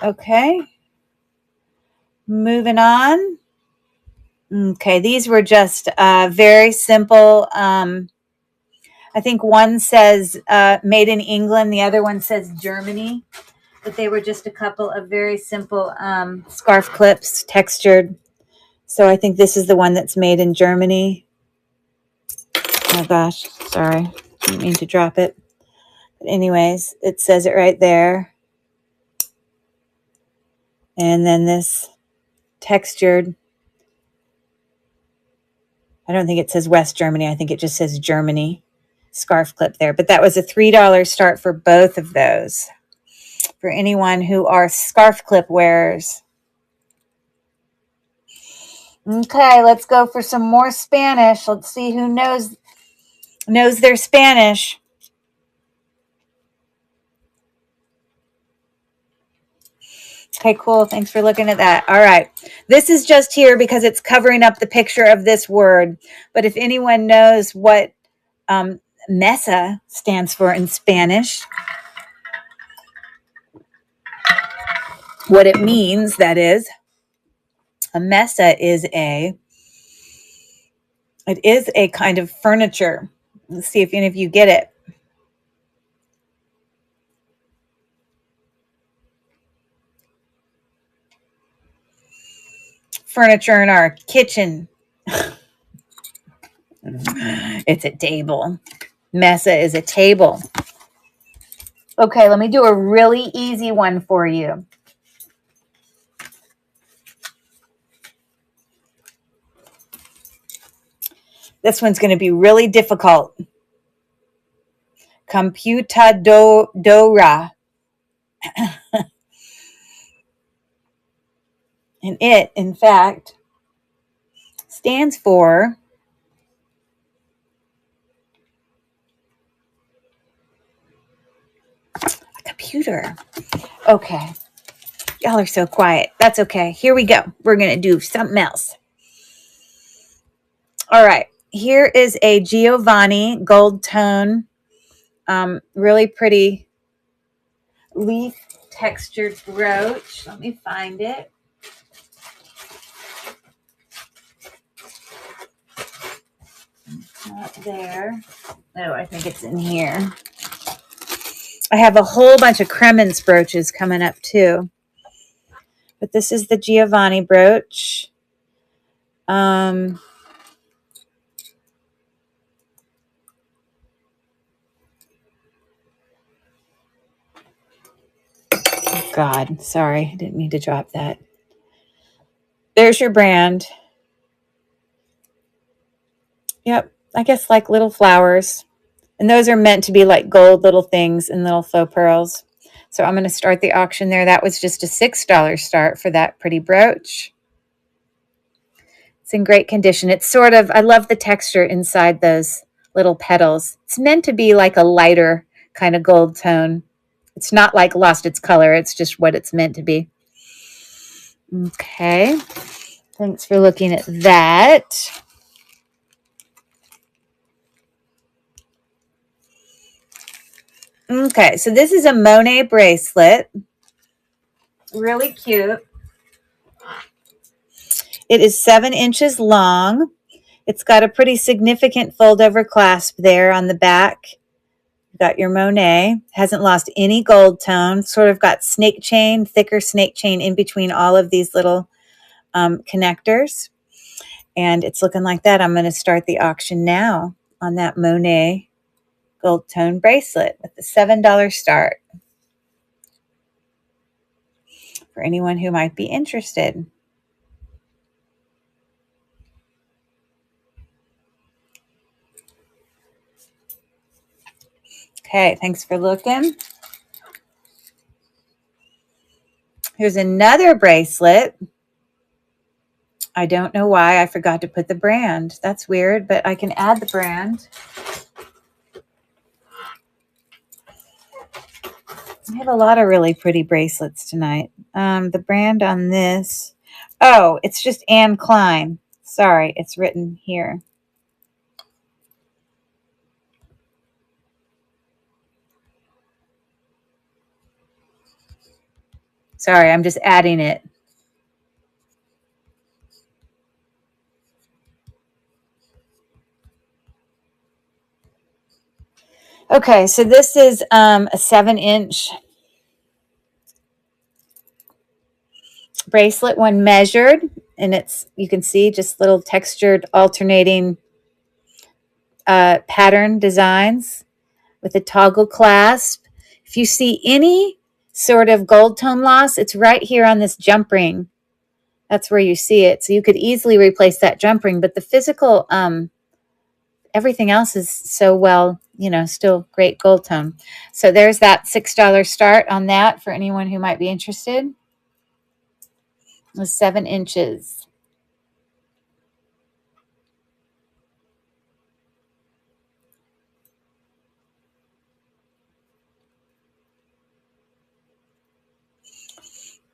Okay. Moving on. Okay, these were just very simple. I think one says made in England. The other one says Germany. But they were just a couple of very simple scarf clips, textured. So I think this is the one that's made in Germany. Oh gosh, sorry. Didn't mean to drop it. But anyways, it says it right there. And then this textured. I don't think it says West Germany. I think it just says Germany scarf clip there. But that was a $3 start for both of those. For anyone who are scarf clip wearers. Okay, let's go for some more Spanish. Let's see who knows their Spanish. Okay, cool. Thanks for looking at that. All right. This is just here because it's covering up the picture of this word. But if anyone knows what mesa stands for in Spanish, what it means, that is, a mesa is a kind of furniture. Let's see if any of you get it. Furniture in our kitchen. It It's a table. Mesa is a table. Okay, let me do a really easy one for you. This one's going to be really difficult. Computadora. And it, in fact, stands for a computer. Okay. Y'all are so quiet. That's okay. Here we go. We're going to do something else. All right. Here is a Giovanni gold tone. Really pretty leaf textured brooch. Let me find it. Not there. Oh, I think it's in here. I have a whole bunch of Emmons brooches coming up too. But this is the Giovanni brooch. God, sorry. I didn't mean to drop that. There's your brand. Yep. I guess like little flowers. And those are meant to be like gold little things and little faux pearls. So I'm going to start the auction there. That was just a $6 start for that pretty brooch. It's in great condition. It's sort of, I love the texture inside those little petals. It's meant to be like a lighter kind of gold tone. It's not like lost its color. It's just what it's meant to be. Okay. Thanks for looking at that. Okay, so this is a Monet bracelet. Really cute. It is 7 inches long. It's got a pretty significant fold-over clasp there on the back. You've got your Monet. Hasn't lost any gold tone. Sort of got snake chain, thicker snake chain in between all of these little connectors. And it's looking like that. I'm going to start the auction now on that Monet gold tone bracelet with the $7 start for anyone who might be interested. Okay, thanks for looking. Here's another bracelet. I don't know why I forgot to put the brand. That's weird, but I can add the brand. I have a lot of really pretty bracelets tonight. The brand on this, oh, it's just Anne Klein. Sorry, it's written here. Sorry, I'm just adding it. Okay, so this is a 7-inch bracelet, one measured, and it's, you can see just little textured alternating pattern designs with a toggle clasp. If you see any sort of gold tone loss, it's right here on this jump ring. That's where you see it. So you could easily replace that jump ring, but the physical, everything else is so well, you know, still great gold tone. So there's that $6 start on that for anyone who might be interested. It was 7 inches.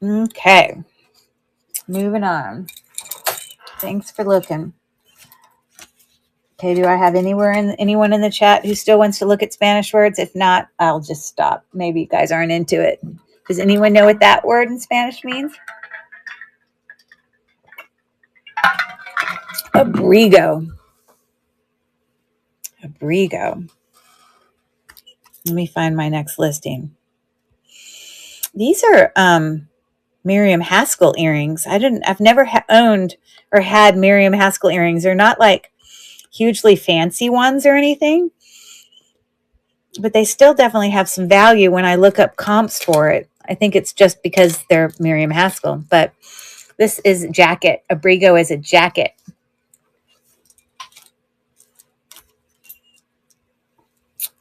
Okay, moving on. Thanks for looking. Okay, do I have anyone in the chat who still wants to look at Spanish words? If not, I'll just stop. Maybe you guys aren't into it. Does anyone know what that word in Spanish means? Abrigo. Abrigo. Let me find my next listing. These are Miriam Haskell earrings. I've never owned or had Miriam Haskell earrings. They're not like hugely fancy ones or anything, but they still definitely have some value when I look up comps for it. I think it's just because they're Miriam Haskell, but this is jacket. Abrigo is a jacket.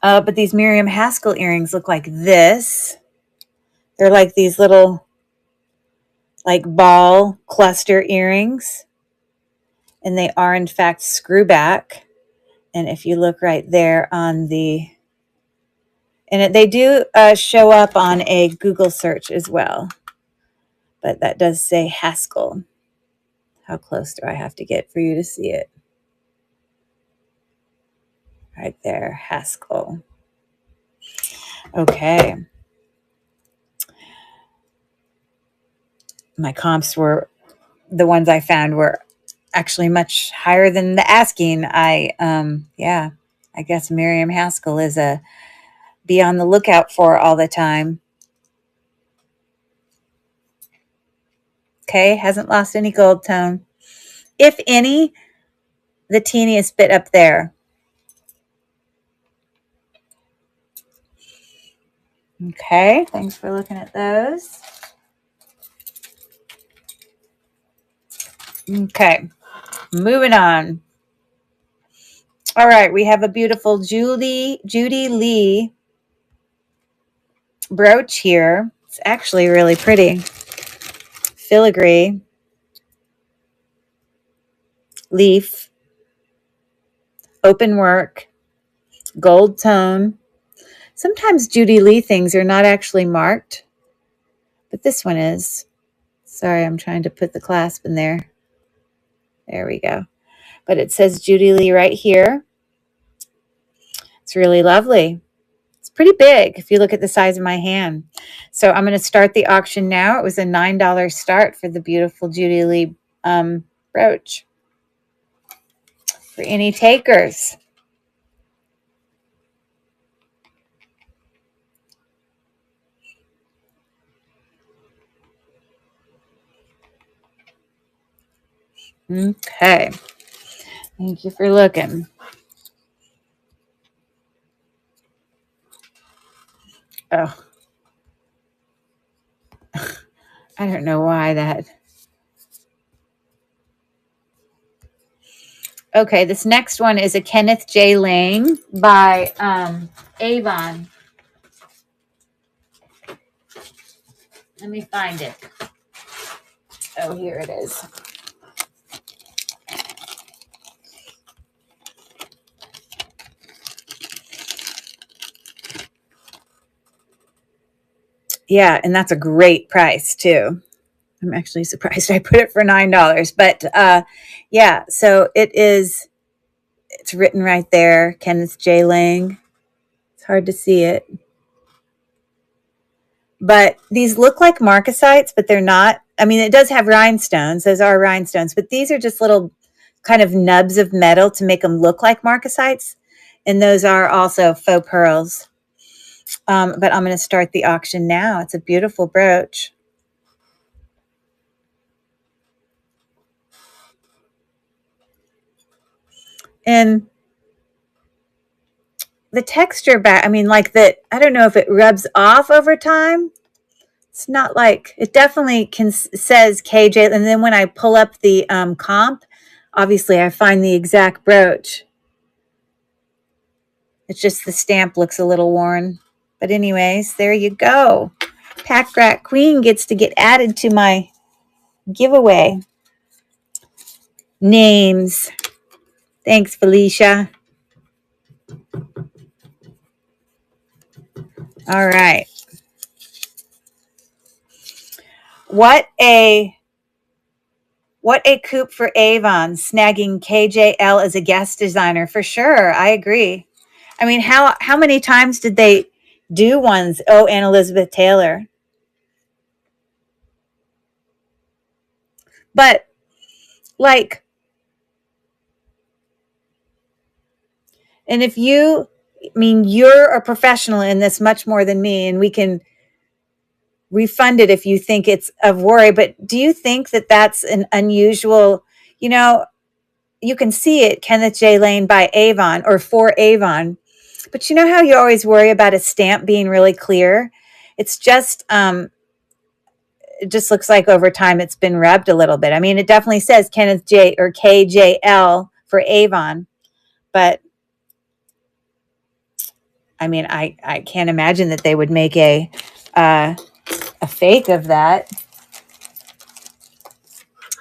But these Miriam Haskell earrings look like this. They're like these little, like, ball cluster earrings. And they are, in fact, screw back. And if you look right there on the... And they do show up on a Google search as well. But that does say Haskell. How close do I have to get for you to see it? Right there, Haskell. Okay. My comps were, the ones I found were actually much higher than the asking. Yeah, I guess Miriam Haskell is a be on the lookout for all the time. Okay, hasn't lost any gold tone. If any, the teeniest bit up there. Okay, thanks for looking at those. Okay, moving on. All right, we have a beautiful Judy Lee brooch here. It's actually really pretty. Filigree leaf, open work, gold tone. Sometimes Judy Lee things are not actually marked, but this one is. Sorry, I'm trying to put the clasp in there. There we go. But it says Judy Lee right here. It's really lovely. It's pretty big if you look at the size of my hand. So I'm going to start the auction now. It was a $9 start for the beautiful Judy Lee brooch. For any takers. Okay. Thank you for looking. Oh. I don't know why that. Okay, this next one is a Kenneth J. Lang by Avon. Let me find it. Oh, here it is. Yeah, and that's a great price too. I'm actually surprised I put it for $9. But yeah, so it's written right there, Kenneth J. Lang. It's hard to see it. But these look like marcasites, but they're not. I mean, it does have rhinestones. Those are rhinestones. But these are just little kind of nubs of metal to make them look like marcasites. And those are also faux pearls. But I'm going to start the auction now. It's a beautiful brooch. And the texture back, I mean, like that, I don't know if it rubs off over time. It's not like, it definitely says KJ. And then when I pull up the comp, obviously I find the exact brooch. It's just the stamp looks a little worn. But anyways, there you go. Pack Rat Queen gets to get added to my giveaway. Names. Thanks, Felicia. All right. What a coup for Avon, snagging KJL as a guest designer. For sure. I agree. I mean, how many times did they do ones? Oh, and Elizabeth Taylor. But, like, and if you, I mean, you're a professional in this much more than me, and we can refund it if you think it's of worry. But do you think that that's an unusual, you know, you can see it, Kenneth J. Lane by Avon or for Avon. But you know how you always worry about a stamp being really clear? It's just, it just looks like over time it's been rubbed a little bit. I mean, it definitely says Kenneth J or KJL for Avon, but I mean, I can't imagine that they would make a fake of that.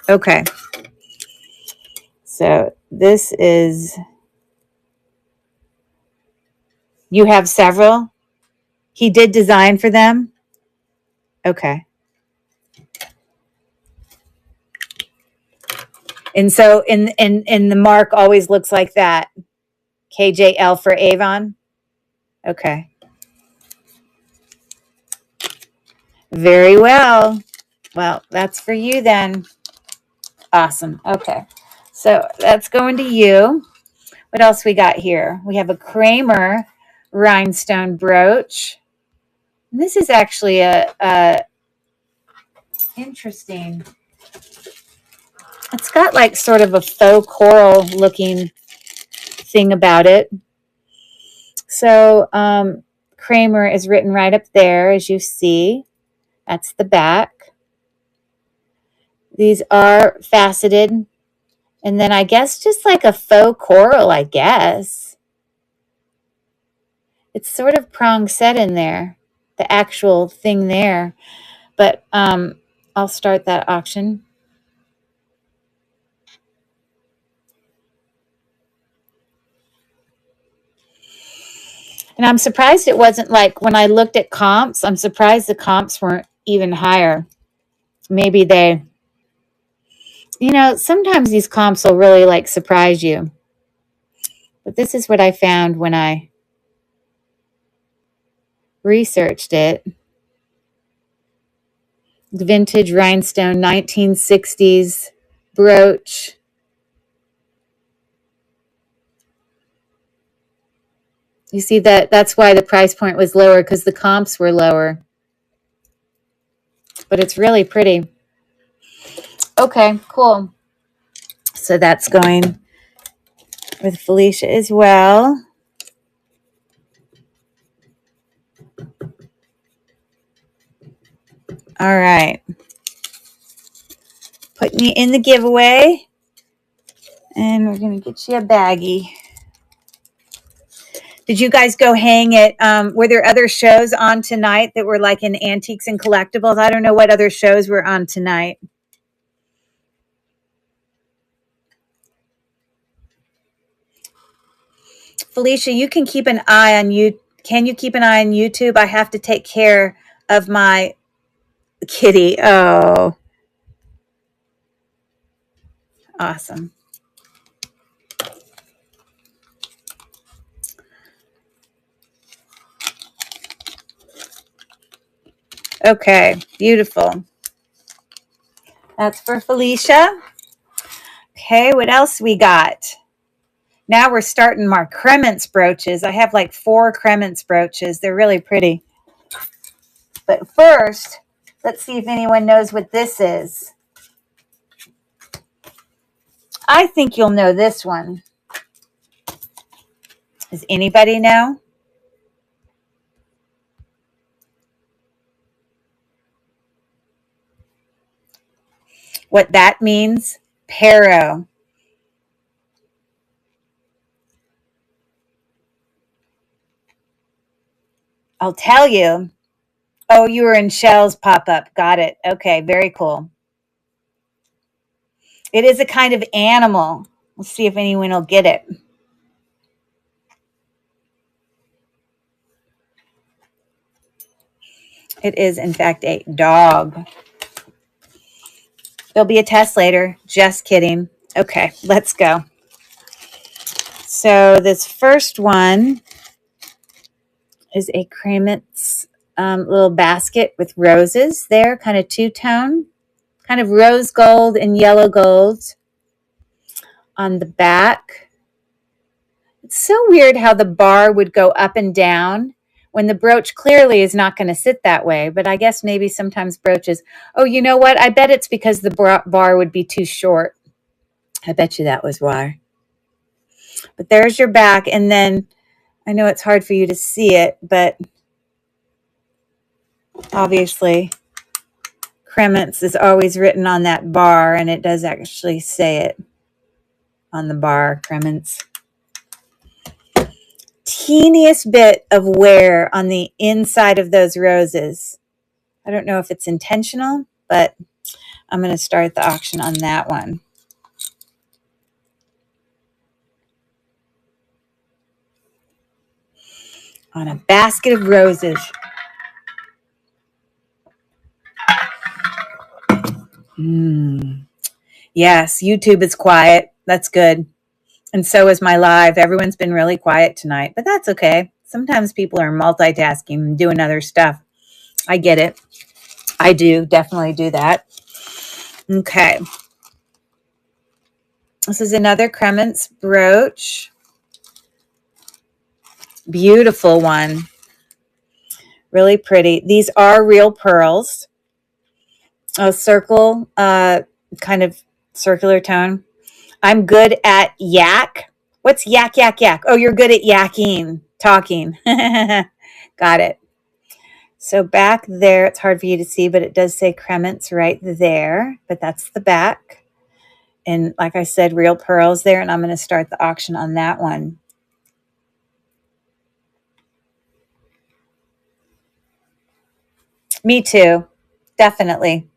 Okay. So this is, you have several? He did design for them? Okay. And so in the mark always looks like that. KJL for Avon? Okay. Very well. Well, that's for you then. Awesome. Okay. So that's going to you. What else we got here? We have a Kramer rhinestone brooch. And this is actually a interesting. It's got like sort of a faux coral looking thing about it. So Kramer is written right up there, as you see. That's the back. These are faceted. And then I guess just like a faux coral, I guess. It's sort of prong set in there, the actual thing there. But I'll start that auction. And I'm surprised it wasn't like when I looked at comps, I'm surprised the comps weren't even higher. Maybe they, you know, sometimes these comps will really like surprise you. But this is what I found when I researched it. Vintage rhinestone 1960s brooch. You see that's why the price point was lower, because the comps were lower. But it's really pretty. Okay, cool. So that's going with Felicia as well. All right. Putting you in the giveaway. And we're going to get you a baggie. Did you guys go hang at, were there other shows on tonight that were like in antiques and collectibles? I don't know what other shows were on tonight. Felicia, you can keep an eye on you. Can you keep an eye on YouTube? I have to take care of my kitty. Oh, awesome. Okay, beautiful. That's for Felicia. Okay, what else we got? Now we're starting our Cremence brooches. I have like 4 Cremence brooches. They're really pretty. But first, let's see if anyone knows what this is. I think you'll know this one. Does anybody know? What that means? Pero. I'll tell you. Oh, you were in shells pop-up. Got it. Okay, very cool. It is a kind of animal. We'll see if anyone will get it. It is, in fact, a dog. There'll be a test later. Just kidding. Okay, let's go. So this first one is a Cremence little basket with roses there, kind of two-tone, kind of rose gold and yellow gold on the back. It's so weird how the bar would go up and down when the brooch clearly is not going to sit that way, but I guess maybe sometimes brooches. Oh, you know what? I bet it's because the bar would be too short. I bet you that was why. But there's your back. And then I know it's hard for you to see it, but obviously Crements is always written on that bar, and it does actually say it on the bar, Crements. Teeniest bit of wear on the inside of those roses. I don't know if it's intentional, but I'm going to start the auction on that one. On a basket of roses. Yes, YouTube is quiet. That's good. And so is my live. Everyone's been really quiet tonight, but that's okay. Sometimes people are multitasking and doing other stuff. I get it. I do definitely do that. Okay. This is another Crements brooch. Beautiful one. Really pretty. These are real pearls. A circle, kind of circular tone. I'm good at yak. What's yak, yak, yak? Oh, you're good at yakking, talking. Got it. So back there, it's hard for you to see, but it does say Crements right there. But that's the back. And like I said, real pearls there. And I'm going to start the auction on that one. Me too. Definitely.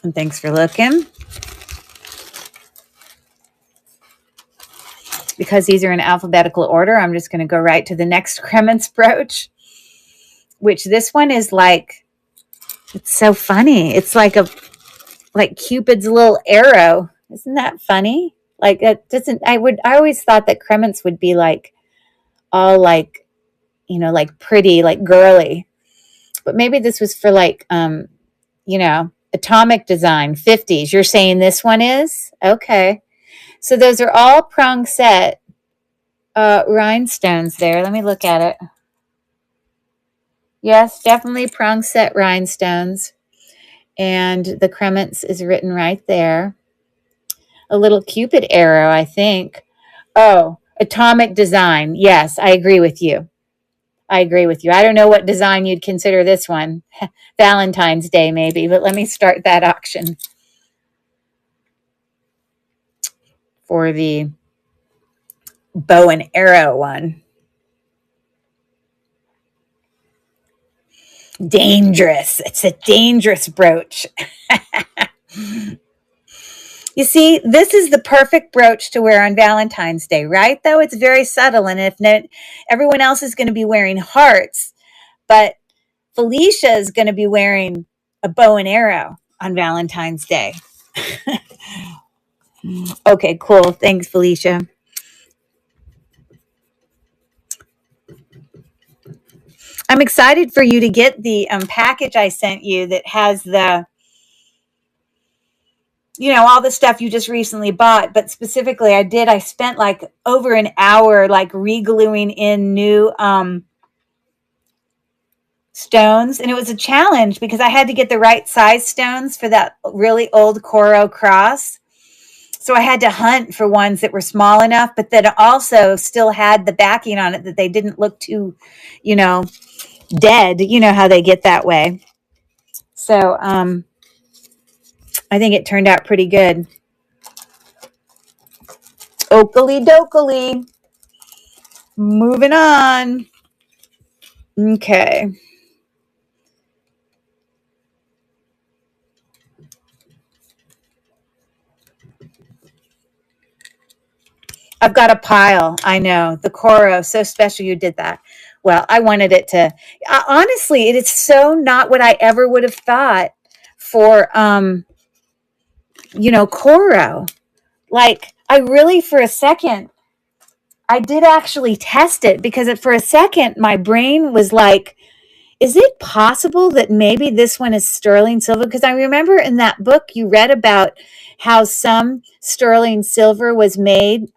And thanks for looking. Because these are in alphabetical order, I'm just going to go right to the next Crements brooch, which this one is like, it's so funny. It's like Cupid's little arrow. Isn't that funny? Like it doesn't, I always thought that Crements would be like all like, you know, like pretty, like girly, but maybe this was for like, you know, atomic design 50s. You're saying this one is? Okay. So those are all prong set rhinestones there. Let me look at it. Yes, definitely prong set rhinestones. And the Crements is written right there. A little Cupid arrow, I think. Oh, atomic design. Yes, I agree with you. I agree with you. I don't know what design you'd consider this one. Valentine's Day, maybe. But let me start that auction for the bow and arrow one. Dangerous. It's a dangerous brooch. You see, this is the perfect brooch to wear on Valentine's Day, right? Though it's very subtle, and if not, everyone else is going to be wearing hearts, but Felicia is going to be wearing a bow and arrow on Valentine's Day. Okay, cool. Thanks, Felicia. I'm excited for you to get the package I sent you that has the, you know, all the stuff you just recently bought. But specifically, I spent like over an hour like re-gluing in new stones. And it was a challenge because I had to get the right size stones for that really old Coro cross. So I had to hunt for ones that were small enough, but that also still had the backing on it that they didn't look too, you know, dead. You know how they get that way. So I think it turned out pretty good. Oakley dokley. Moving on. Okay. I've got a pile. I know. The Coro, so special you did that. Well, I wanted it to, honestly, it is so not what I ever would have thought for, you know, Coro. Like, I really, for a second, I did actually test it because for a second, my brain was like, is it possible that maybe this one is sterling silver? Because I remember in that book you read about how some sterling silver was made,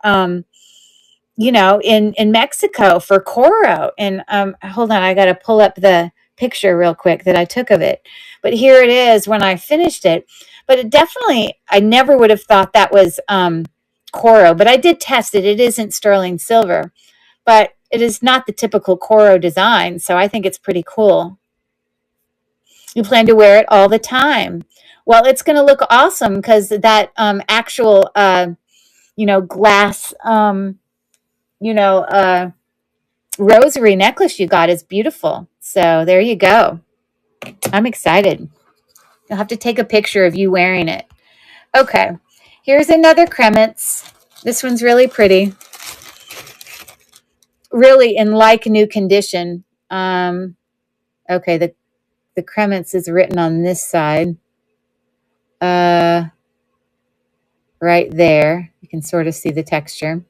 in Mexico for Coro. And hold on, I got to pull up the picture real quick that I took of it. But here it is when I finished it. But it definitely, I never would have thought that was Coro, but I did test it. It isn't sterling silver, but it is not the typical Coro design. So I think it's pretty cool. You plan to wear it all the time. Well, it's going to look awesome because that actual, glass, rosary necklace you got is beautiful. So there you go. I'm excited. You'll have to take a picture of you wearing it. Okay. Here's another cremence. This one's really pretty. Really in like new condition. Okay, the cremence is written on this side. Right there. You can sort of see the texture.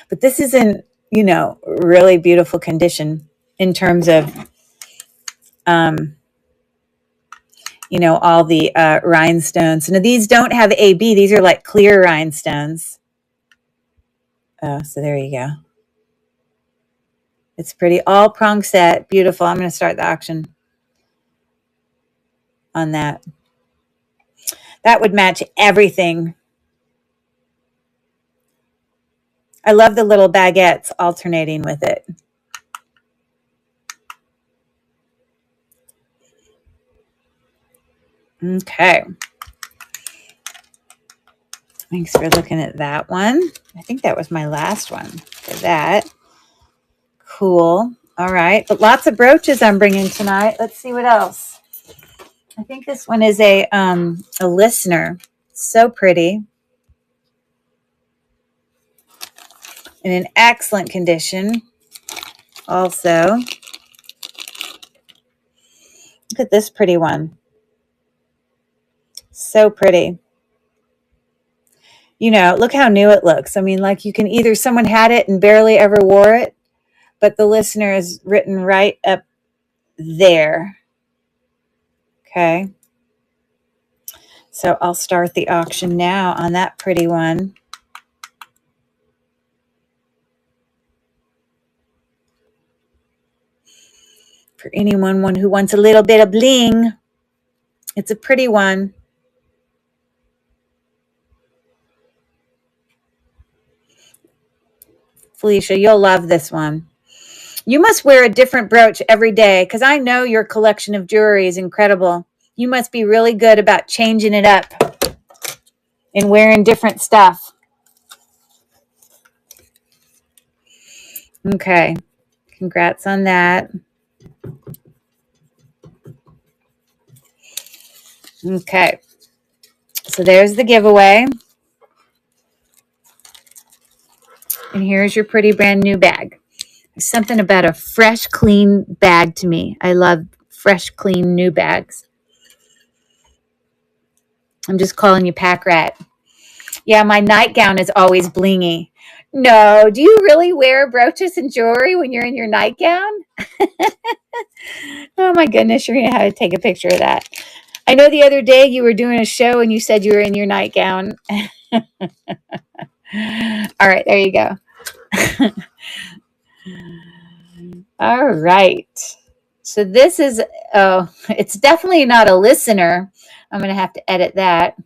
But this is in, really beautiful condition in terms of all the rhinestones. Now, these don't have AB. These are like clear rhinestones. Oh, so there you go. It's pretty. All prong set. Beautiful. I'm going to start the auction on that. That would match everything. I love the little baguettes alternating with it. Okay. Thanks for looking at that one. I think that was my last one for that. Cool. All right. But lots of brooches I'm bringing tonight. Let's see what else. I think this one is a listener. So pretty. In an excellent condition. Also. Look at this pretty one. So pretty. Look how new it looks. I mean, like you can either someone had it and barely ever wore it, but the listener is written right up there. Okay. So I'll start the auction now on that pretty one. For anyone who wants a little bit of bling, it's a pretty one. Felicia, you'll love this one. You must wear a different brooch every day because I know your collection of jewelry is incredible. You must be really good about changing it up and wearing different stuff. Okay. Congrats on that. Okay. So there's the giveaway. And here's your pretty brand new bag. There's something about a fresh, clean bag to me. I love fresh, clean, new bags. I'm just calling you Pack Rat. Yeah, my nightgown is always blingy. No, do you really wear brooches and jewelry when you're in your nightgown? Oh my goodness, you're going to have to take a picture of that. I know the other day you were doing a show and you said you were in your nightgown. All right, there you go. All right. So this is, it's definitely not a listener. I'm going to have to edit that.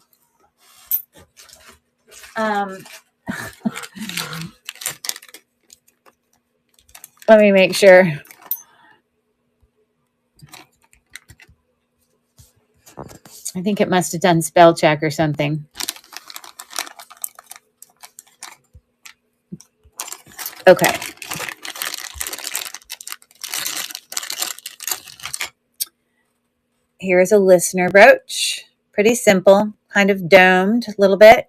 Let me make sure. I think it must have done spell check or something. Okay. Here's a listener brooch. Pretty simple, kind of domed a little bit.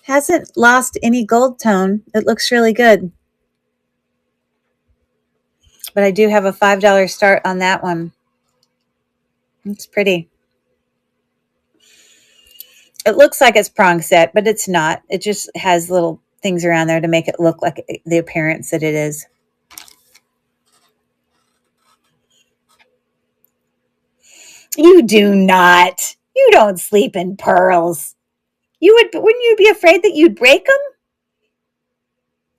Hasn't lost any gold tone. It looks really good. But I do have a $5 start on that one. It's pretty. It looks like it's prong set, but it's not. It just has little things around there to make it look like the appearance that it is. You do not. You don't sleep in pearls. Wouldn't you be afraid that you'd break them?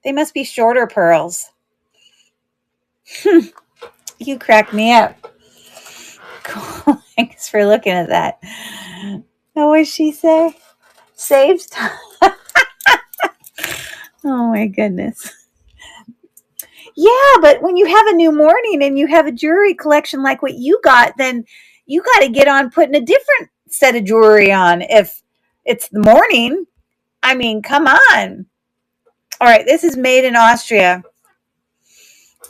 They must be shorter pearls. You crack me up. Cool. Thanks for looking at that. What does she say? Saves time. Oh my goodness. Yeah, but when you have a new morning and you have a jewelry collection like what you got, then you got to get on putting a different set of jewelry on if it's the morning. I mean, come on. All right, this is made in Austria.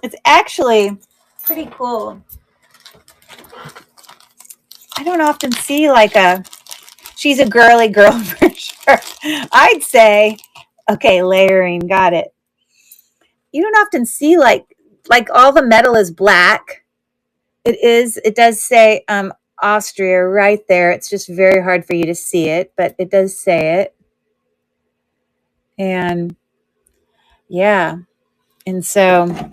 It's actually pretty cool. I don't often see like she's a girly girl for sure. I'd say, okay, layering, got it. You don't often see like all the metal is black. It does say Austria right there. It's just very hard for you to see it, but it does say it. And yeah. And so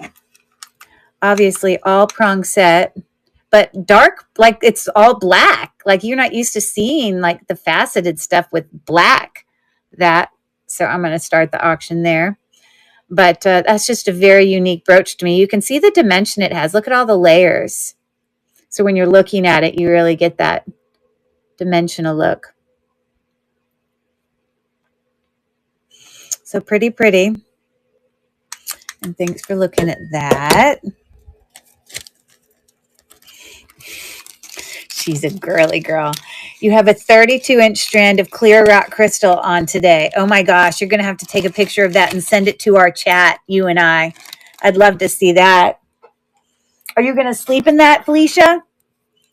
obviously all prong set, but dark, like it's all black. Like you're not used to seeing like the faceted stuff with black. So I'm going to start the auction there. But that's just a very unique brooch to me. You can see the dimension it has. Look at all the layers. So when you're looking at it, you really get that dimensional look. So pretty. And thanks for looking at that. She's a girly girl. You have a 32-inch strand of clear rock crystal on today. Oh my gosh, you're going to have to take a picture of that and send it to our chat, you and I. I'd love to see that. Are you going to sleep in that, Felicia?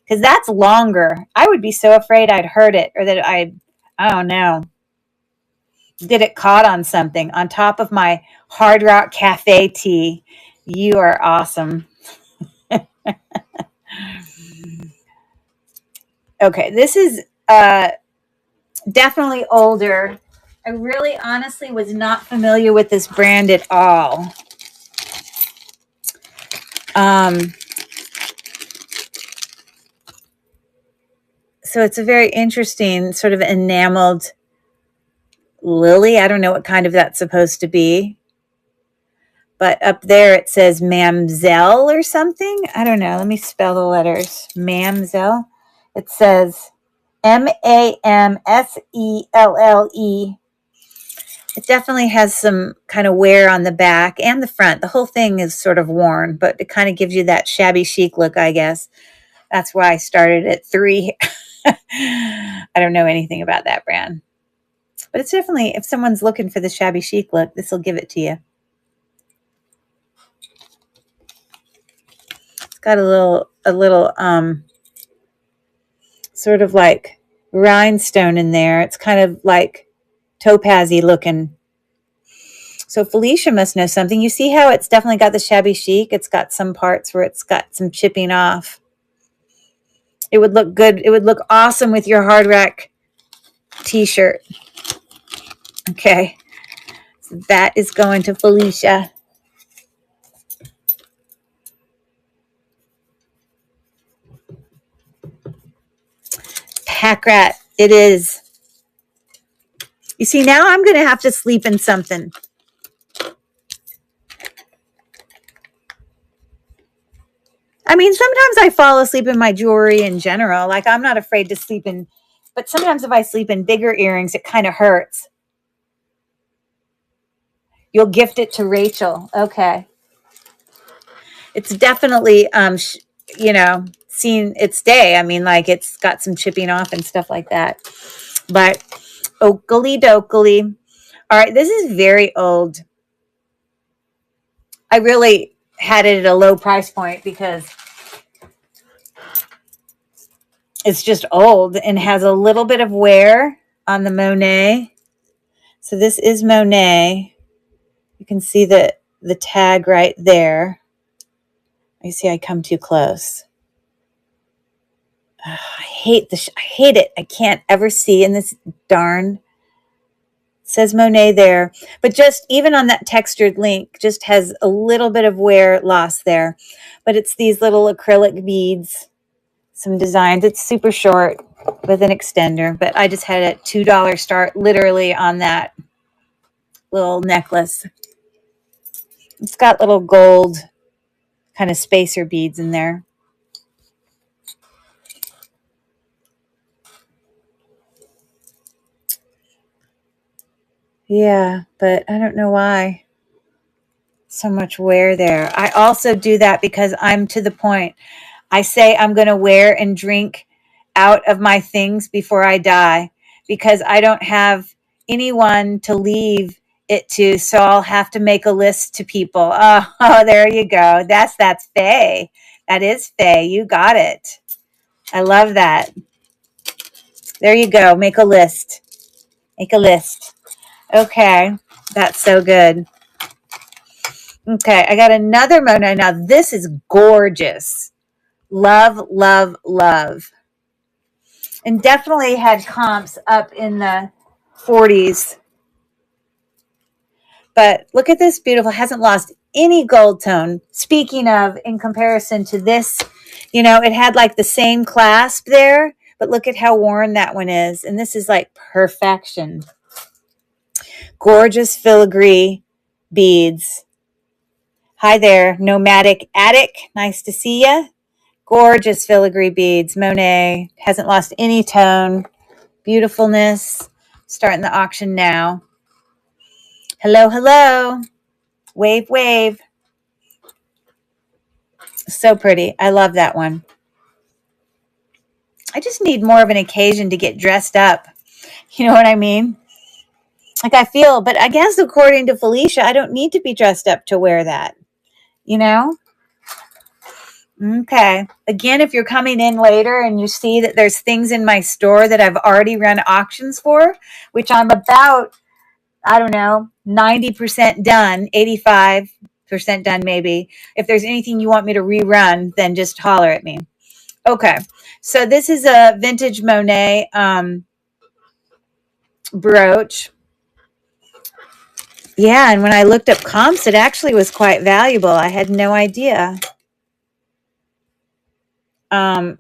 Because that's longer. I would be so afraid I'd hurt it or that I don't know, get it caught on something on top of my Hard Rock Cafe tea. You are awesome. Okay, this is definitely older. I really honestly was not familiar with this brand at all. So it's a very interesting sort of enameled lily. I don't know what kind of that's supposed to be. But up there it says Mamselle or something. I don't know. Let me spell the letters. Mamselle. It says Mamselle. It definitely has some kind of wear on the back and the front. The whole thing is sort of worn, but it kind of gives you that shabby chic look, I guess. That's why I started at 3. I don't know anything about that brand. But it's definitely, if someone's looking for the shabby chic look, this will give it to you. It's got a little sort of like rhinestone in there. It's kind of like topaz-y looking. So Felicia must know something. You see how it's definitely got the shabby chic? It's got some parts where it's got some chipping off. It would look good. It would look awesome with your Hard Rock t-shirt. Okay. So that is going to Felicia. Pack rat. It is. You see, now I'm going to have to sleep in something. I mean, sometimes I fall asleep in my jewelry in general. Like, I'm not afraid to sleep in, but sometimes if I sleep in bigger earrings, it kind of hurts. You'll gift it to Rachel. Okay. It's definitely, seen its day. I mean, like, it's got some chipping off and stuff like that. But, oakley dokley. All right, this is very old. I really had it at a low price point because it's just old and has a little bit of wear on the Monet. So this is Monet. You can see the tag right there. You see I come too close. I hate it. I can't ever see in this darn. It says Monet there. But just even on that textured link, just has a little bit of wear loss there. But it's these little acrylic beads. Some designs. It's super short with an extender, but I just had a $2 start literally on that little necklace. It's got little gold kind of spacer beads in there. Yeah, but I don't know why so much wear there. I also do that because I'm to the point. I say I'm going to wear and drink out of my things before I die because I don't have anyone to leave it to. So I'll have to make a list to people. Oh, there you go. That's Faye. That is Faye. You got it. I love that. There you go. Make a list. Make a list. Okay. That's so good. Okay. I got another Monet. Now this is gorgeous. Love, love, love. And definitely had comps up in the 40s. But look at this beautiful, hasn't lost any gold tone. Speaking of, in comparison to this, it had like the same clasp there, but look at how worn that one is. And this is like perfection. Gorgeous filigree beads. Hi there, Nomadic Attic. Nice to see ya. Gorgeous filigree beads. Monet hasn't lost any tone. Beautifulness. Starting the auction now. Hello, hello. Wave, wave. So pretty. I love that one. I just need more of an occasion to get dressed up. You know what I mean? Like I feel, but I guess according to Felicia, I don't need to be dressed up to wear that. You know? Okay. Again, if you're coming in later and you see that there's things in my store that I've already run auctions for, which I'm about, I don't know, 90% done, 85% done maybe. If there's anything you want me to rerun, then just holler at me. Okay. So this is a vintage Monet brooch. Yeah, and when I looked up comps, it actually was quite valuable. I had no idea. But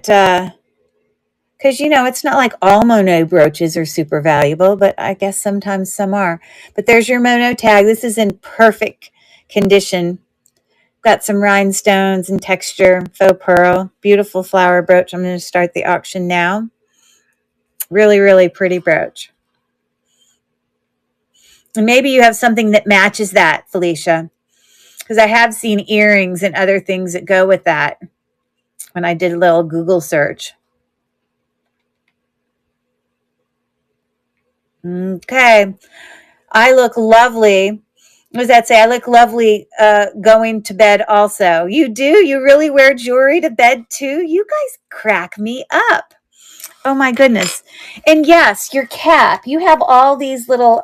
because, it's not like all Monet brooches are super valuable, but I guess sometimes some are. But there's your Monet tag. This is in perfect condition. Got some rhinestones and texture, faux pearl, beautiful flower brooch. I'm going to start the auction now. Really, really pretty brooch. And maybe you have something that matches that, Felicia, because I have seen earrings and other things that go with that when I did a little Google search. Okay. I look lovely. What does that say? I look lovely going to bed also. You do? You really wear jewelry to bed too? You guys crack me up. Oh my goodness. And yes, your cap. You have all these little,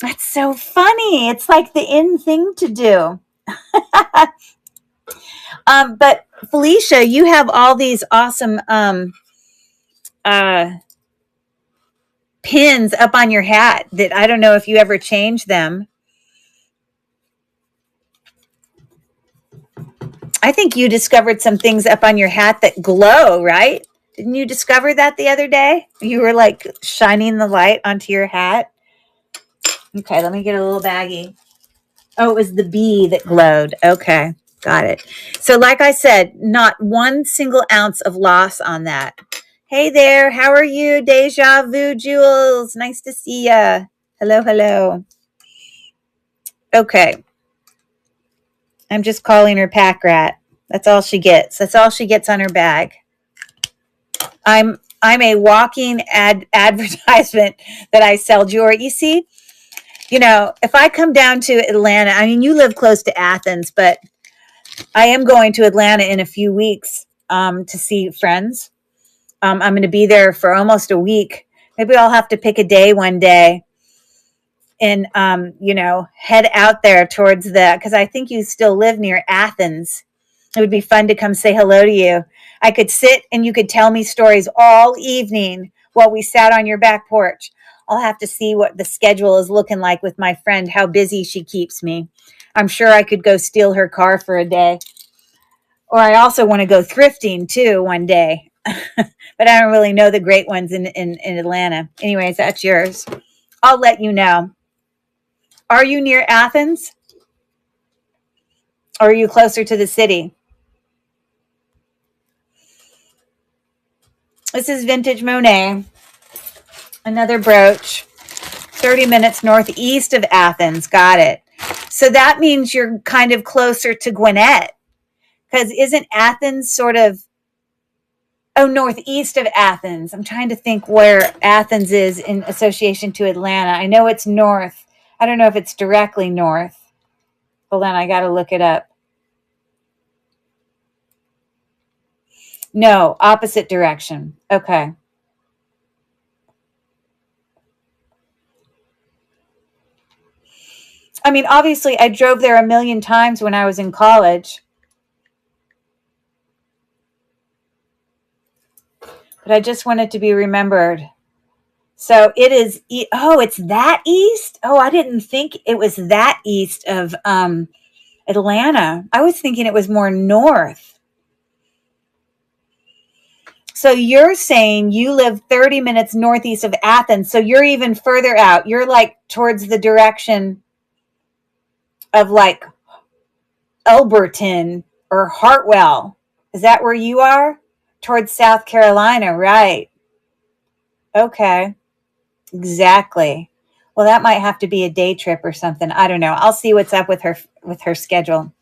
that's so funny. It's like the in thing to do. But Felicia, you have all these awesome pins up on your hat that I don't know if you ever change them. I think you discovered some things up on your hat that glow, right? Didn't you discover that the other day? You were like shining the light onto your hat. Okay, let me get a little baggie. Oh, it was the bee that glowed. Okay, got it. So like I said, not one single ounce of loss on that. Hey there, how are you? Deja vu, Jules. Nice to see ya. Hello, hello. Okay. I'm just calling her Pack Rat. That's all she gets. That's all she gets on her bag. I'm a walking advertisement that I sell jewelry. You see, if I come down to Atlanta, I mean, you live close to Athens, but I am going to Atlanta in a few weeks to see friends. I'm going to be there for almost a week. Maybe I'll have to pick a day one day and, head out there towards because I think you still live near Athens. It would be fun to come say hello to you. I could sit and you could tell me stories all evening while we sat on your back porch. I'll have to see what the schedule is looking like with my friend, how busy she keeps me. I'm sure I could go steal her car for a day. Or I also want to go thrifting too one day. But I don't really know the great ones in Atlanta. Anyways, that's yours. I'll let you know. Are you near Athens? Or are you closer to the city? This is vintage Monet. Another brooch. 30 minutes northeast of Athens. Got it. So that means you're kind of closer to Gwinnett. Because isn't Athens sort of, oh, northeast of Athens. I'm trying to think where Athens is in association to Atlanta. I know it's north. I don't know if it's directly north. Hold on, I got to look it up. No, opposite direction. Okay. I mean, obviously, I drove there a million times when I was in college. But I just want it to be remembered. So it is, oh, it's that east? Oh, I didn't think it was that east of Atlanta. I was thinking it was more north. So you're saying you live 30 minutes northeast of Athens. So you're even further out. You're like towards the direction of like Elberton or Hartwell. Is that where you are? Towards South Carolina, right? Okay, exactly. Well, that might have to be a day trip or something. I don't know. I'll see what's up with her schedule.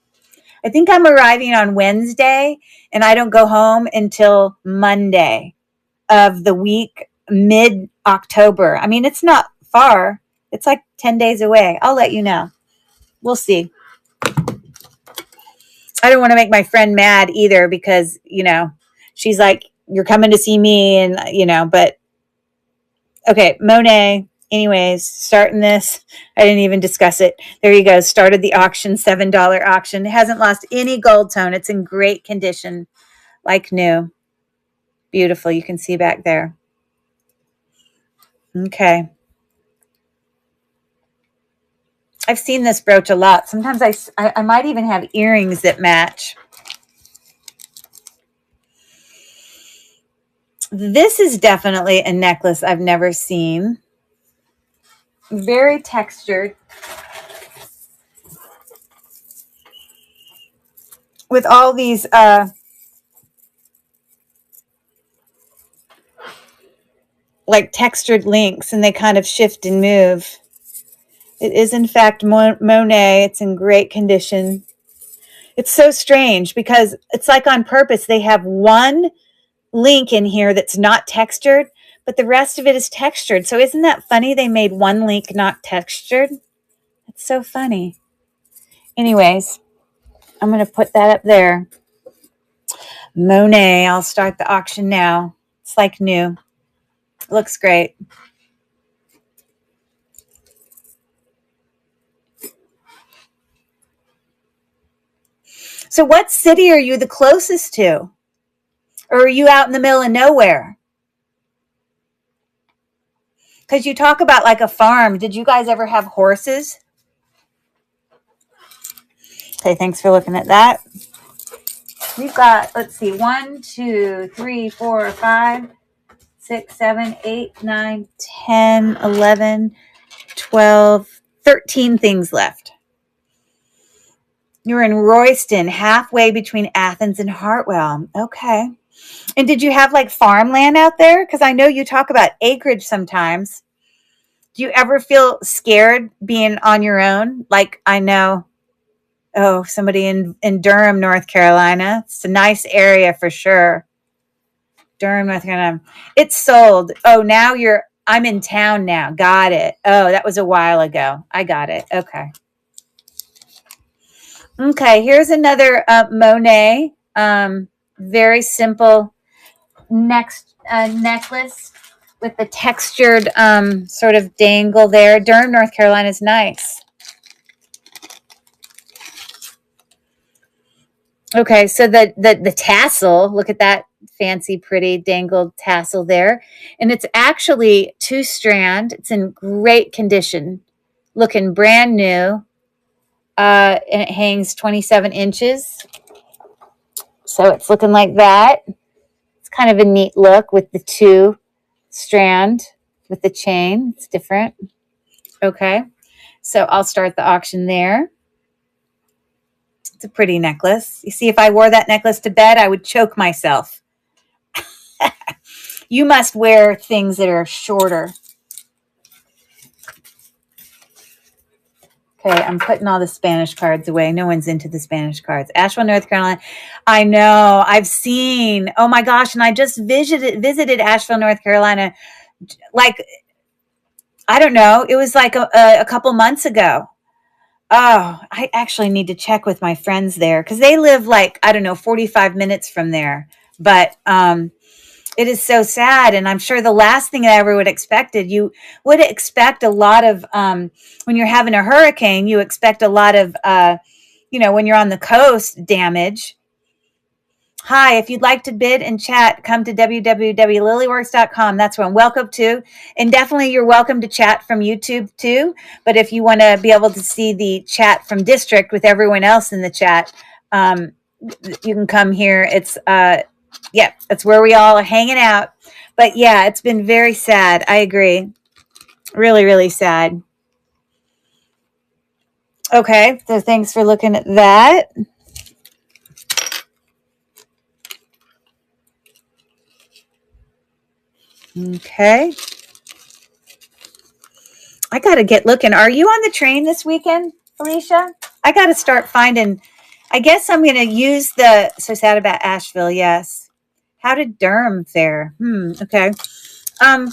I think I'm arriving on Wednesday, and I don't go home until Monday of the week, mid-October. I mean, it's not far. It's like 10 days away. I'll let you know. We'll see. I don't want to make my friend mad either because, she's like, you're coming to see me and, but okay, Monet. Anyways, starting this. I didn't even discuss it. There you go. Started the auction, $7 auction. It hasn't lost any gold tone. It's in great condition, like new. Beautiful. You can see back there. Okay. I've seen this brooch a lot. Sometimes I might even have earrings that match. This is definitely a necklace I've never seen. Very textured. With all these like textured links, and they kind of shift and move. It is in fact Monet. It's in great condition. It's so strange because it's like on purpose. They have one link in here that's not textured, but the rest of it is textured. So isn't that funny? They made one link not textured. It's so funny. Anyways, I'm going to put that up there. Monet. I'll start the auction now. It's like new. It looks great. So what city are you the closest to? Or are you out in the middle of nowhere? Because you talk about like a farm. Did you guys ever have horses? Okay, thanks for looking at that. We've got, let's see, 1, 2, 3, 4, 5, 6, 7, 8, 9, 10, 11, 12, 13 things left. You're in Royston, halfway between Athens and Hartwell. Okay. And did you have like farmland out there? Because I know you talk about acreage sometimes. Do you ever feel scared being on your own? Like I know, somebody in Durham, North Carolina. It's a nice area for sure. Durham, North Carolina. It's sold. Oh, now I'm in town now. Got it. Oh, that was a while ago. I got it. Okay. Okay, here's another Monet. Very simple necklace with the textured sort of dangle there. Durham, North Carolina is nice. Okay, so the tassel, look at that fancy, pretty dangled tassel there. And it's actually 2-strand. It's in great condition, looking brand new. And it hangs 27 inches. So it's looking like that. It's kind of a neat look with the 2-strand with the chain. It's different. Okay. So I'll start the auction there. It's a pretty necklace. You see, if I wore that necklace to bed, I would choke myself. You must wear things that are shorter. Okay, I'm putting all the Spanish cards away. No one's into the Spanish cards. Asheville, North Carolina. I know. I've seen. Oh my gosh! And I just visited Asheville, North Carolina. Like, I don't know. It was like a couple months ago. Oh, I actually need to check with my friends there because they live like, I don't know, 45 minutes from there. But it is so sad. And I'm sure the last thing I ever would expected, you would expect a lot of, when you're having a hurricane, you expect a lot of, when you're on the coast, damage. Hi, if you'd like to bid and chat, come to www.lilyworks.com. That's where I'm welcome to. And definitely you're welcome to chat from YouTube too. But if you want to be able to see the chat from district with everyone else in the chat, you can come here. It's, that's where we all are hanging out. But yeah, it's been very sad. I agree. Really, really sad. Okay, so thanks for looking at that. Okay. I got to get looking. Are you on the train this weekend, Felicia? I got to start finding. I guess I'm going to use so sad about Asheville. Yes. How did Durham fare? Okay. I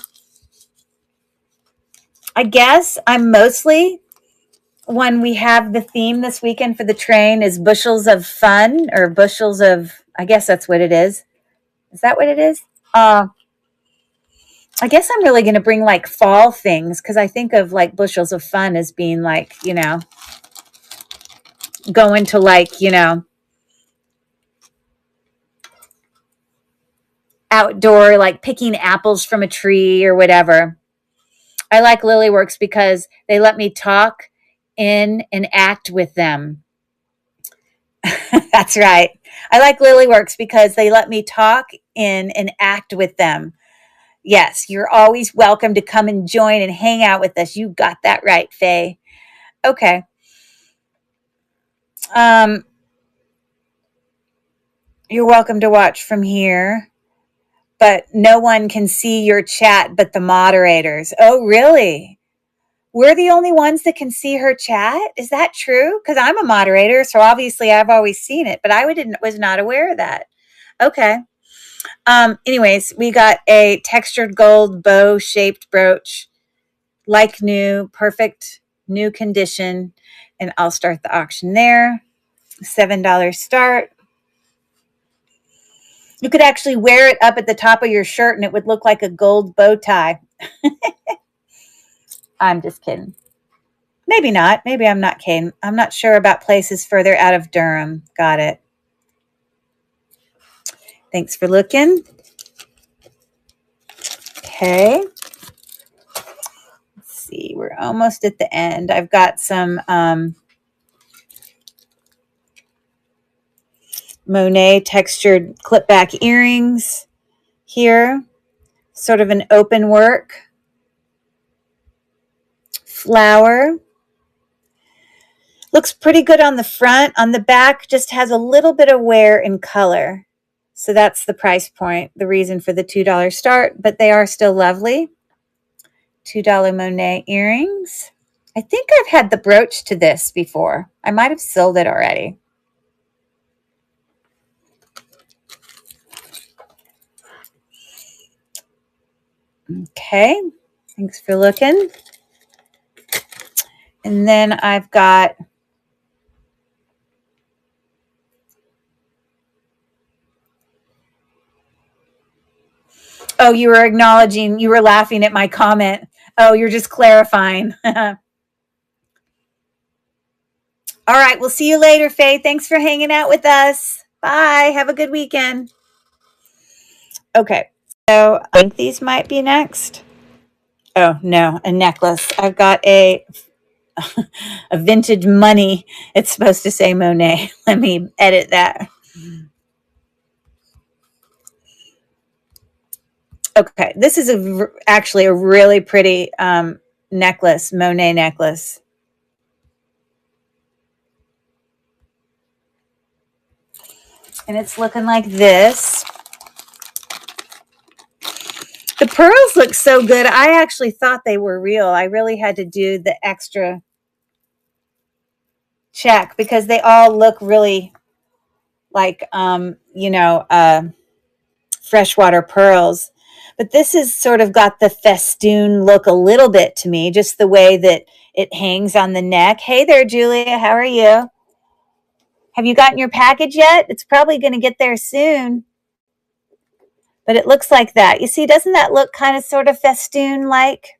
guess I'm mostly, when we have the theme this weekend for the train is bushels of fun, or bushels of, I guess that's what it is. Is that what it is? I guess I'm really going to bring like fall things because I think of like bushels of fun as being like, going to like, outdoor, like picking apples from a tree or whatever. I like Lilyworks because they let me talk in and act with them. That's right. I like Lilyworks because they let me talk in and act with them. Yes, you're always welcome to come and join and hang out with us. You got that right, Faye. Okay. You're welcome to watch from here, but no one can see your chat but the moderators. Oh, really? We're the only ones that can see her chat? Is that true? Because I'm a moderator, so obviously I've always seen it, but I was not aware of that. Okay. Anyways, we got a textured gold bow-shaped brooch, like new, perfect new condition, and I'll start the auction there. $7 start. You could actually wear it up at the top of your shirt and it would look like a gold bow tie. I'm just kidding. Maybe not. Maybe I'm not kidding. I'm not sure about places further out of Durham. Got it. Thanks for looking. Okay. Let's see. We're almost at the end. I've got some Monet textured clip back earrings here. Sort of an open work. Flower. Looks pretty good on the front. On the back, just has a little bit of wear in color. So that's the price point, the reason for the $2 start, but they are still lovely. $2 Monet earrings. I think I've had the brooch to this before. I might have sold it already. Okay, thanks for looking. And then I've got oh, you were acknowledging, you were laughing at my comment. Oh, you're just clarifying. All right, we'll see you later, Faye. Thanks for hanging out with us. Bye. Have a good weekend. Okay, so I think these might be next. Oh, no, a necklace. I've got a vintage money. It's supposed to say Monet. Let me edit that. Okay, this is actually a really pretty necklace, Monet necklace. And it's looking like this. The pearls look so good. I actually thought they were real. I really had to do the extra check because they all look really like, freshwater pearls. But this has sort of got the festoon look a little bit to me, just the way that it hangs on the neck. Hey there, Julia. How are you? Have you gotten your package yet? It's probably going to get there soon. But it looks like that. You see, doesn't that look kind of sort of festoon-like?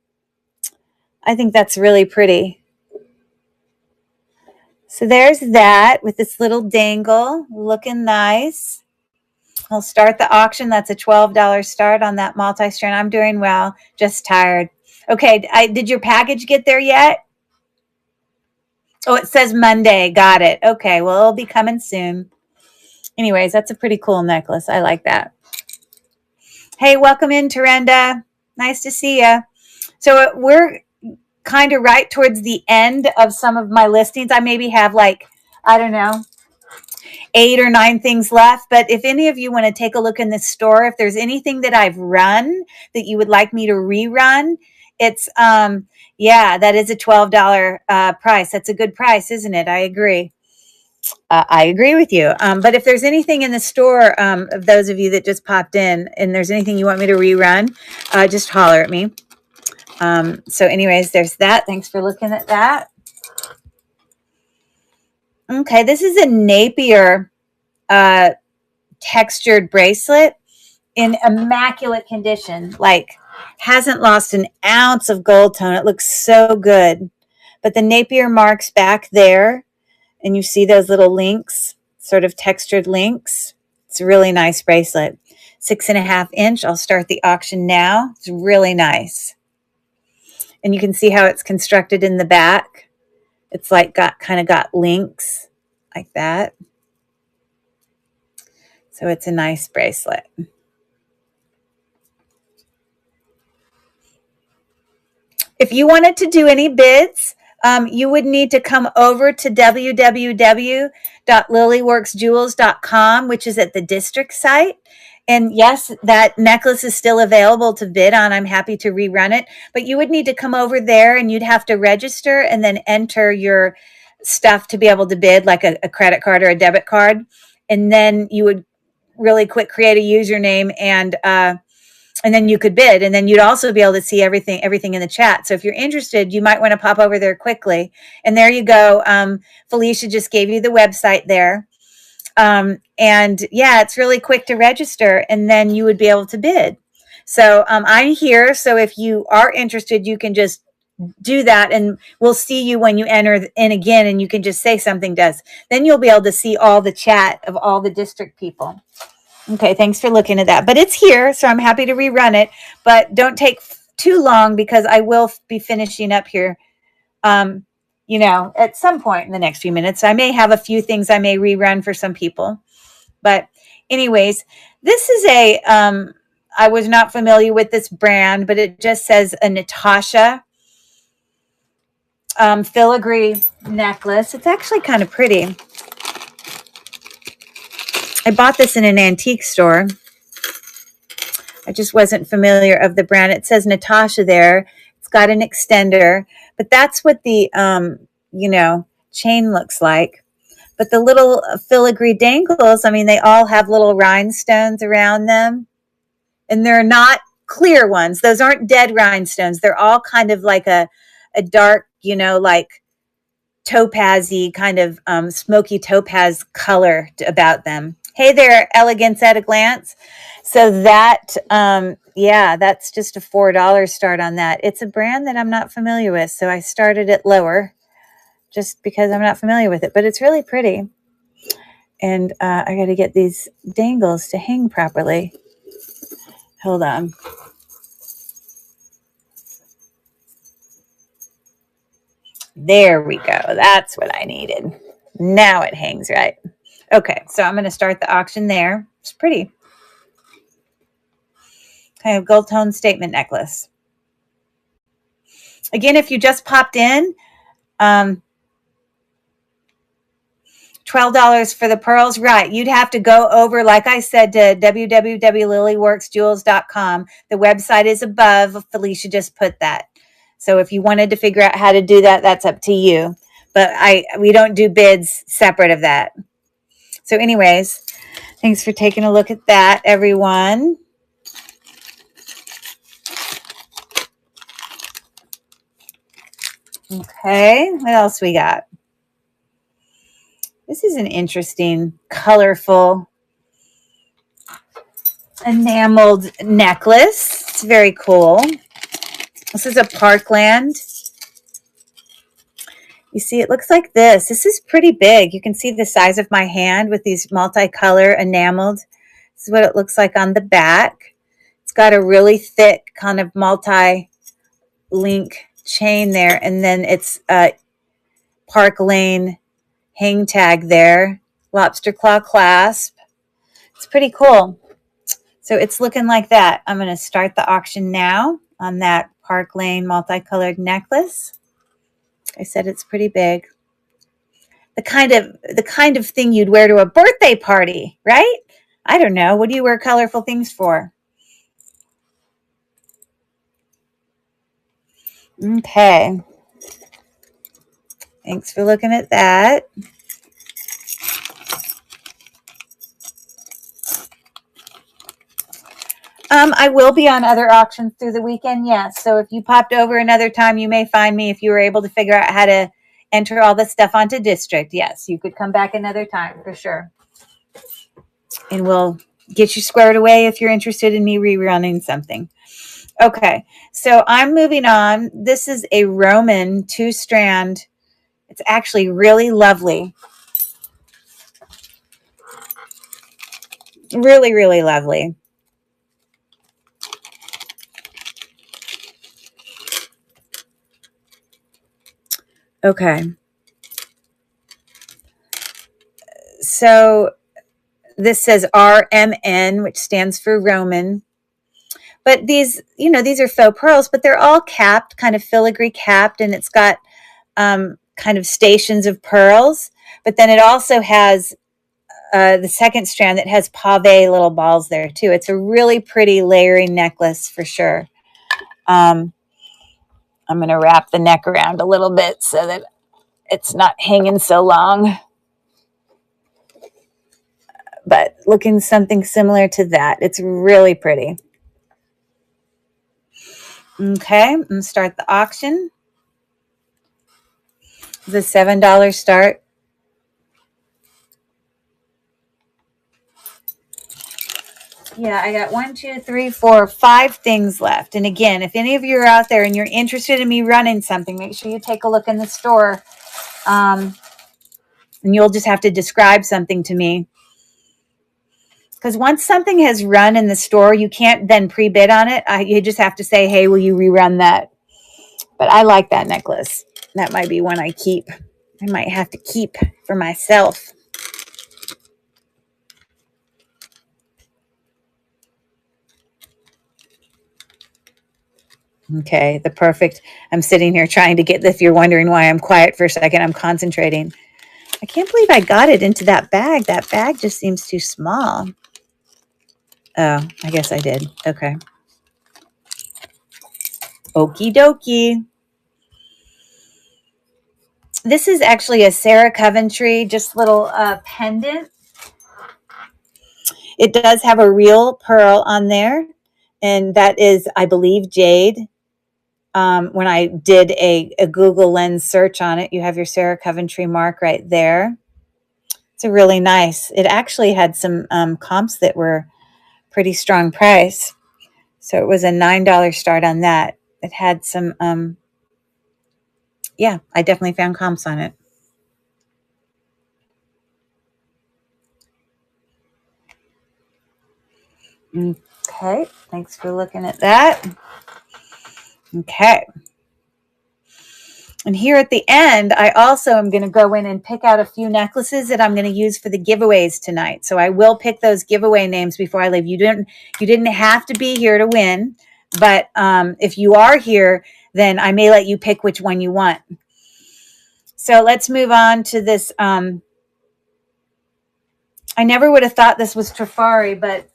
I think that's really pretty. So there's that with this little dangle, looking nice. I'll start the auction. That's a $12 start on that multi-strand. I'm doing well, just tired. Okay, did your package get there yet? Oh, it says Monday. Got it. Okay, well, it'll be coming soon. Anyways, that's a pretty cool necklace. I like that. Hey, welcome in, Terenda. Nice to see you. So we're kind of right towards the end of some of my listings. I maybe have like, I don't know, 8 or 9 things left. But if any of you want to take a look in the store, if there's anything that I've run that you would like me to rerun, it's, yeah, that is a $12 price. That's a good price, isn't it? I agree. I agree with you. But if there's anything in the store, of those of you that just popped in, and there's anything you want me to rerun, just holler at me. So anyways, there's that. Thanks for looking at that. Okay, this is a Napier textured bracelet in immaculate condition. Like, hasn't lost an ounce of gold tone. It looks so good. But the Napier marks back there, and you see those little links, sort of textured links. It's a really nice bracelet. 6.5 inch. I'll start the auction now. It's really nice. And you can see how it's constructed in the back. It's like kind of got links like that. So it's a nice bracelet. If you wanted to do any bids, you would need to come over to www.lilyworksjewels.com, which is at the district site. And yes, that necklace is still available to bid on. I'm happy to rerun it. But you would need to come over there and you'd have to register and then enter your stuff to be able to bid, like a credit card or a debit card. And then you would really quick create a username and then you could bid, and then you'd also be able to see everything in the chat. So if you're interested, you might want to pop over there quickly. And there you go. Felicia just gave you the website there. And yeah, it's really quick to register, and then you would be able to bid. So I'm here. So if you are interested, you can just do that, and we'll see you when you enter in again, and you can just say something to us. Then you'll be able to see all the chat of all the district people. Okay, thanks for looking at that. But it's here, so I'm happy to rerun it. But don't take too long because I will be finishing up here, at some point in the next few minutes. I may have a few things I may rerun for some people. But anyways, this is I was not familiar with this brand, but it just says a Natasha filigree necklace. It's actually kind of pretty. I bought this in an antique store. I just wasn't familiar of the brand. It says Natasha there. It's got an extender, but that's what the, chain looks like. But the little filigree dangles, I mean, they all have little rhinestones around them, and they're not clear ones. Those aren't dead rhinestones. They're all kind of like a dark, like topaz-y kind of smoky topaz color about them. Hey there, Elegance at a Glance. So that, that's just a $4 start on that. It's a brand that I'm not familiar with, so I started it lower just because I'm not familiar with it. But it's really pretty. And I got to get these dangles to hang properly. Hold on. There we go. That's what I needed. Now it hangs right. Okay, so I'm going to start the auction there. It's pretty. Kind of gold tone statement necklace. Again, if you just popped in, $12 $12 for the pearls, right? You'd have to go over, like I said, to www.lilyworksjewels.com. The website is above. Felicia just put that. So if you wanted to figure out how to do that, that's up to you. But we don't do bids separate of that. So anyways, thanks for taking a look at that, everyone. Okay, what else we got? This is an interesting, colorful, enameled necklace. It's very cool. This is a Parkland. You see, it looks like this. This is pretty big. You can see the size of my hand with these multicolor enameled. This is what it looks like on the back. It's got a really thick kind of multi-link chain there. And then it's a Park Lane hang tag there. Lobster claw clasp. It's pretty cool. So it's looking like that. I'm going to start the auction now on that Park Lane multicolored necklace. I said it's pretty big. The kind of thing you'd wear to a birthday party, right? I don't know. What do you wear colorful things for? Okay. Thanks for looking at that. I will be on other auctions through the weekend, yes. So if you popped over another time, you may find me if you were able to figure out how to enter all the stuff onto District. Yes, you could come back another time for sure. And we'll get you squared away if you're interested in me rerunning something. Okay, so I'm moving on. This is a Roman 2-strand. It's actually really lovely. Really, really lovely. Okay. So this says RMN, which stands for Roman. But these, these are faux pearls, but they're all capped, kind of filigree capped, and it's got kind of stations of pearls. But then it also has the second strand that has pave little balls there too. It's a really pretty layering necklace for sure. I'm going to wrap the neck around a little bit so that it's not hanging so long. But looking something similar to that. It's really pretty. Okay, I'm going to start the auction. The $7 start. Yeah, I got 1, 2, 3, 4, 5 things left. And again, if any of you are out there and you're interested in me running something, make sure you take a look in the store. And you'll just have to describe something to me. Because once something has run in the store, you can't then pre-bid on it. You just have to say, hey, will you rerun that? But I like that necklace. That might be one I keep. I might have to keep for myself. Okay, the perfect. I'm sitting here trying to get, if you're wondering why I'm quiet for a second, I'm concentrating. I can't believe I got it into that bag. That bag just seems too small. Oh, I guess I did. Okay. Okie dokie. This is actually a Sarah Coventry, just little pendant. It does have a real pearl on there, and that is, I believe, jade. When I did a Google Lens search on it, you have your Sarah Coventry mark right there. It's a really nice. It actually had some comps that were pretty strong price. So it was a $9 start on that. It had some, yeah, I definitely found comps on it. Okay, thanks for looking at that. Okay. And here at the end, I also am going to go in and pick out a few necklaces that I'm going to use for the giveaways tonight. So I will pick those giveaway names before I leave. You didn't have to be here to win, but if you are here, then I may let you pick which one you want. So let's move on to this I never would have thought this was Trifari, but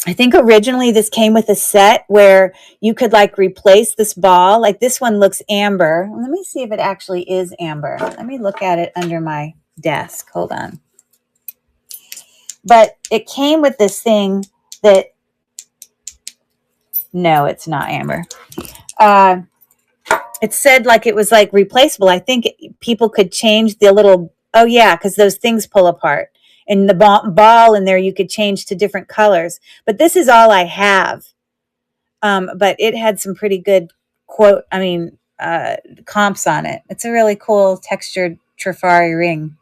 I think originally this came with a set where you could like replace this ball. Like this one looks amber. Let me see if it actually is amber. Let me look at it under my desk. Hold on. But it came with this thing that, no, it's not amber. It said like it was like replaceable. I think people could change the little, oh yeah, because those things pull apart. And the ball in there you could change to different colors. But this is all I have. But it had some pretty good comps on it. It's a really cool textured Trifari ring.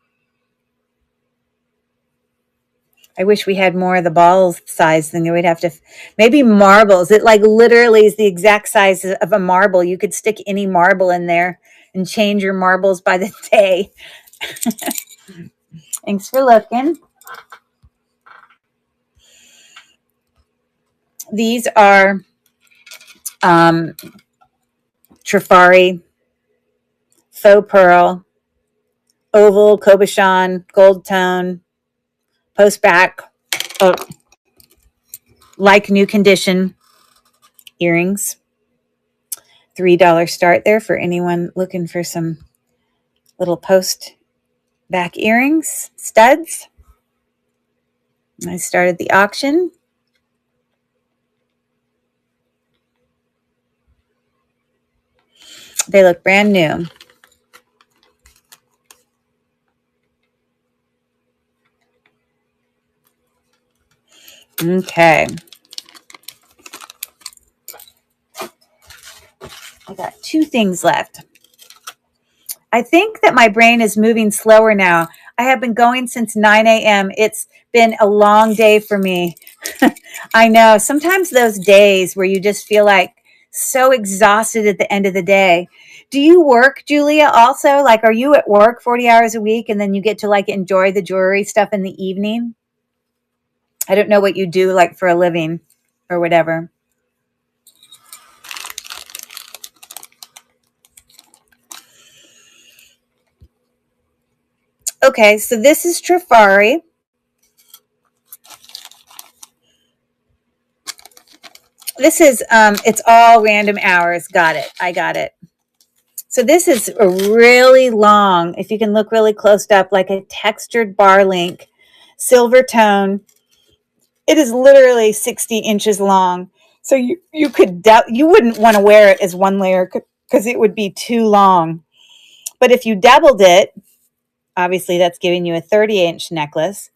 I wish we had more of the ball size, then we'd have to, maybe marbles. It like literally is the exact size of a marble. You could stick any marble in there and change your marbles by the day. Thanks for looking. These are Trifari, faux pearl, oval, cabochon, gold tone, post back, like new condition earrings. $3 start there for anyone looking for some little post back earrings, studs. I started the auction. They look brand new. Okay. I got 2 things left. I think that my brain is moving slower now. I have been going since 9 a.m. It's been a long day for me. I know. Sometimes those days where you just feel like so exhausted at the end of the day. Do you work, Julia, also? Like, are you at work 40 hours a week and then you get to like enjoy the jewelry stuff in the evening? I don't know what you do like for a living or whatever. Okay, so this is Trifari. This is, it's all random hours. Got it. I got it. So this is a really long, if you can look really close up, like a textured bar link, silver tone. It is literally 60 inches long. So you could, you wouldn't want to wear it as one layer because it would be too long. But if you doubled it, obviously that's giving you a 30-inch necklace.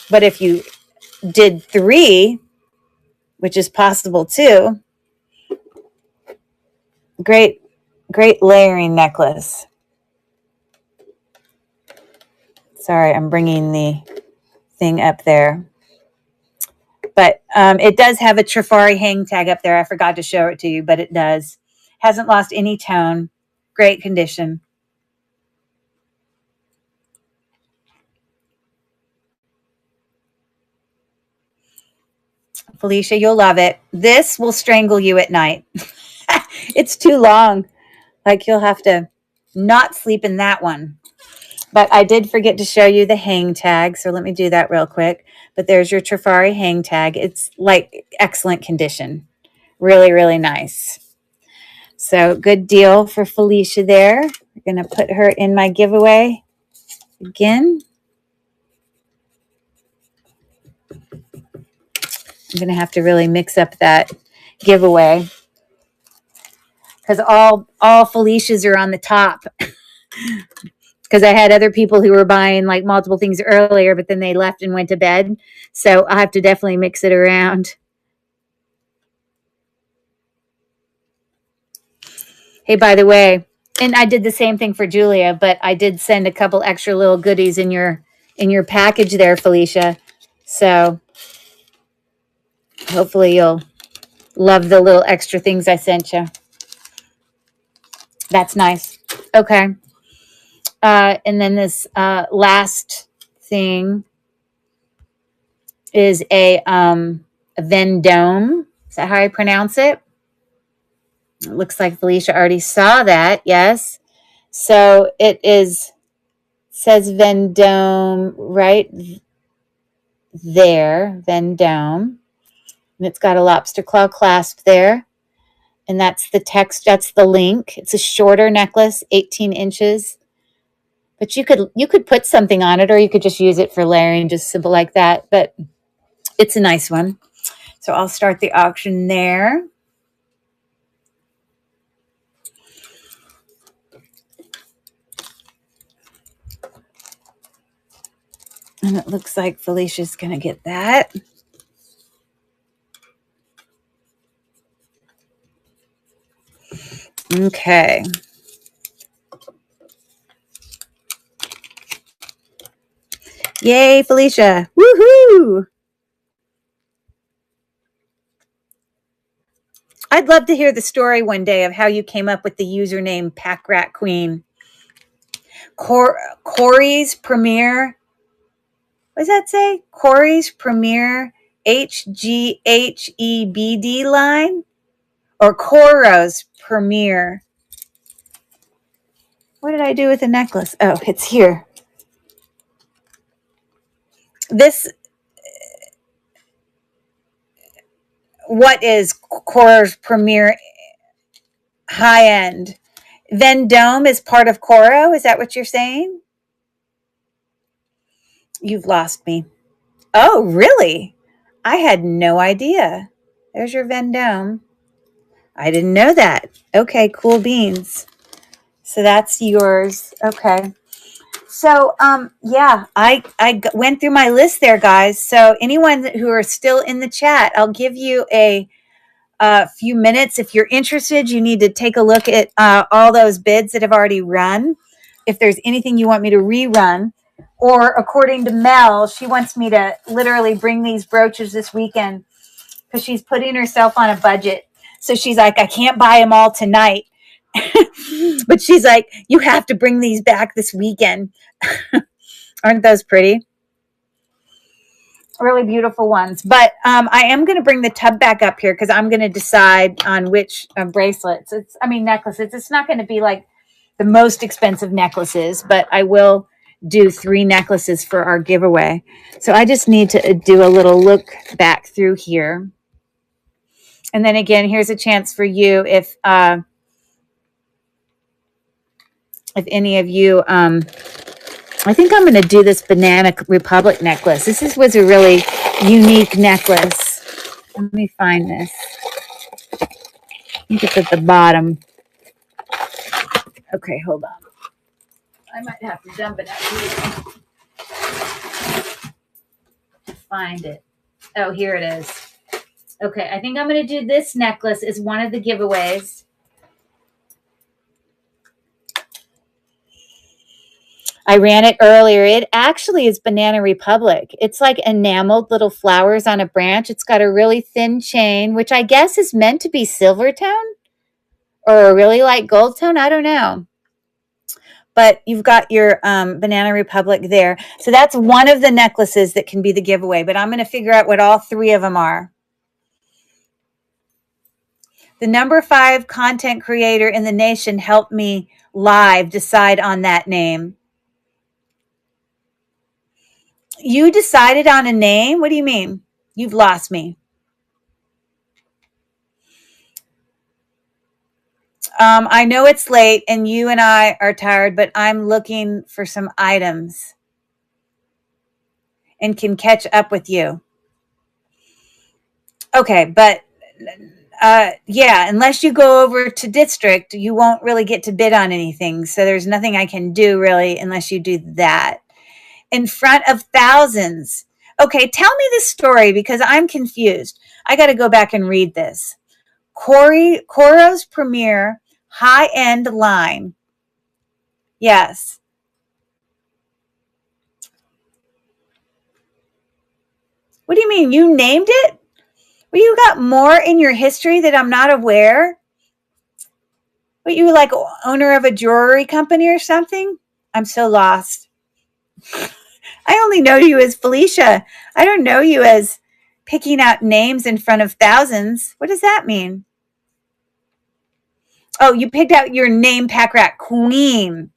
But if you did 3, which is possible too, great layering necklace. Sorry, I'm bringing the thing up there. But it does have a Trifari hang tag up there. I forgot to show it to you, but it does. Hasn't lost any tone. Great condition. Felicia, you'll love it. This will strangle you at night. It's too long. Like you'll have to not sleep in that one. But I did forget to show you the hang tag. So let me do that real quick. But there's your Trifari hang tag. It's like excellent condition. Really, really nice. So good deal for Felicia there. We're going to put her in my giveaway again. I'm going to have to really mix up that giveaway because all Felicias are on the top. Because I had other people who were buying like multiple things earlier, but then they left and went to bed. So I have to definitely mix it around. Hey, by the way, and I did the same thing for Julia, but I did send a couple extra little goodies in your package there, Felicia. So hopefully you'll love the little extra things I sent you. That's nice. Okay. And then this last thing is a Vendome. Is that how I pronounce it? It looks like Felicia already saw that. Yes. So it is, says Vendome, right? there, Vendome. And it's got a lobster claw clasp there. And that's the text, that's the link. It's a shorter necklace, 18 inches. But you could put something on it, or you could just use it for layering, just simple like that. But it's a nice one. So I'll start the auction there. And it looks like Felicia's going to get that. Okay. Yay, Felicia. Woohoo! I'd love to hear the story one day of how you came up with the username Pack Rat Queen. Corey's Premier. What does that say? Corey's Premier HGHEBD line? Or Coro's Premier? What did I do with the necklace? Oh, it's here. What is Coro's Premier high end? Vendome is part of Coro? Is that what you're saying? You've lost me. Oh, really? I had no idea. There's your Vendome. I didn't know that. Okay, cool beans. So that's yours. Okay. So, yeah, I went through my list there, guys. So anyone who are still in the chat, I'll give you a few minutes. If you're interested, you need to take a look at all those bids that have already run. If there's anything you want me to rerun, or according to Mel, she wants me to literally bring these brooches this weekend because she's putting herself on a budget. So she's like, I can't buy them all tonight. But she's like, you have to bring these back this weekend. Aren't those pretty? Really beautiful ones. But I am going to bring the tub back up here because I'm going to decide on which bracelets. Necklaces. It's not going to be like the most expensive necklaces, but I will do 3 necklaces for our giveaway. So I just need to do a little look back through here. And then again, here's a chance for you if any of you, I think I'm going to do this Banana Republic necklace. This was a really unique necklace. Let me find this. I think it's at the bottom. Okay, hold on. I might have to dump it out here to find it. Oh, here it is. Okay, I think I'm going to do this necklace as one of the giveaways. I ran it earlier. It actually is Banana Republic. It's like enameled little flowers on a branch. It's got a really thin chain, which I guess is meant to be silver tone or a really light gold tone. I don't know. But you've got your Banana Republic there. So that's one of the necklaces that can be the giveaway. But I'm going to figure out what all 3 of them are. The number 5 content creator in the nation helped me live decide on that name. You decided on a name? What do you mean? You've lost me. I know it's late and you and I are tired, but I'm looking for some items and can catch up with you. Okay, but yeah, unless you go over to district, you won't really get to bid on anything. So there's nothing I can do really unless you do that. In front of thousands. Okay, tell me this story because I'm confused. I got to go back and read this. Coro's Premier high-end line. Yes. What do you mean? You named it? Well, you got more in your history that I'm not aware? What, you like owner of a jewelry company or something? I'm so lost. I only know you as Felicia. I don't know you as picking out names in front of thousands. What does that mean? Oh, you picked out your name, Pack Rat Queen.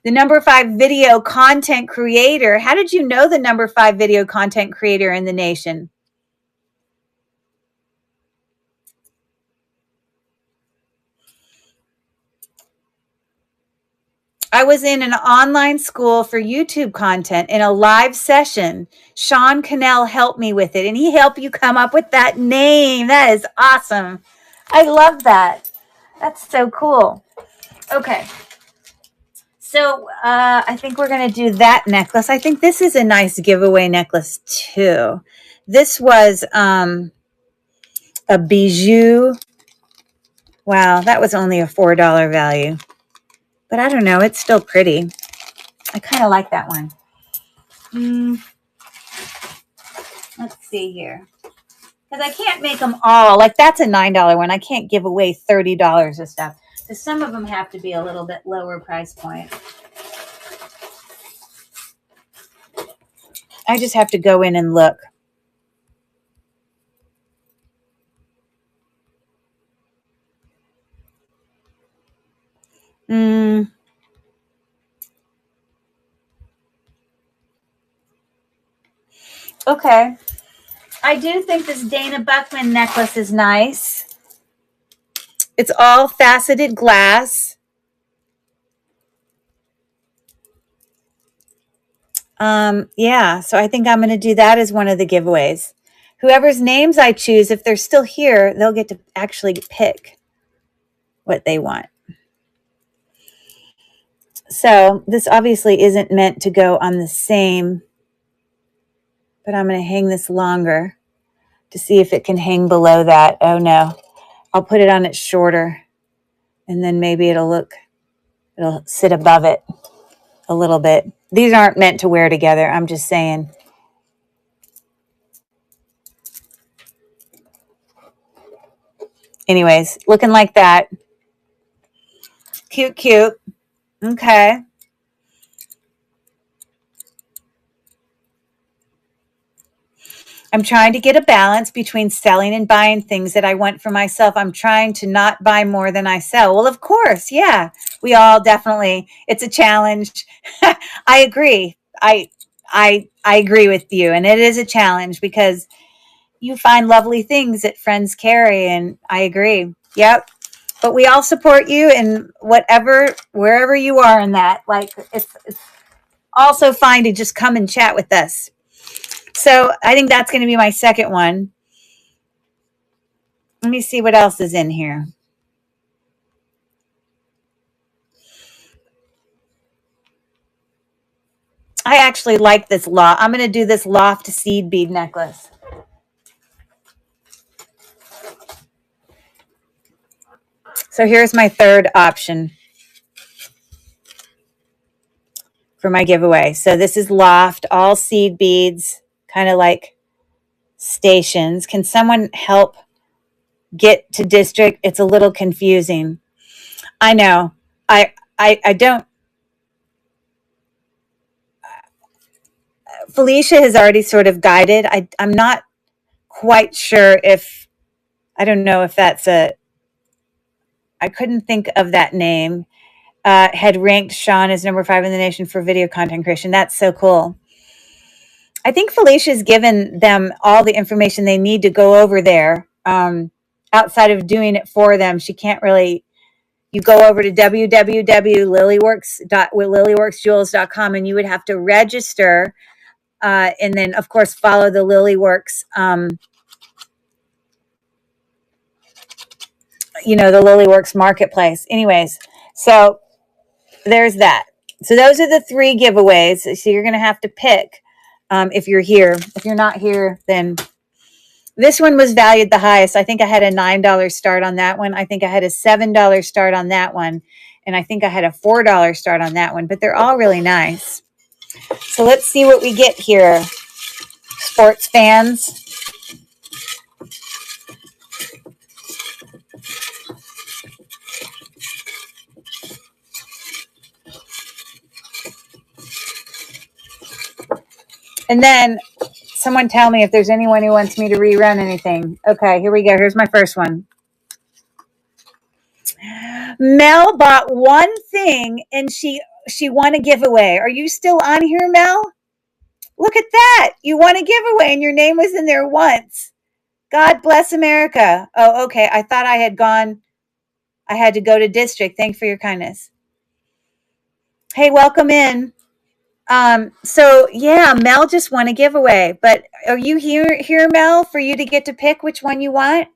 The number 5 video content creator. How did you know the number 5 video content creator in the nation? I was in an online school for YouTube content in a live session. Sean Cannell helped me with it, and he helped you come up with that name. That is awesome. I love that. That's so cool. Okay. So I think we're going to do that necklace. I think this is a nice giveaway necklace too. This was a bijou. Wow, that was only a $4 value. But I don't know. It's still pretty. I kind of like that one. Let's see here. Because I can't make them all. Like that's a $9 one. I can't give away $30 of stuff. So some of them have to be a little bit lower price point. I just have to go in and look. Okay. I do think this Dana Buckman necklace is nice. It's all faceted glass. Yeah, so I think I'm going to do that as one of the giveaways. Whoever's names I choose, if they're still here, they'll get to actually pick what they want. So this obviously isn't meant to go on the same, but I'm going to hang this longer to see if it can hang below that. Oh no, I'll put it on it shorter and then maybe it'll sit above it a little bit. These aren't meant to wear together. I'm just saying. Anyways, looking like that. Cute, cute. Okay. I'm trying to get a balance between selling and buying things that I want for myself. I'm trying to not buy more than I sell. Well, of course, yeah. We all definitely, it's a challenge. I agree. I agree with you. And it is a challenge because you find lovely things that friends carry. And I agree. Yep. But we all support you in wherever you are in that. Like it's also fine to just come and chat with us. So I think that's going to be my second one. Let me see what else is in here. I actually like this loft. I'm going to do this loft seed bead necklace. So here's my third option for my giveaway. So this is loft, all seed beads, kind of like stations. Can someone help get to district? It's a little confusing. I know. I don't. Felicia has already sort of guided. I'm not quite sure if, I don't know if that's I couldn't think of that name. Had ranked Sean as number 5 in the nation for video content creation. That's so cool. I think Felicia's given them all the information they need to go over there. Outside of doing it for them, she can't really. You go over to www.lilyworksjewels.com and you would have to register, and then of course follow the Lilyworks. The Lilyworks marketplace. Anyways, so there's that. So those are the 3 giveaways. So you're going to have to pick if you're here. If you're not here, then this one was valued the highest. I think I had a $9 start on that one. I think I had a $7 start on that one. And I think I had a $4 start on that one. But they're all really nice. So let's see what we get here, sports fans. And then someone tell me if there's anyone who wants me to rerun anything. Okay, here we go. Here's my first one. Mel bought one thing and she she won a giveaway. Are you still on here, Mel? Look at that. You won a giveaway and your name was in there once. God bless America. Oh, okay. I thought I had gone. I had to go to district. Thanks for your kindness. Hey, welcome in. So yeah, Mel just won a giveaway, but are you here, Mel, for you to get to pick which one you want?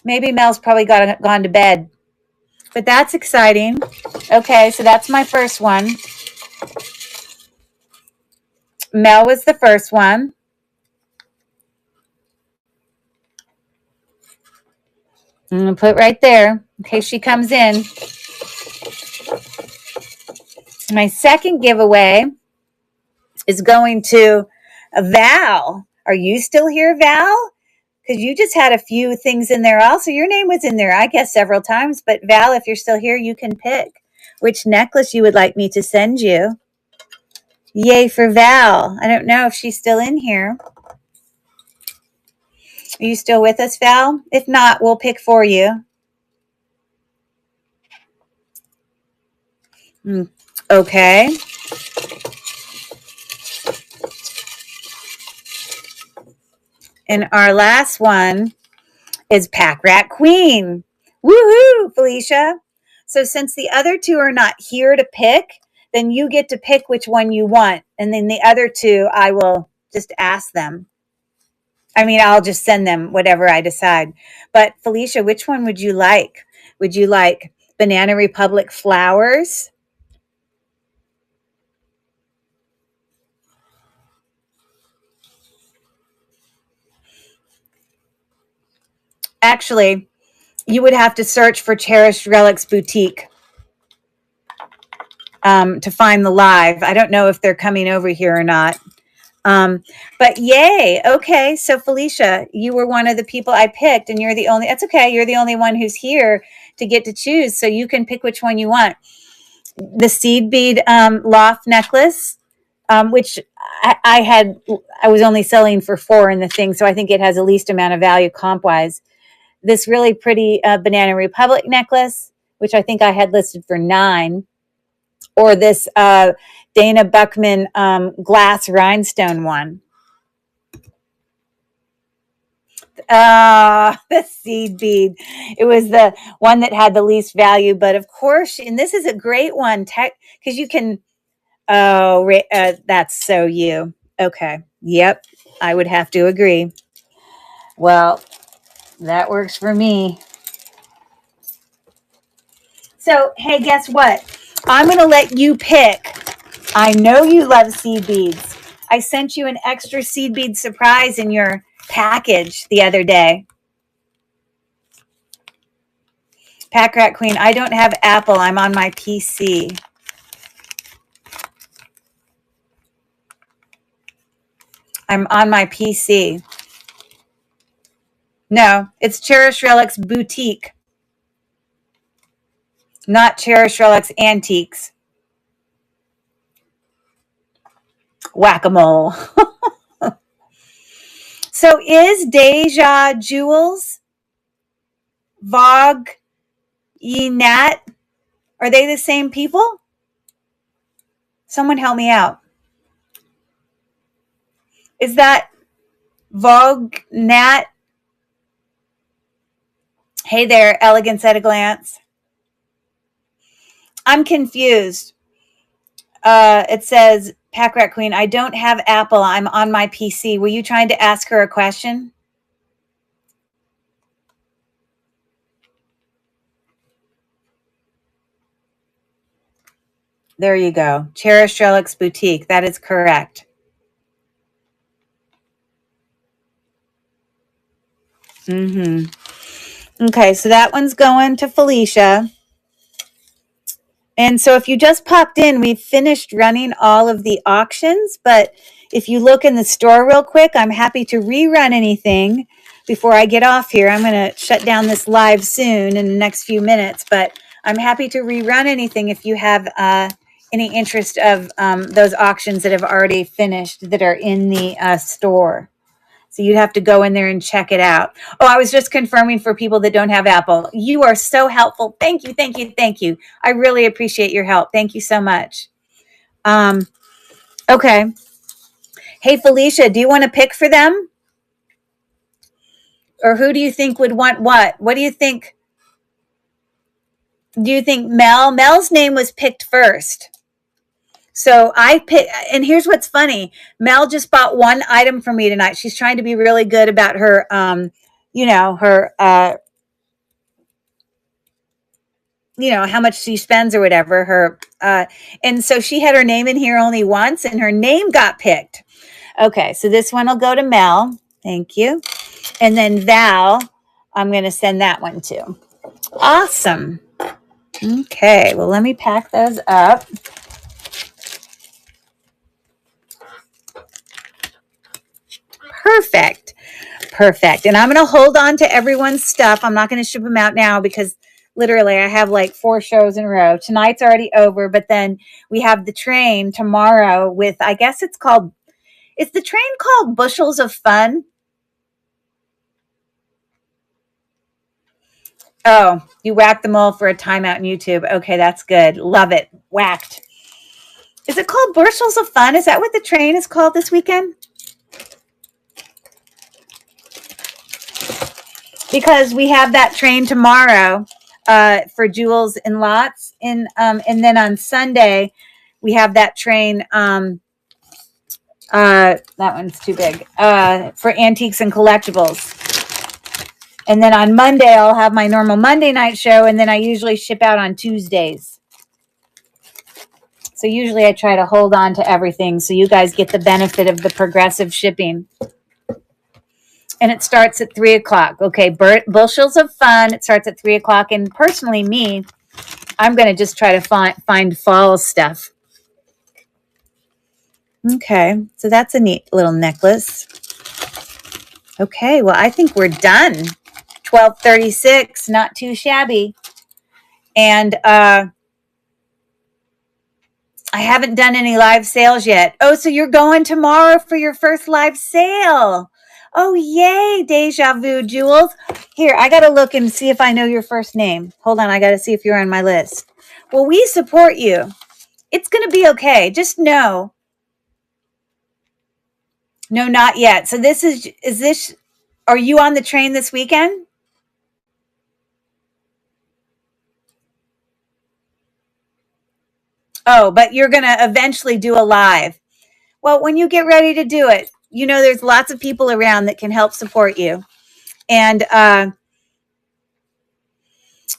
Maybe Mel's probably gone to bed, but that's exciting. Okay, so that's my first one. Mel was the first one. I'm going to put right there in case she comes in. My second giveaway is going to Val. Are you still here, Val? Because you just had a few things in there also. Your name was in there, I guess, several times. But Val, if you're still here, you can pick which necklace you would like me to send you. Yay for Val. I don't know if she's still in here. Are you still with us, Val? If not, we'll pick for you. Okay. And our last one is Pack Rat Queen. Woohoo, Felicia. So since the other two are not here to pick, then you get to pick which one you want. And then the other two, I will just ask them. I mean, I'll just send them whatever I decide. But Felicia, which one would you like? Would you like Banana Republic flowers? Actually, you would have to search for Cherished Relics Boutique to find the live. I don't know if they're coming over here or not. But yay. Okay. So Felicia, you were one of the people I picked and you're the only, that's okay. You're the only one who's here to get to choose. So you can pick which one you want. The seed bead loft necklace, which I was only selling for 4 in the thing. So I think it has the least amount of value comp wise. This really pretty Banana Republic necklace, which I think I had listed for 9. Or this Dana Buckman glass rhinestone one. The seed bead. It was the one that had the least value. But of course, and this is a great one because you can, that's so you. Okay. Yep. I would have to agree. Well, that works for me. So, hey, guess what? I'm going to let you pick. I know you love seed beads. I sent you an extra seed bead surprise in your package the other day. Pack Rat Queen, I don't have Apple. I'm on my PC. I'm on my PC. No, it's Cherished Relics Boutique. Not Cherished Relics Antiques. Whack-a-mole. So is Deja Jewels, Vogue, Nat, are they the same people? Someone help me out. Is that Vogue, Nat? Hey there, Elegance at a Glance. I'm confused. It says, Pack Rat Queen, I don't have Apple. I'm on my PC. Were you trying to ask her a question? There you go. Cherished Relics Boutique. That is correct. Okay, so that one's going to Felicia. And so if you just popped in, we've finished running all of the auctions. But if you look in the store real quick, I'm happy to rerun anything before I get off here. I'm going to shut down this live soon in the next few minutes. But I'm happy to rerun anything if you have any interest of those auctions that have already finished that are in the store. So you'd have to go in there and check it out. Oh, I was just confirming for people that don't have Apple. You are so helpful. Thank you, thank you, thank you. I really appreciate your help. Thank you so much. Okay. Hey, Felicia, do you want to pick for them? Or who do you think would want what? What do you think? Do you think Mel? Mel's name was picked first. So I pick, and here's what's funny. Mel just bought one item for me tonight. She's trying to be really good about her, her, how much she spends or whatever. And so she had her name in here only once, and her name got picked. Okay, so this one will go to Mel. Thank you. And then Val, I'm going to send that one to. Awesome. Okay, well, let me pack those up. Perfect. And I'm going to hold on to everyone's stuff. I'm not going to ship them out now because literally I have like 4 shows in a row. Tonight's already over, but then we have the train tomorrow with, I guess it's the train called Bushels of Fun? Oh, you whacked them all for a timeout in YouTube. Okay, that's good. Love it. Whacked. Is it called Bushels of Fun? Is that what the train is called this weekend? Because we have that train tomorrow for Jewels and Lots. And then on Sunday, we have that train. That one's too big. For Antiques and Collectibles. And then on Monday, I'll have my normal Monday night show. And then I usually ship out on Tuesdays. So usually I try to hold on to everything so you guys get the benefit of the progressive shipping. And it starts at 3 o'clock. Okay, Bushels of Fun. It starts at 3 o'clock. And personally, I'm going to just try to find fall stuff. Okay, so that's a neat little necklace. Okay, well, I think we're done. 12:36, not too shabby. And I haven't done any live sales yet. Oh, so you're going tomorrow for your first live sale. Oh, yay, Deja Vu Jewels. Here, I got to look and see if I know your first name. Hold on, I got to see if you're on my list. Well, we support you. It's going to be okay. Just know. No, not yet. So are you on the train this weekend? Oh, but you're going to eventually do a live. Well, when you get ready to do it, there's lots of people around that can help support you. And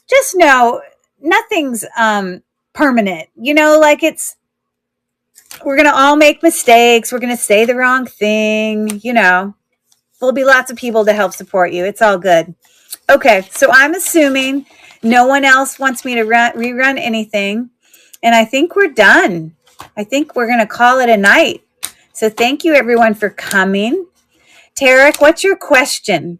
just know nothing's permanent. We're going to all make mistakes. We're going to say the wrong thing. There'll be lots of people to help support you. It's all good. Okay, so I'm assuming no one else wants me to rerun anything. And I think we're done. I think we're going to call it a night. So thank you, everyone, for coming. Tarek, what's your question?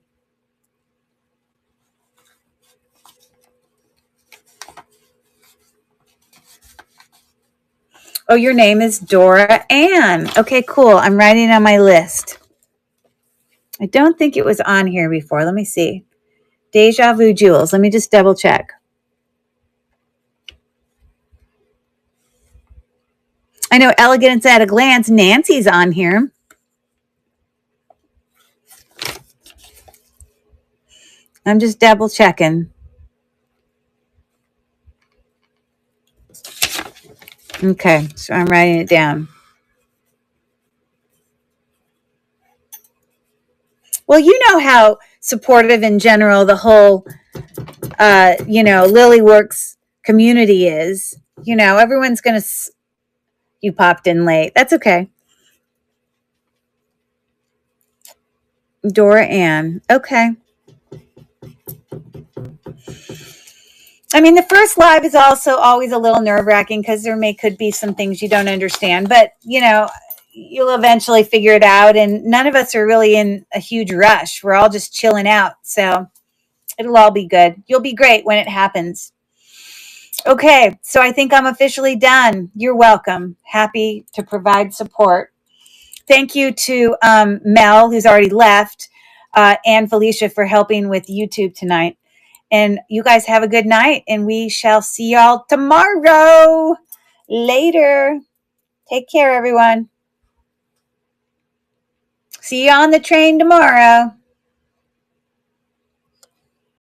Oh, your name is Dora Ann. Okay, cool. I'm writing on my list. I don't think it was on here before. Let me see. Deja Vu Jewels. Let me just double check. I know Elegance at a Glance. Nancy's on here. I'm just double checking. Okay, so I'm writing it down. Well, you know how supportive in general the whole, Lilyworks community is. Everyone's going to... You popped in late. That's okay. Dora Ann. Okay. I mean, the first live is also always a little nerve-wracking because could be some things you don't understand. But, you'll eventually figure it out. And none of us are really in a huge rush. We're all just chilling out. So it'll all be good. You'll be great when it happens. Okay, so I think I'm officially done. You're welcome. Happy to provide support. Thank you to Mel, who's already left, and Felicia for helping with YouTube tonight. And you guys have a good night, and we shall see y'all tomorrow. Later. Take care, everyone. See you on the train tomorrow.